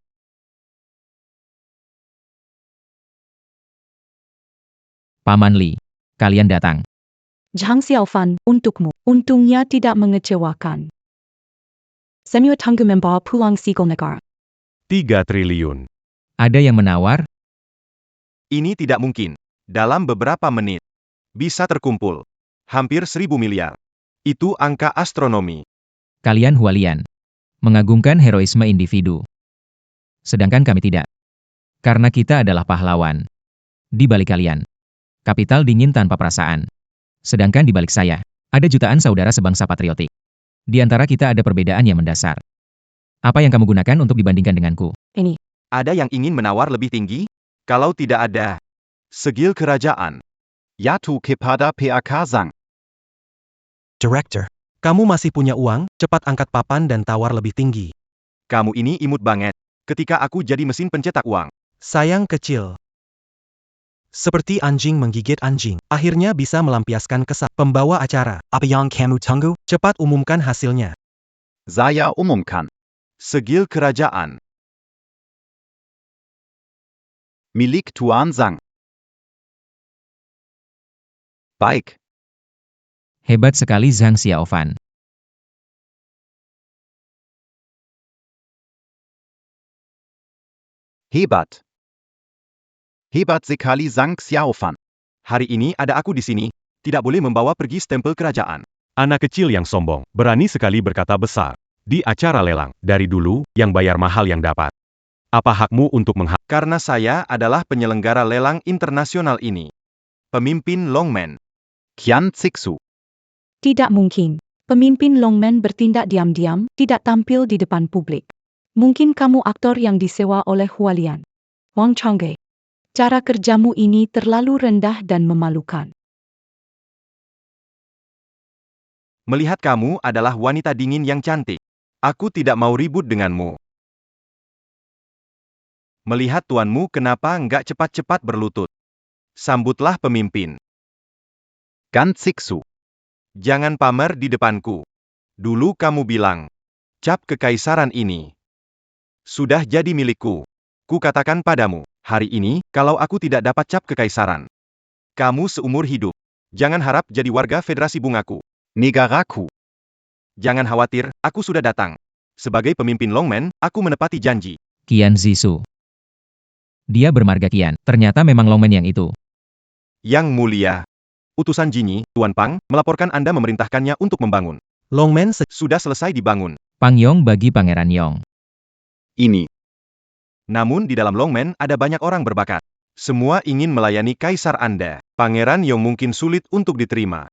Paman Li, kalian datang. Zhang Xiaofan, untukmu. Untungnya tidak mengecewakan. Semua tangga membawa pulang sigal negara. 3 triliun. Ada yang menawar? Ini tidak mungkin. Dalam beberapa menit, bisa terkumpul. Hampir 1.000 miliar. Itu angka astronomi. Kalian Hualian. Mengagungkan heroisme individu. Sedangkan kami tidak. Karena kita adalah pahlawan. Di balik kalian. Kapital dingin tanpa perasaan. Sedangkan di balik saya, ada jutaan saudara sebangsa patriotik. Di antara kita ada perbedaan yang mendasar. Apa yang kamu gunakan untuk dibandingkan denganku? Ini. Ada yang ingin menawar lebih tinggi? Kalau tidak ada, segil kerajaan. Yatu kepada PAK Zhang. Director. Kamu masih punya uang, cepat angkat papan dan tawar lebih tinggi. Kamu ini imut banget. Ketika aku jadi mesin pencetak uang. Sayang kecil. Seperti anjing menggigit anjing, akhirnya bisa melampiaskan kesal. Pembawa acara, Apa yang kamu tunggu? cepat umumkan hasilnya. Saya umumkan. Segil kerajaan. Milik Tuan Zhang. Baik. Hebat sekali Zhang Xiaofan. Hebat. Hebat sekali Zhang Xiaofan. Hari ini ada aku di sini. Tidak boleh membawa pergi stempel kerajaan. Anak kecil yang sombong, berani sekali berkata besar. Di acara lelang, dari dulu, yang bayar mahal yang dapat. Apa hakmu untuk Karena saya adalah penyelenggara lelang internasional ini. Pemimpin Longmen. Qian Zixu. Tidak mungkin. Pemimpin Longmen bertindak diam-diam, tidak tampil di depan publik. Mungkin kamu aktor yang disewa oleh Hualian. Wang Changge. Cara kerjamu ini terlalu rendah dan memalukan. Melihat kamu adalah wanita dingin yang cantik. Aku tidak mau ribut denganmu. Melihat tuanmu kenapa nggak cepat-cepat berlutut. Sambutlah pemimpin. Gan Zixu. Jangan pamer di depanku. Dulu kamu bilang, cap kekaisaran ini sudah jadi milikku. Ku katakan padamu, hari ini, kalau aku tidak dapat cap kekaisaran, kamu seumur hidup. Jangan harap jadi warga Federasi Bungaku. Negaraku. Jangan khawatir, aku sudah datang. Sebagai pemimpin Longmen, aku menepati janji. Qian Zixu. Dia bermarga Qian. Ternyata memang Longmen yang itu. Yang mulia. Utusan Jinyi, Tuan Pang, melaporkan Anda memerintahkannya untuk membangun. Longmen Sudah selesai dibangun. Pang Yong bagi Pangeran Yong. Ini. Namun di dalam Longmen ada banyak orang berbakat. Semua ingin melayani kaisar Anda. Pangeran Yong mungkin sulit untuk diterima.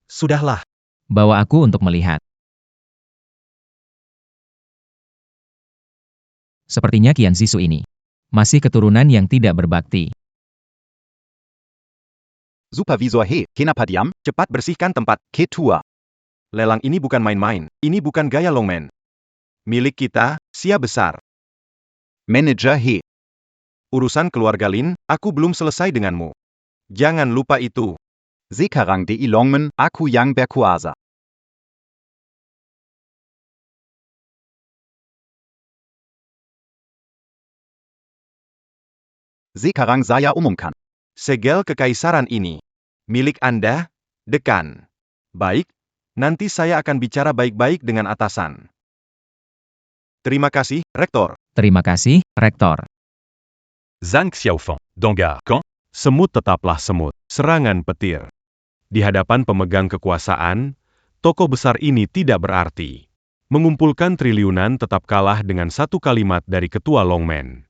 Sudahlah. Bawa aku untuk melihat. Sepertinya Qian Zixu ini masih keturunan yang tidak berbakti. Supervisor He. Kenapa diam? Cepat bersihkan tempat. Ketua. Lelang ini bukan main-main. Ini bukan gaya Longmen. Milik kita, Sia besar. Manager He. Urusan keluarga Lin, aku belum selesai denganmu. Jangan lupa itu. Sekarang di Longmen, aku yang berkuasa. Sekarang saya umumkan. Segel kekaisaran ini milik Anda, dekan. Baik, nanti saya akan bicara baik-baik dengan atasan. Terima kasih, Rektor. Terima kasih, Rektor. Zhang Xiaofan, Dongga, Kan? Semut tetaplah semut, serangan petir. Di hadapan pemegang kekuasaan, tokoh besar ini tidak berarti. Mengumpulkan triliunan tetap kalah dengan satu kalimat dari ketua Longmen.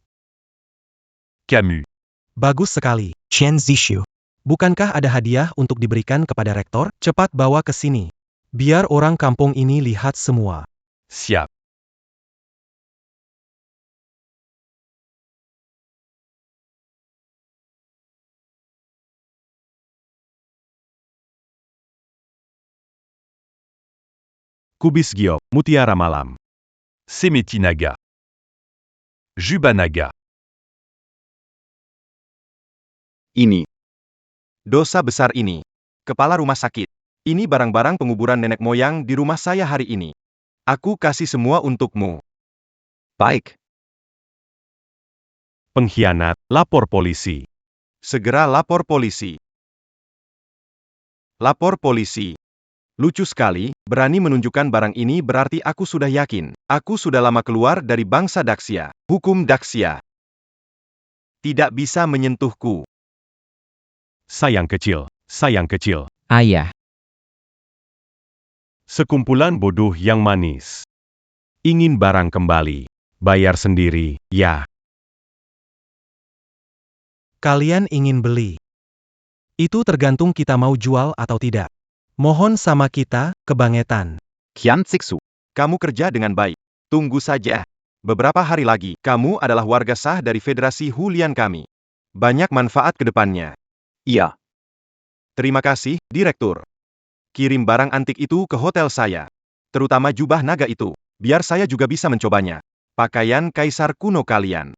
Camus. Bagus sekali. Qian Zixu. Bukankah ada hadiah untuk diberikan kepada rektor? Cepat bawa ke sini. Biar orang kampung ini lihat semua. Siap. Kubis Giok, Mutiara Malam. Semeti Naga. Jubanaga. Ini. Dosa besar ini. Kepala rumah sakit. Ini barang-barang penguburan nenek moyang di rumah saya hari ini. Aku kasih semua untukmu. Baik. Pengkhianat, lapor polisi. Segera lapor polisi. Lapor polisi. Lucu sekali, berani menunjukkan barang ini berarti aku sudah yakin. Aku sudah lama keluar dari bangsa Daxia. Hukum Daxia tidak bisa menyentuhku. Sayang kecil, sayang kecil. Ayah, Sekumpulan bodoh yang manis. Ingin barang kembali. Bayar sendiri, ya. Kalian ingin beli. Itu tergantung kita mau jual atau tidak. Mohon sama kita, kebangetan. Kian Siksu. Kamu kerja dengan baik. Tunggu saja. Beberapa hari lagi, kamu adalah warga sah dari Federasi Hulian kami. Banyak manfaat ke depannya. Iya. Terima kasih, Direktur. Kirim barang antik itu ke hotel saya. Terutama jubah naga itu. Biar saya juga bisa mencobanya. Pakaian kaisar kuno kalian.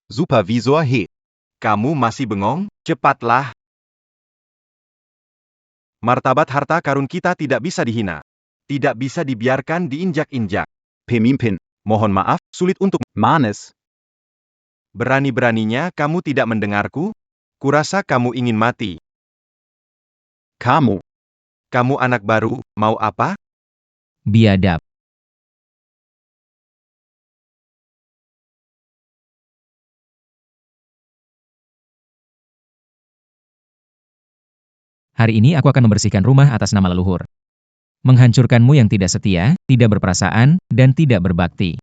Supervisor He. Kamu masih bengong? Cepatlah. Martabat harta karun kita tidak bisa dihina. Tidak bisa dibiarkan diinjak-injak. Pemimpin. Mohon maaf, sulit untuk Manes. berani-beraninya kamu tidak mendengarku? Kurasa kamu ingin mati. Kamu. Kamu anak baru, mau apa? biadab. Hari ini aku akan membersihkan rumah atas nama leluhur. Menghancurkanmu yang tidak setia, tidak berperasaan, dan tidak berbakti.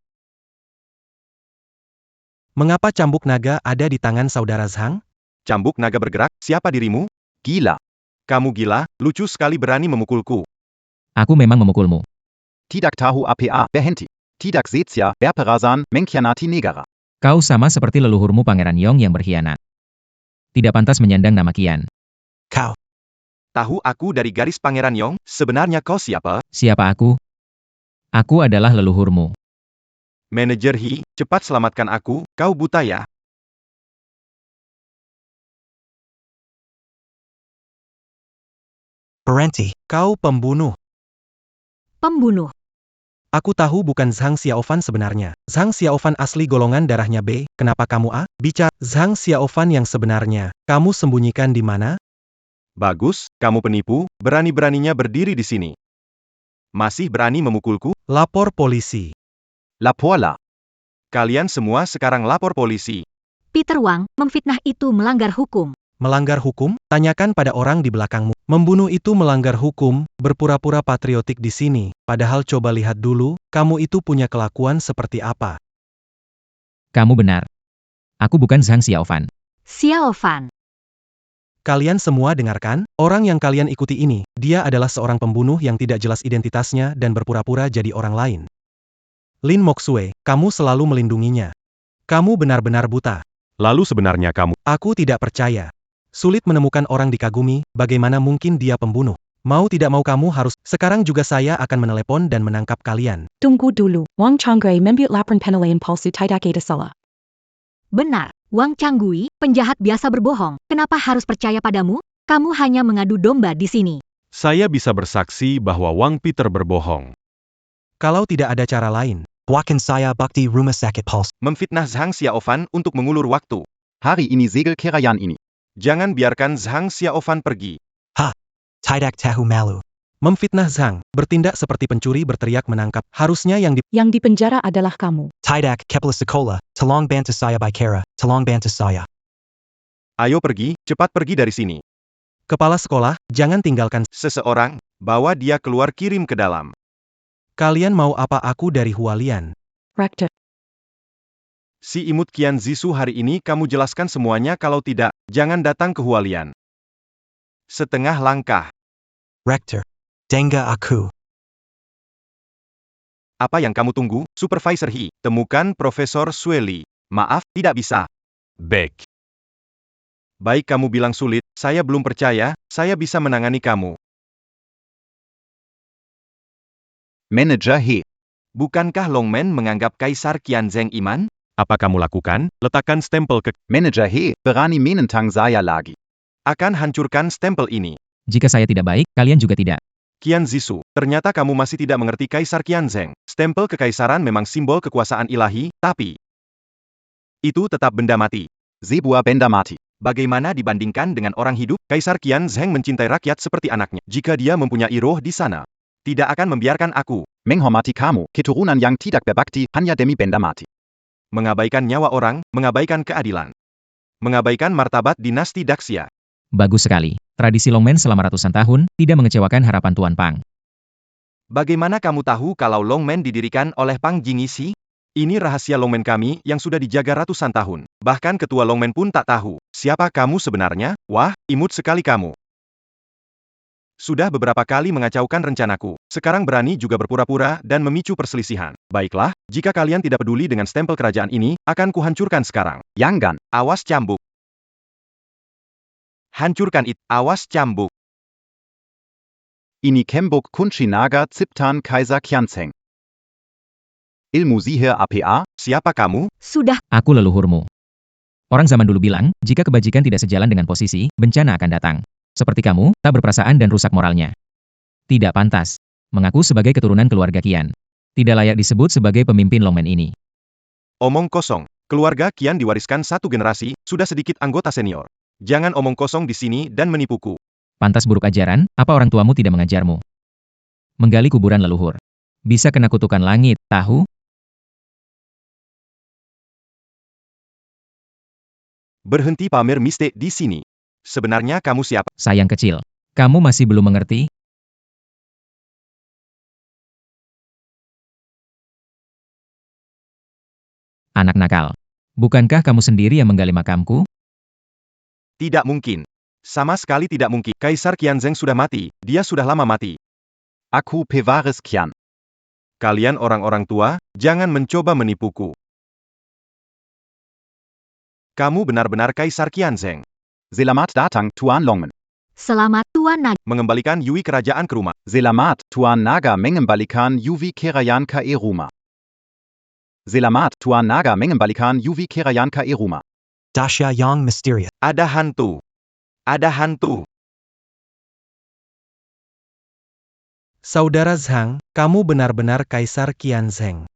Mengapa cambuk naga ada di tangan saudara Zhang? Cambuk naga bergerak, siapa dirimu? Gila. Kamu gila, lucu sekali berani memukulku. Aku memang memukulmu. Tidak tahu apa berhenti. Tidak setia berperasan mengkhianati negara. Kau sama seperti leluhurmu Pangeran Yong yang berkhianat. Tidak pantas menyandang nama Qian. Kau. Tahu aku dari garis Pangeran Yong, sebenarnya kau siapa? Siapa aku? Aku adalah leluhurmu. Manajer He, cepat selamatkan aku, kau buta ya? Berhenti. Kau pembunuh. Pembunuh. Aku tahu bukan Zhang Xiaofan sebenarnya. Zhang Xiaofan asli golongan darahnya B, kenapa kamu A? Bicara, Zhang Xiaofan yang sebenarnya. Kamu sembunyikan di mana? Bagus, kamu penipu, berani-beraninya berdiri di sini. Masih berani memukulku? Lapor polisi. Laporla. Kalian semua sekarang lapor polisi. Peter Wang, memfitnah itu melanggar hukum. Melanggar hukum? Tanyakan pada orang di belakangmu. Membunuh itu melanggar hukum, berpura-pura patriotik di sini. Padahal coba lihat dulu, kamu itu punya kelakuan seperti apa. Kamu benar. Aku bukan Zhang Xiaofan. Xiaofan. Kalian semua dengarkan, orang yang kalian ikuti ini, dia adalah seorang pembunuh yang tidak jelas identitasnya dan berpura-pura jadi orang lain. Lin Moxue, kamu selalu melindunginya. Kamu benar-benar buta. Lalu sebenarnya kamu. Aku tidak percaya. Sulit menemukan orang dikagumi, bagaimana mungkin dia pembunuh? Mau tidak mau kamu harus, sekarang juga saya akan menelepon dan menangkap kalian. Tunggu dulu, Wang Changgui membuat laporan penilaian palsu tidak ada salah. Benar, Wang Changgui, penjahat biasa berbohong. Kenapa harus percaya padamu? Kamu hanya mengadu domba di sini. Saya bisa bersaksi bahwa Wang Peter berbohong. Kalau tidak ada cara lain, Bukan saya bakti rumah sakit palsu. Memfitnah Zhang Xiaofan untuk mengulur waktu. Hari ini segel kerayan ini. Jangan biarkan Zhang Xiaofan pergi. Tidak tahu malu. memfitnah Zhang, bertindak seperti pencuri berteriak menangkap, harusnya yang Yang dipenjara adalah kamu. Tidak kepala sekolah. Tolong bantu saya bicara. Tolong bantu saya. Ayo pergi, cepat pergi dari sini. kepala sekolah, jangan tinggalkan. Seseorang, bawa dia keluar kirim ke dalam. Kalian mau apa aku dari Hualian? Rector. Si imut Qian Zisu hari ini kamu jelaskan semuanya kalau tidak, jangan datang ke Hualian. Setengah langkah. Rector. Denga aku. Apa yang kamu tunggu, Supervisor He? Temukan Profesor Sueli. Maaf, tidak bisa. Baik. Baik kamu bilang sulit, saya belum percaya, saya bisa menangani kamu. Manager He. Bukankah Longmen menganggap Kaisar Qianzheng iman? Apa kamu lakukan? Letakkan stempel ke... Manager He, berani menentang saya lagi. Akan hancurkan stempel ini. Jika saya tidak baik, kalian juga tidak. Qian Zisu, ternyata kamu masih tidak mengerti Kaisar Qianzheng. Stempel kekaisaran memang simbol kekuasaan ilahi, tapi itu tetap benda mati. Sebuah benda mati. Bagaimana dibandingkan dengan orang hidup? Kaisar Qian Zheng mencintai rakyat seperti anaknya. Jika dia mempunyai roh di sana, tidak akan membiarkan aku Menghormati kamu, keturunan yang tidak berbakti, hanya demi benda mati. mengabaikan nyawa orang, mengabaikan keadilan, mengabaikan martabat dinasti Daxia. Bagus sekali. Tradisi Longmen selama ratusan tahun tidak mengecewakan harapan Tuan Pang. Bagaimana kamu tahu kalau Longmen didirikan oleh Pang Jingisi? Ini rahasia Longmen kami yang sudah dijaga ratusan tahun. Bahkan ketua Longmen pun tak tahu. Siapa kamu sebenarnya? Wah, imut sekali kamu. Sudah beberapa kali mengacaukan rencanaku. Sekarang berani juga berpura-pura dan memicu perselisihan. Baiklah, jika kalian tidak peduli dengan stempel kerajaan ini, akan kuhancurkan sekarang. Yanggan, Awas cambuk. Hancurkan it. Awas cambuk. ini Kembuk Kunshi Naga Ziptan Kaiser Qianzheng. Ilmu sihir APA? Siapa kamu? Sudah, Aku leluhurmu. Orang zaman dulu bilang, jika kebajikan tidak sejalan dengan posisi, bencana akan datang. Seperti kamu, tak berperasaan dan rusak moralnya. Tidak pantas. Mengaku sebagai keturunan keluarga Qian. Tidak layak disebut sebagai pemimpin Longmen ini. Omong kosong. Keluarga Qian diwariskan satu generasi, sudah sedikit anggota senior. Jangan omong kosong di sini dan menipuku. Pantas buruk ajaran, apa orang tuamu tidak mengajarmu? Menggali kuburan leluhur. Bisa kena kutukan langit, tahu? Berhenti pamer mistik di sini. Sebenarnya kamu siapa? Sayang kecil. Kamu masih belum mengerti? Anak nakal. Bukankah kamu sendiri yang menggali makamku? Tidak mungkin. Sama sekali tidak mungkin. Kaisar Qianzheng sudah mati. Dia sudah lama mati. Aku Pewaris Qian. Kalian orang-orang tua, jangan mencoba menipuku. Kamu benar-benar Kaisar Qianzheng. Selamat datang, Tuan Longmen. selamat Tuan Naga. Mengembalikan Yui kerajaan ke rumah. Selamat, Tuan Naga mengembalikan Yuvi Kerayan ke rumah. Selamat, Tuan Naga mengembalikan Yuvi Kerayan ke rumah. Dasha Yang Mysterious. Ada hantu. Ada hantu. Saudara Zhang, kamu benar-benar Kaisar Qianzheng.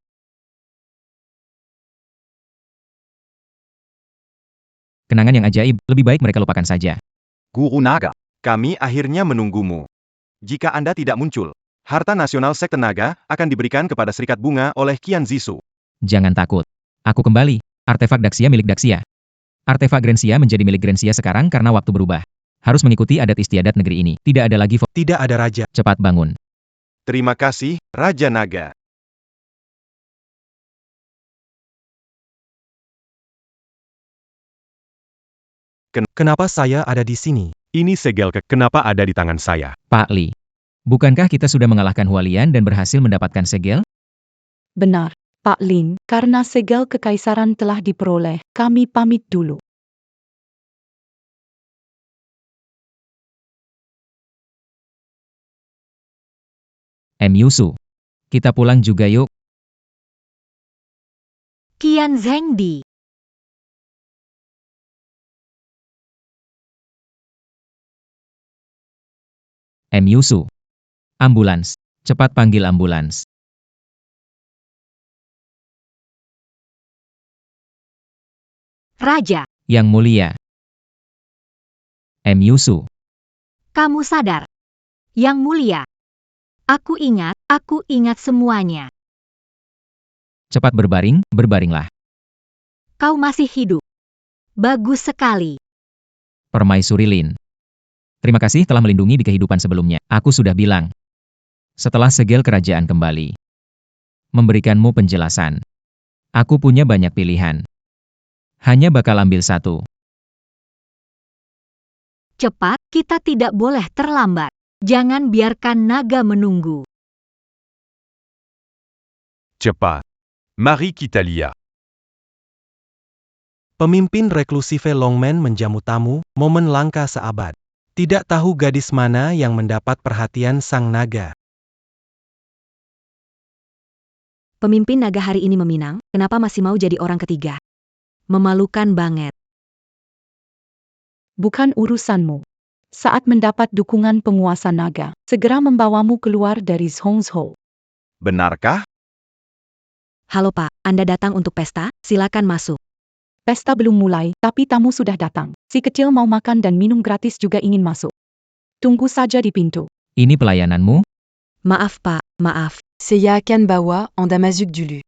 Kenangan yang ajaib, lebih baik mereka lupakan saja. Guru Naga. Kami akhirnya menunggumu. Jika Anda tidak muncul, harta nasional sekte naga akan diberikan kepada Serikat Bunga oleh Qian Zhisu. Jangan takut. Aku kembali. Artefak Daxia milik Daxia. Artefak Grensia menjadi milik Grensia sekarang karena waktu berubah. Harus mengikuti adat istiadat negeri ini. Tidak ada lagi Tidak ada raja. cepat bangun. Terima kasih, Raja Naga. Kenapa saya ada di sini? Ini segel kenapa ada di tangan saya? Pak Li. Bukankah kita sudah mengalahkan Hualian dan berhasil mendapatkan segel? Benar, Pak Lin, karena segel kekaisaran telah diperoleh, kami pamit dulu. Yusu. Kita pulang juga yuk. Qian Zheng di. Yusu. Ambulans. Cepat panggil ambulans. Raja, Yang mulia. Yusu. kamu sadar. Yang mulia. Aku ingat semuanya. Cepat berbaring, berbaringlah. Kau masih hidup. Bagus sekali. Permaisuri Lin. Terima kasih telah melindungi di kehidupan sebelumnya. Aku sudah bilang. Setelah segel kerajaan kembali. Memberikanmu penjelasan. Aku punya banyak pilihan. Hanya bakal ambil satu. Cepat, kita tidak boleh terlambat. Jangan biarkan naga menunggu. Cepat. Marie Kitalia. Pemimpin reklusive Longmen menjamu tamu, momen langka seabad. Tidak tahu gadis mana yang mendapat perhatian sang naga. Pemimpin naga hari ini meminang, kenapa masih mau jadi orang ketiga? Memalukan banget. Bukan urusanmu. Saat mendapat dukungan penguasa naga, segera membawamu keluar dari Zhongzhou. Benarkah? Halo Pak, Anda datang untuk pesta? Silakan masuk. Pesta belum mulai, tapi tamu sudah datang. Si kecil mau makan dan minum gratis juga ingin masuk. Tunggu saja di pintu. Ini pelayananmu? Maaf Pak, maaf. Saya akan bawa Anda masuk dulu.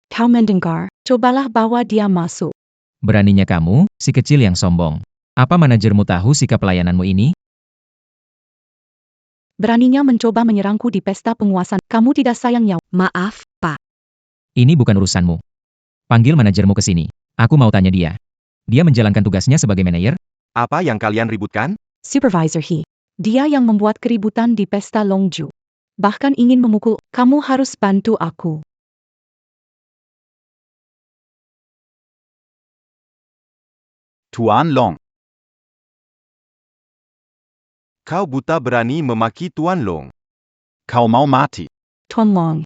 Kau mendengar? Cobalah bawa dia masuk. Beraninya kamu, si kecil yang sombong. Apa manajermu tahu sikap pelayananmu ini? Beraninya mencoba menyerangku di pesta penguasaan. Kamu tidak sayang nyawa. Maaf, Pak. Ini bukan urusanmu. Panggil manajermu ke sini. Aku mau tanya dia. Dia menjalankan tugasnya sebagai manajer? Apa yang kalian ributkan? Supervisor He. Dia yang membuat keributan di pesta Longju. Bahkan ingin memukul. Kamu harus bantu aku. Tuan Long. Kau buta berani memaki Tuan Long. Kau mau mati. Tuan Long.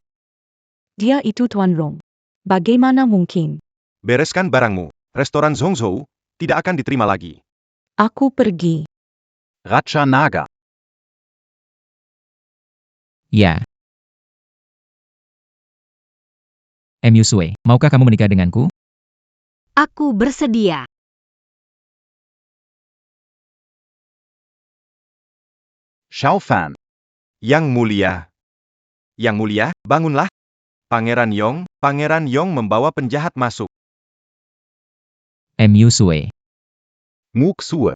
Dia itu Tuan Long. Bagaimana mungkin? Bereskan barangmu. Restoran Zhongzhou tidak akan diterima lagi. Aku pergi. Raja Naga. Ya. Yusue, maukah kamu menikah denganku? Aku bersedia. Xiao Fan. Yang mulia. Yang mulia, bangunlah. Pangeran Yong membawa penjahat masuk. Yusue. Mu Xue.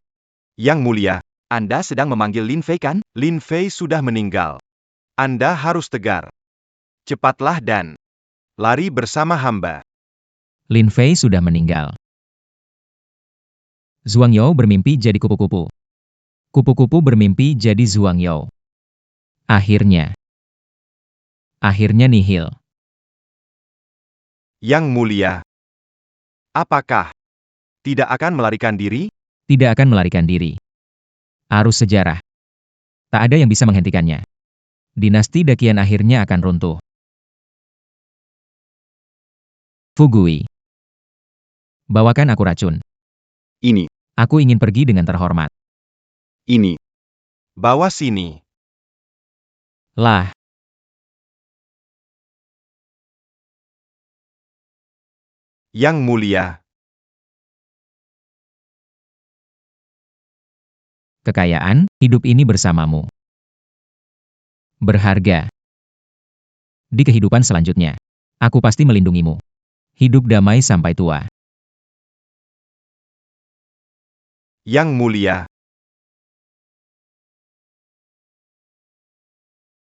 Yang mulia, Anda sedang memanggil Lin Fei kan? Lin Fei sudah meninggal. Anda harus tegar. Cepatlah dan lari bersama hamba. Lin Fei sudah meninggal. Zhuang Yao bermimpi jadi kupu-kupu. Kupu-kupu bermimpi jadi Zhuang Yao. Akhirnya nihil. Yang mulia, apakah tidak akan melarikan diri? Tidak akan melarikan diri. Arus sejarah. Tak ada yang bisa menghentikannya. Dinasti Daqian akhirnya akan runtuh. Fugui. Bawakan aku racun. Ini. Aku ingin pergi dengan terhormat. Ini. Bawa sini. Lah. Yang mulia, Kekayaan, hidup ini bersamamu. Berharga. Di kehidupan selanjutnya, aku pasti melindungimu. Hidup damai sampai tua. yang mulia,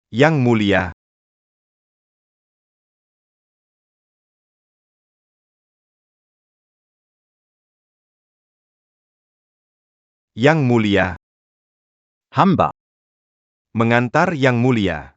yang mulia, yang mulia, Hamba. mengantar yang mulia.